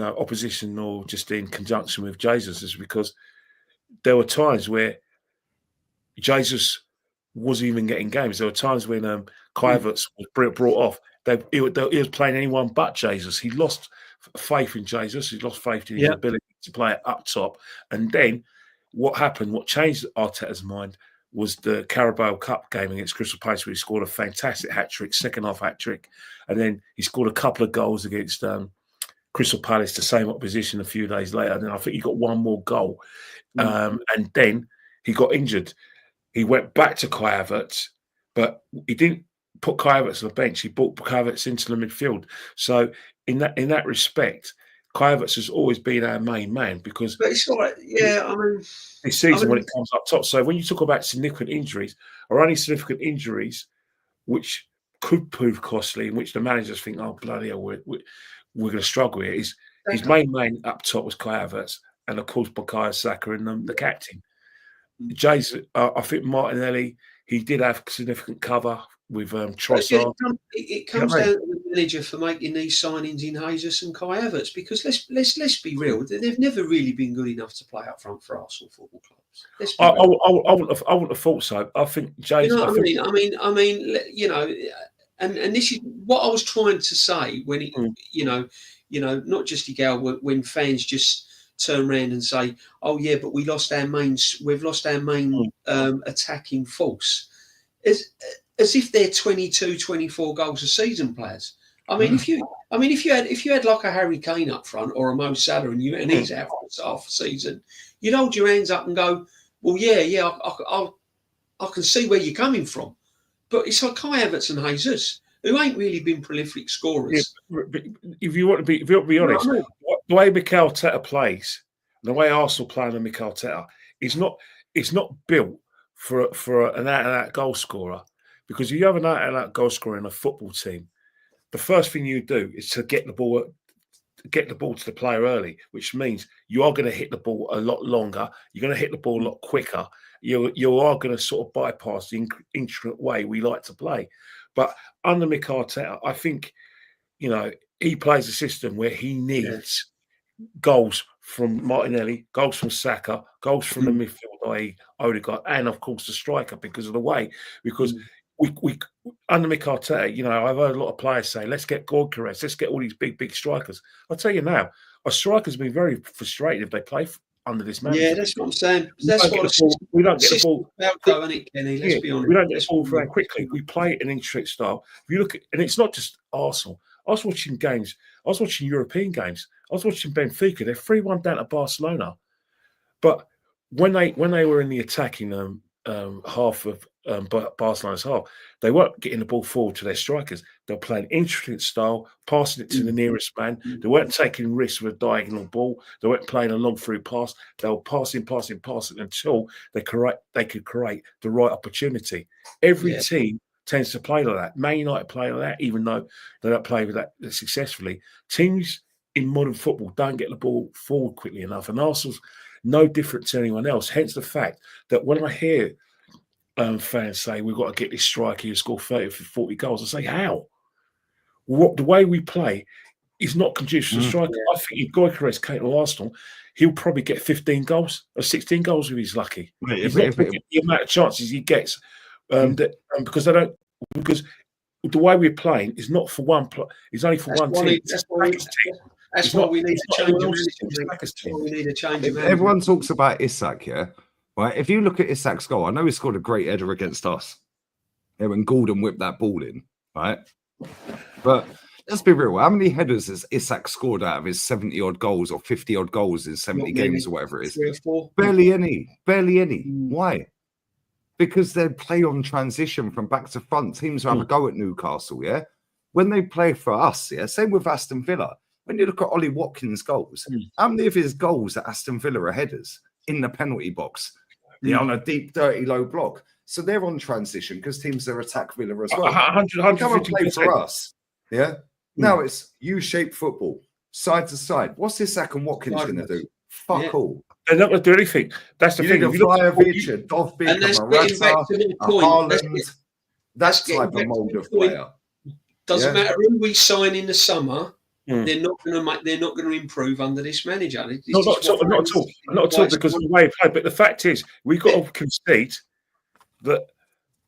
opposition or just in conjunction with Jesus is because there were times where Jesus wasn't even getting games. There were times when Kai Havertz was brought off. He was playing anyone but Jesus. He lost faith in Jesus. He lost faith in his ability to play it up top. And then what happened, what changed Arteta's mind was the Carabao Cup game against Crystal Palace where he scored a fantastic hat-trick, second-half hat-trick. And then he scored a couple of goals against Crystal Palace, the same opposition a few days later. And then I think he got one more goal. And then he got injured. He went back to Kai Havertz, but he didn't put Kai Havertz on the bench. He brought Kai Havertz into the midfield. So in that respect, Kai Havertz has always been our main man because it's like, this season when it comes up top. So when you talk about significant injuries, or only significant injuries which could prove costly, in which the managers think, oh bloody hell, we're going to struggle here, his main man up top was Kai Havertz, and of course Bukayo Saka and the captain. Jason, I think Martinelli, he did have significant cover with Trossard. It comes down to the manager for making these signings in Jesus and Kai Havertz because let's be real, they've never really been good enough to play up front for Arsenal football clubs. I wouldn't have thought so. I think Jason. You know what I mean, and this is what I was trying to say when it, not just Igal, when fans just turn around and say, "Oh yeah, but we've lost our main attacking force," as if they're 22, 24 goals a season players. I mean, if you had like a Harry Kane up front or a Mo Salah and he's out for half a season, you'd hold your hands up and go, "Well, I can see where you're coming from," but it's like Kai Havertz and Jesus, who ain't really been prolific scorers. Yeah, if you want to be honest, the way Mikel Arteta plays, the way Arsenal play under Mikel Arteta, it's not built for an out-and-out goal scorer. Because if you have an out-and-out goal scorer in a football team, the first thing you do is to get the ball get the ball to the player early, which means you are going to hit the ball a lot longer. You're going to hit the ball a lot quicker. You are going to sort of bypass the intricate way we like to play. But under Mick Arteta, I think, he plays a system where he needs goals from Martinelli, goals from Saka, goals from the midfield, i.e. Odegaard, and of course the striker because of the way. Because we under Mick Arteta, I've heard a lot of players say, let's get Gorkarez, let's get all these big strikers. I'll tell you now, our strikers will be very frustrated if they play under this manager. Yeah, that's what I'm saying. We don't get the ball. About, it, Kenny? Let's be honest. We don't get the ball very quickly. We play an intricate style. If you look at, and it's not just Arsenal. I was watching games. I was watching European games. I was watching Benfica. They're 3-1 down to Barcelona. But when they were in the attacking half of Barcelona's half, they weren't getting the ball forward to their strikers. They were playing intricate style, passing it to the nearest man. They weren't taking risks with a diagonal ball. They weren't playing a long through pass. They were passing until they could create the right opportunity. Every team tends to play like that. Man United play like that, even though they don't play with that successfully. Teams in modern football don't get the ball forward quickly enough, and Arsenal's no different to anyone else. Hence the fact that when I hear fans say we've got to get this striker who score 30 or 40 goals, I say, how? The way we play is not conducive to the striker. I think if Gyökeres came to Arsenal, he'll probably get 15 goals or 16 goals if he's lucky. The amount of chances he gets because the way we're playing is not for one. It's only for one team. That's why we need to change. Everyone talks about Isak, yeah. Right. If you look at Isak's goal, I know he scored a great header against us. Yeah, when Gordon whipped that ball in, right? But let's be real. How many headers has Isak scored out of his 70-odd goals or 50-odd goals in 70 games or whatever it is? 3 or 4. Barely any. Why? Because they play on transition from back to front. Teams who have a go at Newcastle, yeah? When they play for us, yeah? Same with Aston Villa. When you look at Ollie Watkins' goals, how many of his goals at Aston Villa are headers in the penalty box? They're on a deep, dirty, low block. So they're on transition because teams are attack Villa as well. 100, come and play for us. Yeah? Now it's U-shaped football, side to side. What's Isak and Watkins going to do? Fuck all. They're not going to do anything. That's the thing. You need a Flyovic, Dovbyk, a Morata, a Haaland. That type of mould of player. Doesn't matter who we sign in the summer. They're not going to improve under this manager. Not at all. Because of the way he played. But the fact is, we've got to concede that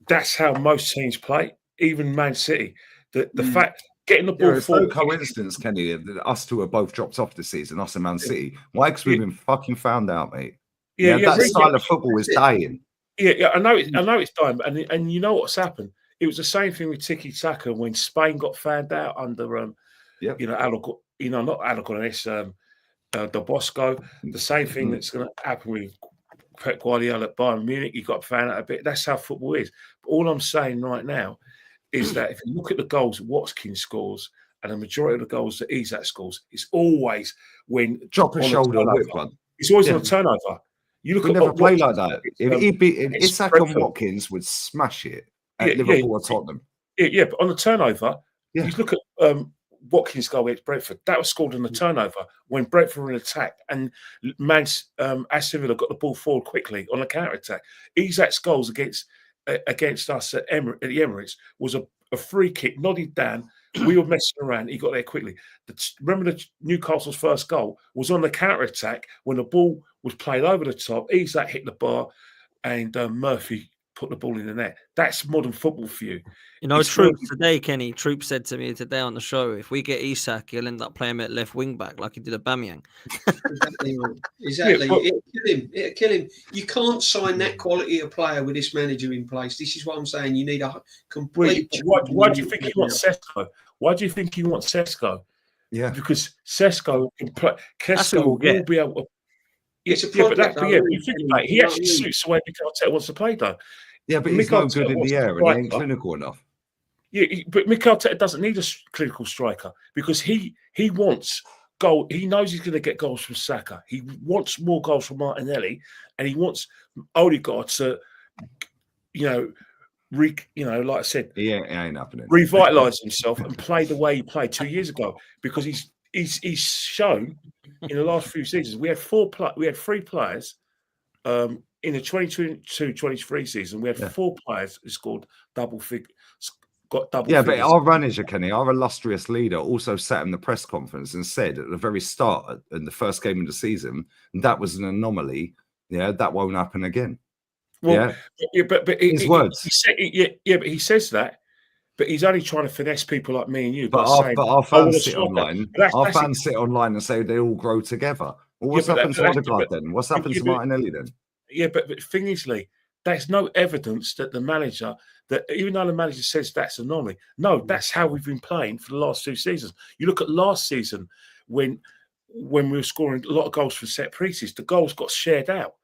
that's how most teams play. Even Man City. The fact getting the ball it's forward. No coincidence, Kenny, that us two are both dropped off this season. Us and Man City. Why? Because we've been fucking found out, mate. That style of football is dying. Yeah, I know it's dying. And you know what's happened? It was the same thing with Tiki Taka when Spain got found out under not Alagones, Del Bosco. The same thing that's going to happen with Pep Guardiola at Bayern Munich. He got found out a bit. That's how football is. But all I'm saying right now is that if you look at the goals Watkins scores and the majority of the goals that Isak scores, it's always when drop a shoulder whip one. It's always on a turnover. You look we at never play like that. If Isak and Watkins would smash it at Liverpool or Tottenham. But on the turnover, you look at Watkins' goal against Brentford. That was scored on the turnover when Brentford were in attack and Aston Villa got the ball forward quickly on a counter attack. Isak's goals against us at the Emirates was a free kick, nodded down. We were messing around. He got there quickly. Remember Newcastle's first goal was on the counter attack when the ball was played over the top. Isak hit the bar, and Murphy put the ball in the net. That's modern football for you. Troop today, Kenny. Troop said to me today on the show, if we get Isak, he'll end up playing at left wing back like he did at Bamiyang. Exactly. It'll kill him. You can't sign that quality of player with this manager in place. This is what I'm saying. You need a complete. Why do you think he wants Sesko? Why do you think he wants Sesko? Yeah, because Sesko can play. Sesko will be able to. It's a project. You think about it, he actually suits the way Mikel Arteta wants to play, though. Yeah, but he's not good in the air and he ain't clinical enough. Yeah, but Mikel Arteta doesn't need a clinical striker because he wants goal. He knows he's going to get goals from Saka. He wants more goals from Martinelli, and he wants Odegaard to, like I said, it ain't happening. Revitalise himself and play the way he played 2 years ago because he's shown in the last few seasons. We had three players in the 22-23 season. We had 4 players who scored double figures. Got double figures. But our manager, Kenny, our illustrious leader, also sat in the press conference and said at the very start, in the first game of the season, that was an anomaly. Yeah, that won't happen again. Well, but his words. But he says that. But he's only trying to finesse people like me and you. But our fans sit online. Our fans sit online and say they all grow together. Well, what's happened to Odegaard then? What's happened to Martinelli then? Yeah, but the thing is, Lee, there's no evidence that the manager, that even though the manager says that's an anomaly, no, that's how we've been playing for the last 2 seasons. You look at last season when we were scoring a lot of goals from set pieces, the goals got shared out.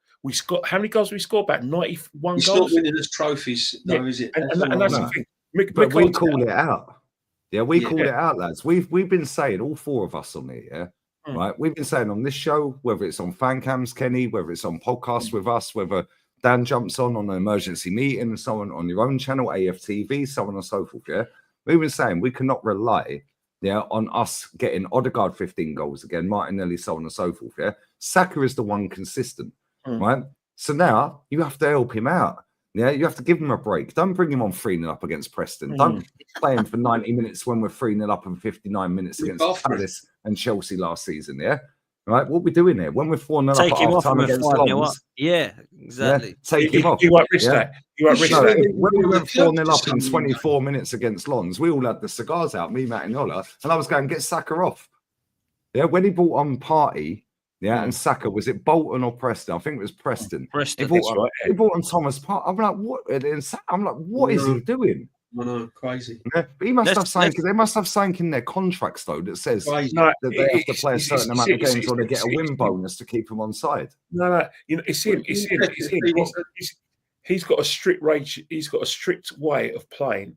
How many goals we scored? About 91 it's goals. It's not winning us trophies, though, is it? And that's the thing. But we call it out. Yeah, we call it out, lads. We've been saying, all 4 of us on it, right? We've been saying on this show, whether it's on fan cams, Kenny, whether it's on podcasts with us, whether Dan jumps on an emergency meeting and so on your own channel, AFTV, so on and so forth, We've been saying we cannot rely, on us getting Odegaard 15 goals again, Martinelli, so on and so forth, Saka is the one consistent, right? So now you have to help him out. Yeah, you have to give him a break. Don't bring him on 3-0 up against Preston. Don't play him for 90 minutes when we're 3-0 up and 59 minutes against Palace and Chelsea last season, Right? What are we doing here? When we're 4-0 up at half-time against Lons. Yeah, exactly. Take him off. You won't risk that. You won't risk that. When we went 4-0 up in 24 minutes against Lons, we all had the cigars out, me, Matt and Yola, and I was going, get Saka off. Yeah, when he brought on Partey, and Saka, was it Bolton or Preston? I think it was Preston. Preston. He brought on Thomas Partey. I'm like, what? I'm like, what is he doing? I know, crazy. Yeah, but he must have something. They must have something in their contracts though that says that they have to play a certain amount of games or they get a win bonus to keep them on side. No, it's him. It's him. He's got a strict range. He's got a strict way of playing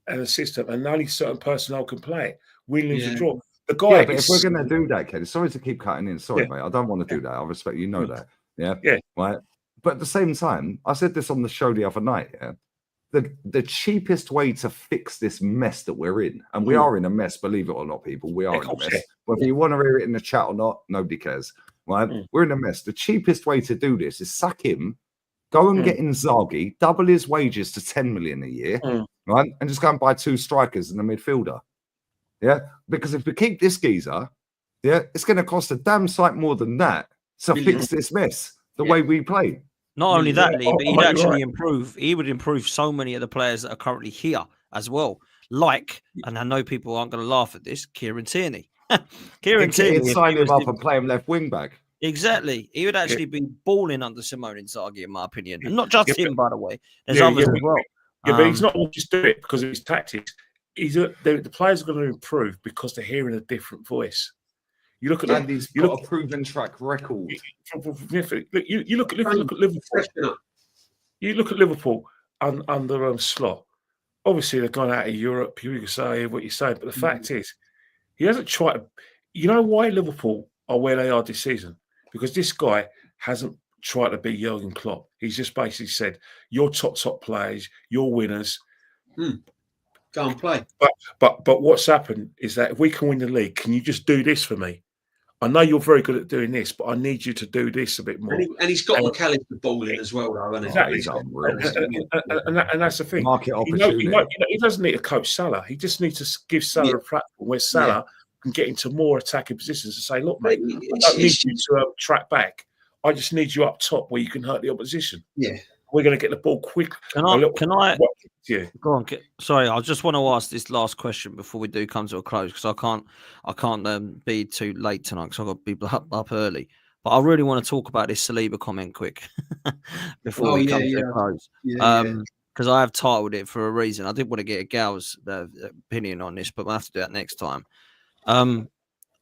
and a system, and only certain personnel can play it. Win, lose, or draw. The guy. But if we're going to do that, Kenny, sorry to keep cutting in. Sorry, mate. I don't want to do that. I respect you. Know that. Yeah. Right. But at the same time, I said this on the show the other night. The cheapest way to fix this mess that we're in, and we are in a mess, believe it or not, people, we are in a mess. Whether you want to hear it in the chat or not, nobody cares. Right? We're in a mess. The cheapest way to do this is sack him, go and get Inzaghi, double his wages to 10 million a year, right? And just go and buy 2 strikers and a midfielder. Yeah, because if we keep this geezer, it's going to cost a damn sight more than that to fix this mess the way we play. Not only that, Lee, but he'd actually improve. He would improve so many of the players that are currently here as well. Like, and I know people aren't going to laugh at this, Kieran Tierney. Kieran Tierney, sign him up and play him left wing back. Exactly. He would actually be balling under Simone Inzaghi, in my opinion. And not just him, by the way. There's others as well. Yeah, but he's not just doing it because of his tactics. The players are going to improve because they're hearing a different voice. You look at Andy's got a proven track record. You look at Liverpool. You look at Liverpool under Slot. Obviously, they've gone out of Europe. You can say what you're saying, but the fact is, he hasn't tried to. You know why Liverpool are where they are this season? Because this guy hasn't tried to be Jurgen Klopp. He's just basically said, "You're top players. You're winners. Go and play." But what's happened is that if we can win the league, can you just do this for me? I know you're very good at doing this, but I need you to do this a bit more. And he's got McAllister balling as well, though, hasn't he? Exactly. And that's the thing. Market opportunity. He doesn't need to coach Salah. He just needs to give Salah a platform where Salah can get into more attacking positions and say, look, mate, I don't need you to track back. I just need you up top where you can hurt the opposition. Yeah. We're going to get the ball quick. Can I? Yeah. Go on. Sorry, I just want to ask this last question before we do come to a close because I can't be too late tonight because I've got to be up early. But I really want to talk about this Saliba comment quick before we come to a close. Because I have titled it for a reason. I did want to get a gal's opinion on this, but we'll have to do that next time. I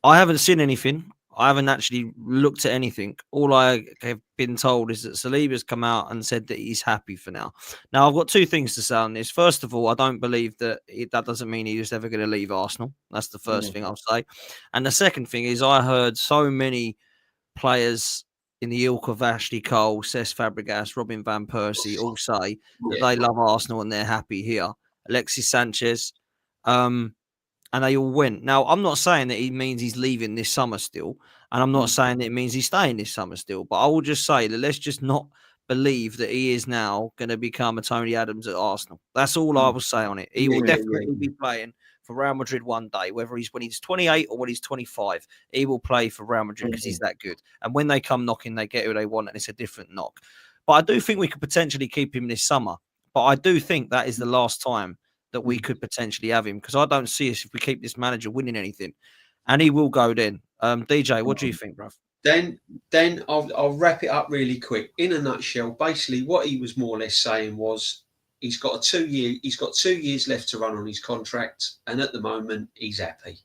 haven't seen anything. I haven't actually looked at anything. All I have been told is that Saliba's come out and said that he's happy for now. Now, I've got 2 things to say on this. First of all, I don't believe that that doesn't mean he was ever going to leave Arsenal. That's the first thing I'll say. And the second thing is I heard so many players in the ilk of Ashley Cole, Cesc Fabregas, Robin Van Persie all say that they love Arsenal and they're happy here. Alexis Sanchez, and they all went. Now, I'm not saying that he means he's leaving this summer still, and I'm not saying that it means he's staying this summer still, but I will just say that let's just not believe that he is now going to become a Tony Adams at Arsenal. That's all I will say on it. He will definitely be playing for Real Madrid one day, whether he's when he's 28 or when he's 25. He will play for Real Madrid because he's that good. And when they come knocking, they get who they want, and it's a different knock. But I do think we could potentially keep him this summer. But I do think that is the last time that we could potentially have him, because I don't see us, if we keep this manager, winning anything. And he will go then. DJ, what do you think, bruv? Then I'll wrap it up really quick. In a nutshell, basically what he was more or less saying was he's got 2 years left to run on his contract, and at the moment he's happy.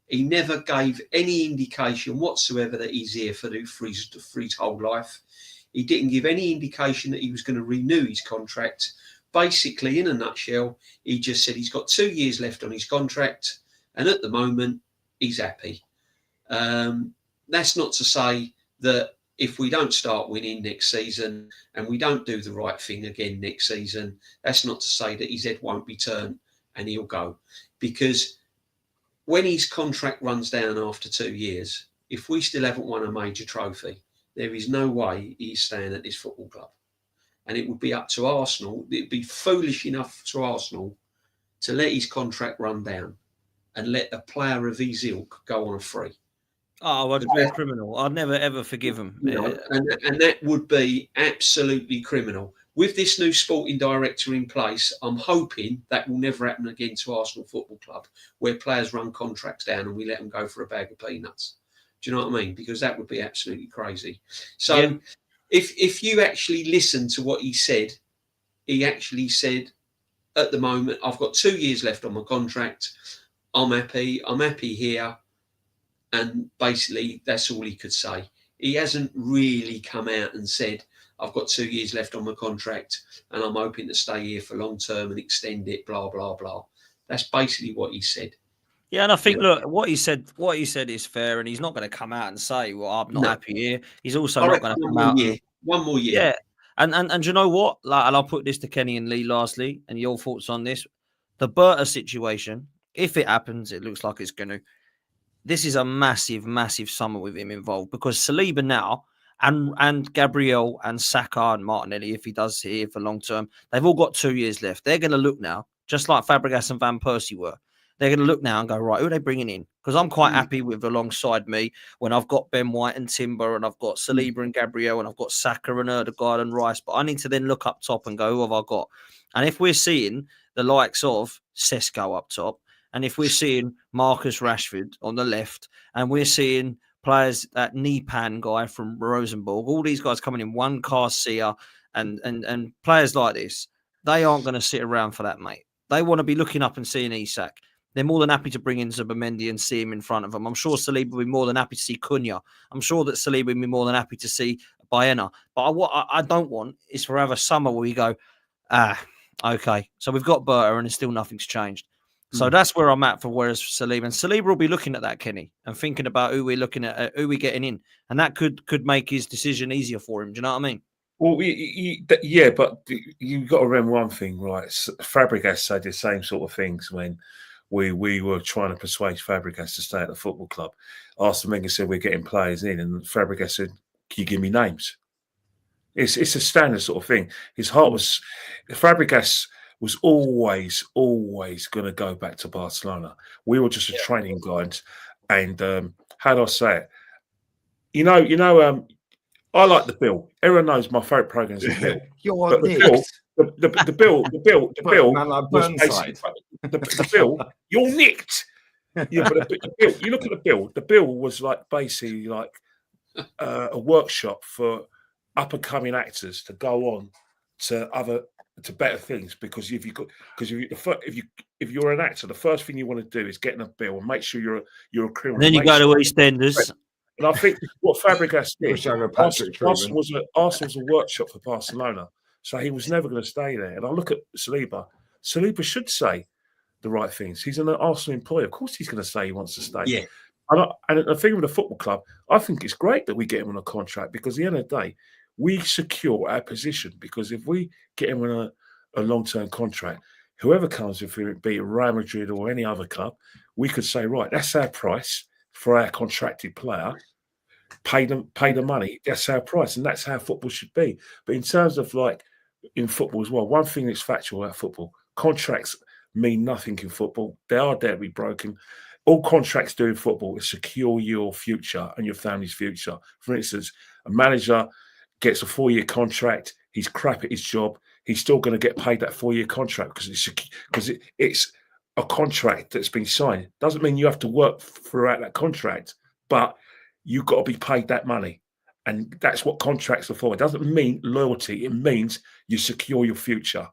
He never gave any indication whatsoever that he's here for his whole life. He didn't give any indication that he was going to renew his contract. Basically, in a nutshell, he just said he's got 2 years left on his contract, and at the moment he's happy. That's not to say that if we don't start winning next season and we don't do the right thing again next season, that's not to say that his head won't be turned and he'll go. Because when his contract runs down after 2 years, if we still haven't won a major trophy, there is no way he's staying at this football club. And it would be up to Arsenal. It'd be foolish enough to Arsenal to let his contract run down and let a player of his ilk go on a free. Oh, I'd be a criminal. I'd never, ever forgive him. You know, and that would be absolutely criminal. With this new sporting director in place, I'm hoping that will never happen again to Arsenal Football Club, where players run contracts down and we let them go for a bag of peanuts. Do you know what I mean? Because that would be absolutely crazy. So if you actually listen to what he actually said, at the moment, I've got 2 years left on my contract. I'm happy here. And basically, that's all he could say. He hasn't really come out and said, I've got 2 years left on my contract and I'm hoping to stay here for long term and extend it, blah, blah, blah. That's basically what he said. Yeah, and I think, look, what he said is fair, and he's not going to come out and say, well, I'm not happy here. He's also not going to come out. One more year. Yeah. And you know what? Like, and I'll put this to Kenny and Lee lastly, and your thoughts on this. The Berta situation, if it happens, it looks like it's going to. This is a massive, massive summer with him involved, because Saliba now and Gabriel and Saka and Martinelli, if he does here for long term, they've all got 2 years left. They're going to look now, just like Fabregas and Van Persie were. They're going to look now and go, right, who are they bringing in? Because I'm quite happy with alongside me when I've got Ben White and Timber and I've got Saliba and Gabriel and I've got Saka and Erdegaard and Rice. But I need to then look up top and go, who have I got? And if we're seeing the likes of Sesko up top, and if we're seeing Marcus Rashford on the left, and we're seeing players, that Nipan guy from Rosenborg, all these guys coming in, one Garcia and players like this, they aren't going to sit around for that, mate. They want to be looking up and seeing Isak. They're more than happy to bring in Zubimendi and see him in front of them. I'm sure Saliba will be more than happy to see Cunha. I'm sure that Saliba will be more than happy to see Baena. But what I don't want is for a summer where we go, okay, so we've got Berta and still nothing's changed. So that's where I'm at for whereas Saliba. And Saliba will be looking at that, Kenny, and thinking about who we're looking at, who we're getting in. And that could make his decision easier for him. Do you know what I mean? Well, yeah, but you've got to remember one thing, right? Fabregas said the same sort of things when we were trying to persuade Fabregas to stay at the football club. Arsene Wenger said we're getting players in, and Fabregas said, "Can you give me names?" It's a standard sort of thing. His heart was Fabregas was always going to go back to Barcelona. We were just a training guide, and how do I say it? You know. I like the Bill. Everyone knows my favourite program is the Bill. You're the Bill the Bill. You're nicked. Yeah, but the Bill. You look at the Bill. The Bill was like basically like a workshop for up and coming actors to go on to better things. Because if you're an actor, the first thing you want to do is get in a Bill and make sure you're a criminal. And then you go to EastEnders. And I think what Fabregas did, Arsenal was a workshop for Barcelona, so he was never going to stay there. And I look at Saliba. Saliba should say the right things. He's an Arsenal employee. Of course he's going to say he wants to stay. Yeah. And the thing with the football club, I think it's great that we get him on a contract, because at the end of the day, we secure our position. Because if we get him on a long-term contract, whoever comes, if it be Real Madrid or any other club, we could say, right, that's our price for our contracted player. Pay the money. That's our price, and that's how football should be. But in terms of like in football as well, one thing that's factual about football: contracts mean nothing in football. They are there to be broken. All contracts do in football is secure your future and your family's future. For instance, a manager gets a 4-year contract. He's crap at his job. He's still going to get paid that 4-year contract because it's a contract that's been signed. Doesn't mean you have to work throughout that contract, but you've got to be paid that money. And that's what contracts are for. It doesn't mean loyalty. It means you secure your future.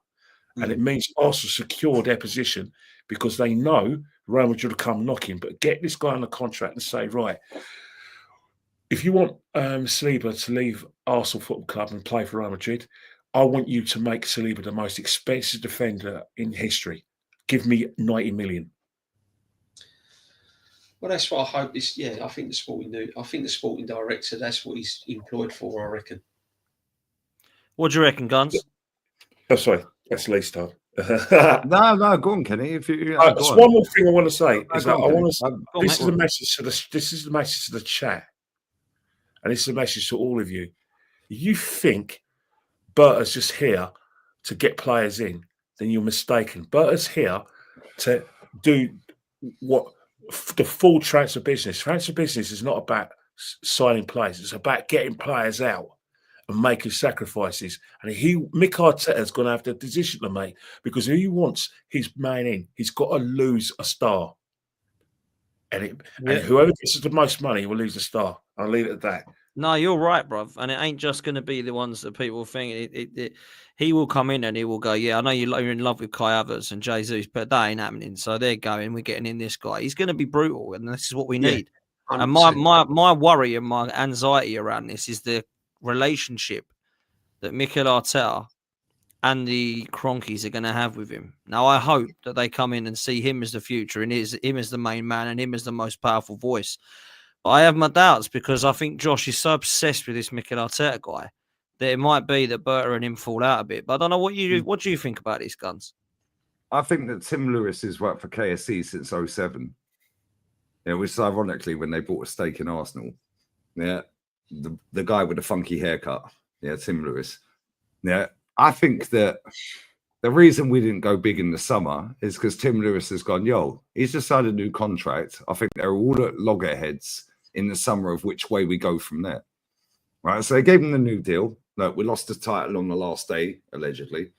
And it means also secure their position because they know Real Madrid will come knocking. But get this guy on the contract and say, right, if you want Saliba to leave Arsenal Football Club and play for Real Madrid, I want you to make Saliba the most expensive defender in history. Give me 90 million. Well, that's what I hope. I think the sporting director. That's what he's employed for. I reckon. What do you reckon, Guns? Oh, sorry, that's Lee's time. No, go on, Kenny. If you, there's one more thing I want to say is that I want to. This is the message to the chat, and this is a message to all of you. You think Berta's just here to get players in, then you're mistaken. Berta's here to do what the full transfer business. Transfer business is not about signing players. It's about getting players out and making sacrifices. And Mick Arteta's going to have the decision to make because if he wants his man in, he's got to lose a star. And whoever gets the most money will lose a star. I'll leave it at that. No, you're right, bruv. And it ain't just going to be the ones that people think. He will come in and he will go, yeah, I know you're in love with Kai Havertz and Jesus, but that ain't happening. So they're going, we're getting in this guy. He's going to be brutal, and this is what we need. 100%. And my worry and my anxiety around this is the relationship that Mikel Arteta and the Cronkies are going to have with him. Now, I hope that they come in and see him as the future and him as the main man and him as the most powerful voice. But I have my doubts because I think Josh is so obsessed with this Mikel Arteta guy that it might be that Berta and him fall out a bit. But I don't know what do you think about these, Guns? I think that Tim Lewis has worked for KSC since 2007. Yeah, which is ironically when they bought a stake in Arsenal. Yeah, the guy with the funky haircut. Yeah, Tim Lewis. Yeah, I think that the reason we didn't go big in the summer is because Tim Lewis has gone, he's just signed a new contract. I think they're all at loggerheads in the summer of which way we go from there. Right, so they gave him the new deal. Look, we lost the title on the last day, allegedly.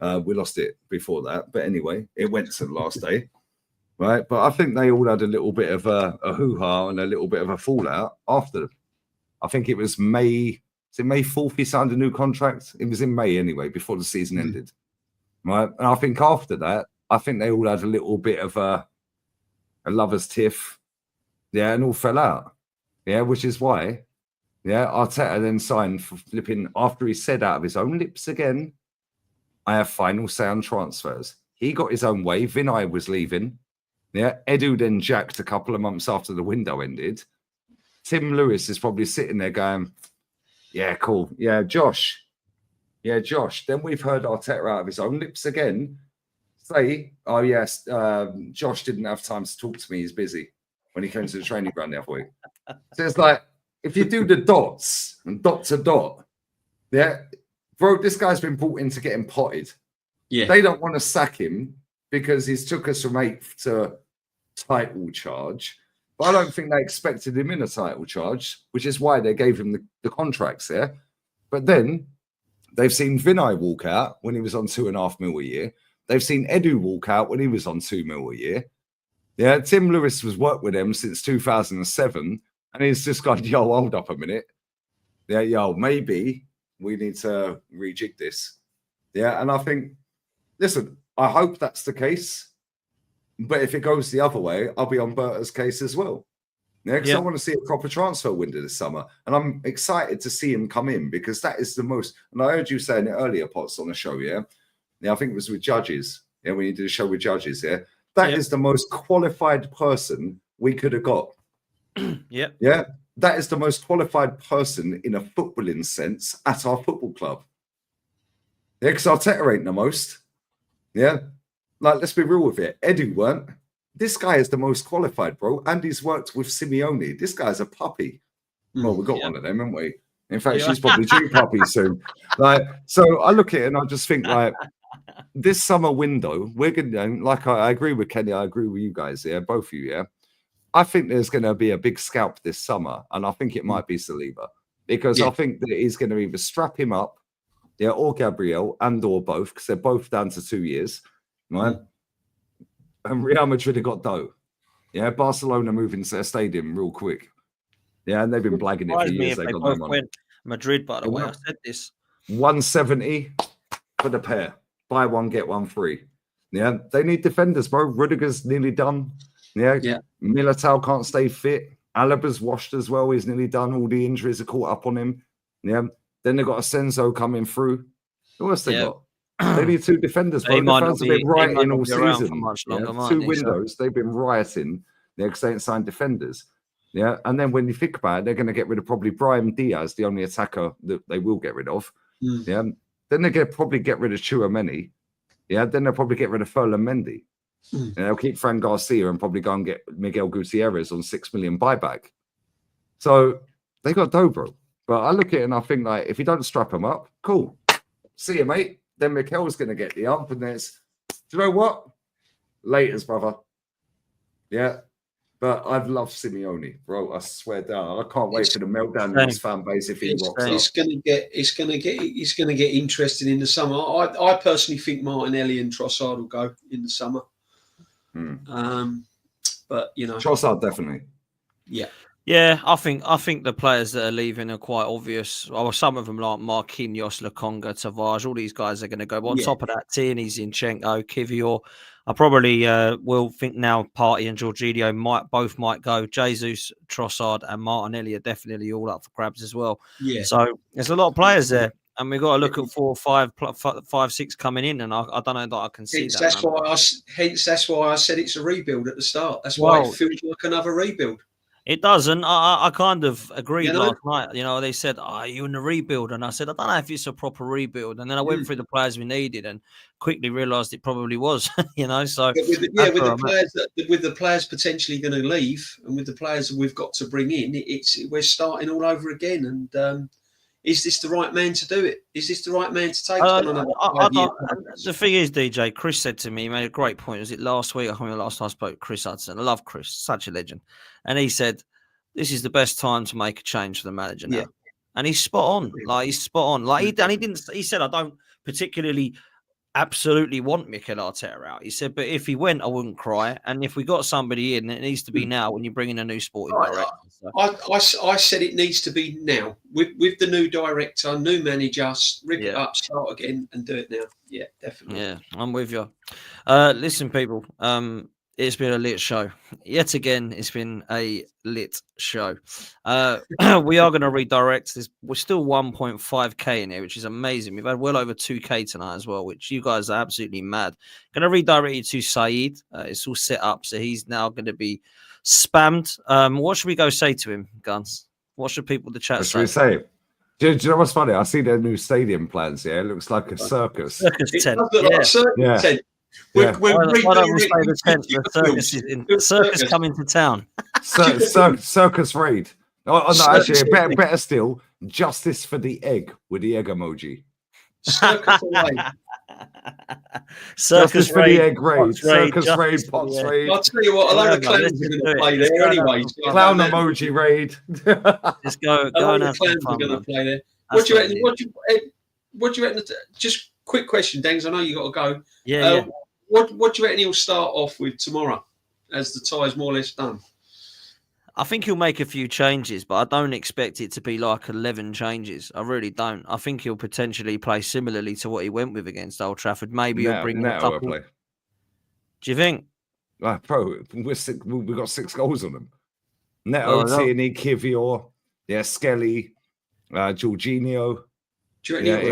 We lost it before that. But anyway, it went to the last day. Right, but I think they all had a little bit of a hoo-ha and a little bit of a fallout after. I think it was May. Was it May 4th he signed a new contract? It was in May anyway, before the season ended. Right, and I think after that, I think they all had a little bit of a lover's tiff. Yeah, and all fell out. Yeah, which is why, Arteta then signed for flipping after he said out of his own lips again, I have final say on transfers. He got his own way. Vinay was leaving. Yeah, Edu then jacked a couple of months after the window ended. Tim Lewis is probably sitting there going, yeah, cool. Yeah, Josh. Then we've heard Arteta out of his own lips again say, oh, yes, Josh didn't have time to talk to me. He's busy when he came to the training ground the other week. So it's like, if you do the dots and dot to dot, bro, this guy's been brought in to get him potted. Yeah. They don't want to sack him because he's took us from 8th to title charge. But I don't think they expected him in a title charge, which is why they gave him the contracts there. But then they've seen Vinay walk out when he was on 2.5 mil a year. They've seen Edu walk out when he was on 2 mil a year. Yeah, Tim Lewis has worked with them since 2007, and he's just gone, hold up a minute. Yeah, maybe we need to rejig this. Yeah, and I think, listen, I hope that's the case. But if it goes the other way, I'll be on Berta's case as well. Yeah, because I want to see a proper transfer window this summer. And I'm excited to see him come in because that is the most, and I heard you saying it earlier, Potts, on the show, yeah, I think it was with Judges. Yeah, when you did a show with Judges, that is the most qualified person we could have got. Yeah, that is the most qualified person in a footballing sense at our football club. Yeah, because Arteta ain't the most. Yeah, Like, let's be real with it. Edu weren't. This guy is the most qualified, bro. Andy's worked with Simeone. This guy's a puppy. Well, we got one of them, haven't we? In fact, she's probably due puppy soon. Like, so I look at it and I just think, like, this summer window, we're gonna, like, I agree with Kenny. I agree with you guys. Yeah, both of you. Yeah, I think there's going to be a big scalp this summer, and I think it might be Saliba because I think that he's going to either strap him up, or Gabriel, or both, because they're both down to 2 years, right? And Real Madrid have got dough. Yeah, Barcelona moving to their stadium real quick. Yeah, and they've been blagging it for years. They got no money. Madrid, by the way, I said this. 170 for the pair. Buy one, get one free. Yeah, they need defenders, bro. Rudiger's nearly done. Yeah. Militao can't stay fit. Alaba's washed as well. He's nearly done. All the injuries are caught up on him. Yeah. Then they've got Asenso coming through. Who else they got? They need 2 defenders, bro. The fans have been rioting all season. Two windows, they've been rioting because they ain't signed defenders. Yeah, and then when you think about it, they're going to get rid of probably Brahim Diaz, the only attacker that they will get rid of. Yeah, then they're going to probably get rid of Chouameni. Yeah, then they'll probably get rid of Ferland Mendy. And they'll keep Fran Garcia and probably go and get Miguel Gutierrez on 6 million buyback. So they got dough, bro. But I look at it and I think, like, if you don't strap them up, cool. See you, mate. Then Mikel's going to get the ump, and there's, do you know what? Laters, brother. Yeah. But I've loved Simeone, bro. I swear down. I can't wait for the meltdown in his fan base if he rocks up. It's gonna get interesting in the summer. I personally think Martinelli and Trossard will go in the summer. But you know, Trossard definitely. Yeah, I think the players that are leaving are quite obvious. Well, some of them like Marquinhos, Lokonga, Tavares, all these guys are going to go. But on top of that, Tierney, Zinchenko, Kivior. I probably will think now Partey and Jorginho might go. Jesus, Trossard and Martinelli are definitely all up for grabs as well. Yeah. So there's a lot of players there. And we've got to look at 4, 5, 6 coming in, and I don't know that I can see that. That's why I said it's a rebuild at the start. That's why it feels like another rebuild. It doesn't. I kind of agreed last night. You know, they said, "Are you in the rebuild?" And I said, "I don't know if it's a proper rebuild." And then I went through the players we needed, and quickly realised it probably was. You know, so with the players potentially going to leave, and with the players that we've got to bring in, we're starting all over again. And is this the right man to do it? Is this the right man to take? The thing is, DJ, Chris said to me, he made a great point. Was it last week? I can't remember last time I spoke to Chris Hudson. I love Chris, such a legend. And he said, this is the best time to make a change for the manager now. Yeah. And he's spot on. Like, he's spot on. Like, he said, I don't particularly absolutely want Mikel Arteta out. He said, but if he went, I wouldn't cry. And if we got somebody in, it needs to be now when you bring in a new sporting director. So. I said it needs to be now. With the new director, new manager, rip it up, start again and do it now. Yeah, definitely. Yeah, I'm with you. Listen, people, it's been a lit show. Yet again, it's been a lit show. We are going to redirect this. We're still 1.5k in here, which is amazing. We've had well over 2k tonight as well, which you guys are absolutely mad. Going to redirect you to Saeed. It's all set up, so he's now going to be spammed. What should we go say to him, Guns? What should people in the chat say? What should we say? Do you know what's funny? I see their new stadium plans. Yeah, it looks like a circus. Circus tent. Tent. Why don't we say the tent? The circus coming to town. Circus raid. Oh no, actually, better still, justice for the egg with the egg emoji. Circus raid. Circus for the egg raid. Circus raid. Pots raid. I'll tell you what, a load of clowns are going to play there anyway. Clown emoji raid. Just go and have some fun. Going to play there. What do you reckon? What do you reckon? Just quick question, Dangs. I know you got to go. Yeah. What do you reckon he'll start off with tomorrow, as the tie's more or less done? I think he'll make a few changes, but I don't expect it to be like 11 changes. I really don't. I think he'll potentially play similarly to what he went with against Old Trafford. Maybe he'll bring in a couple. Do you think? Bro, we've got 6 goals on them. Neto, Tierney, Kivior, Skelly, Jorginho. Do you reckon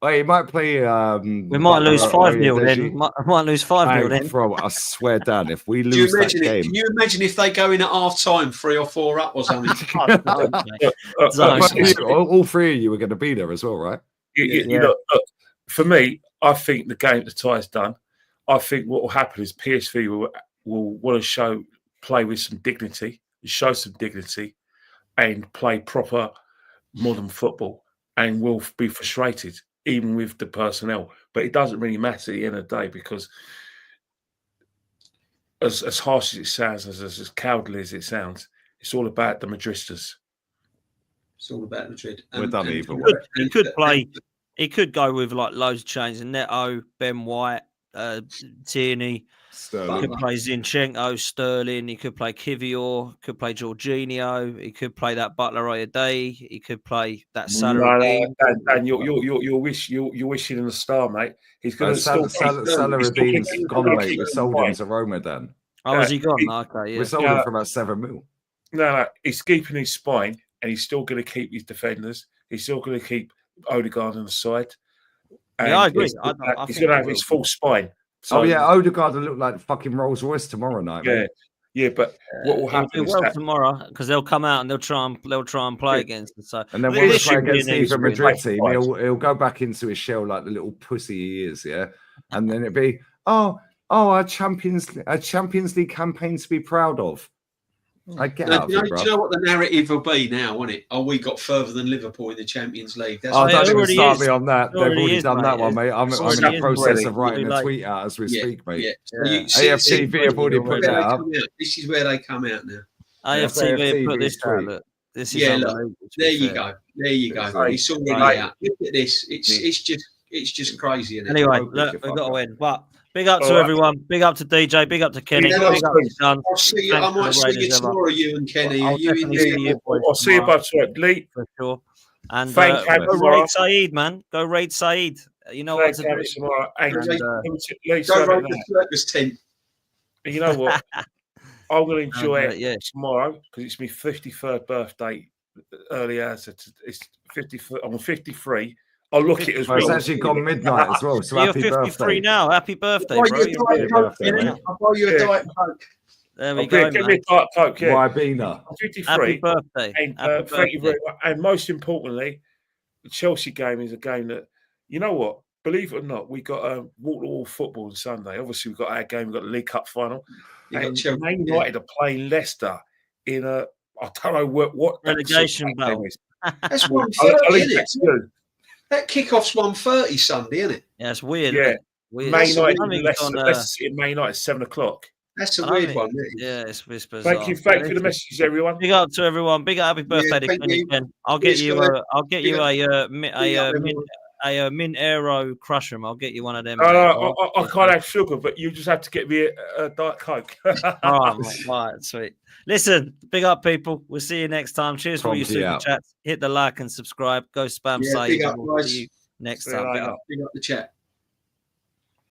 he might play? We might lose 5-0 then. Might lose 5-0 then. Bro, I swear, Dan, if we lose that game, can you imagine if they go in at half time 3 or 4 up or something? All 3 of you are going to be there as well, right? You know, for me, I think the game, the tie's done. I think what will happen is PSV will want to play with some dignity, show some dignity, and play proper modern football, and will be frustrated even with the personnel. But it doesn't really matter at the end of the day, because as harsh as it sounds, as cowardly as it sounds, it's all about the Madristas. It's all about Madrid. We're done either way. He could play. He could go with like loads of changes. Neto, Ben White, Tierney. Sterling. He could play Zinchenko, Sterling. He could play Kivior. Could play Jorginho. He could play that Butler Oyedei. He could play that Salah. And you're wishing in the star, mate. He's going to Salah's gone, mate. We sold him to Roma, Dan. Oh, has he gone? Okay, yeah. We sold him for about 7 mil. No, he's keeping his spine, and he's still going to keep his defenders. He's still going to keep Odegaard on the side. Yeah, I agree. He's going to have his full spine. So, Odegaard will look like fucking Rolls Royce tomorrow night. Yeah, yeah, but what will happen is that tomorrow, because they'll come out and they'll try and play against them. So, and then when we play against the Even Madrid team, he'll go back into his shell like the little pussy he is, yeah. And then it'll be our Champions League campaign to be proud of. I get out. Do you know what the narrative will be now, won't it? Oh, we got further than Liverpool in the Champions League. That's don't even start me on that. They've already done that one, mate. I'm in the process of writing a tweet out as we speak, mate. Yeah. AFTV have already put that up. This is where they come out now. AFTV put this tweet. Look, this is look, there you go. There you go. It's already out. Look at this. It's just crazy. Isn't it? Anyway, look, we've got to win. But big up to everyone. Big up to DJ. Big up to Kenny. Big up to Son. I'll see you. I might see you tomorrow, you and Kenny. I'll see you both Lee for sure. And go raid Saeed, man. Go raid Saeed. You know what to do tomorrow. Go raid the circus tent. You know what? I'm going to enjoy it tomorrow because it's my 53rd birthday. Early hours. It's 53. I'm 53. I'll look at it as well. It's actually gone midnight as well. So you're 53 birthday. Now. Happy birthday, bro. I'll buy you a Diet Coke. There we go. Give me a Diet Coke. Yeah. Ribena. I'm 53. Happy birthday. And, thank you very much. And most importantly, the Chelsea game is a game that, you know what? Believe it or not, we got wall-to-wall football on Sunday. Obviously, we've got our game. We've got the League Cup final. And Man United are playing Leicester in a, I don't know what relegation battle. That's 1:30, isn't it? That kickoff's 1:30 Sunday, isn't it? Yeah, it's weird. Yeah, weird. Man United, Leicester, Man United, 7:00. That's a weird one. Yeah, it's bizarre. Thank you for the messages, everyone. Big up to everyone. Big happy birthday to Kenny Ken. I'll get you a mint aero crush'em. I'll get you one of them. I can't have sugar, but you just have to get me a Diet Coke. All right, sweet. Listen, big up, people. We'll see you next time. Cheers for all your super chats. Hit the like and subscribe. Go spam say. Big up, guys. See you next time. Big up the chat.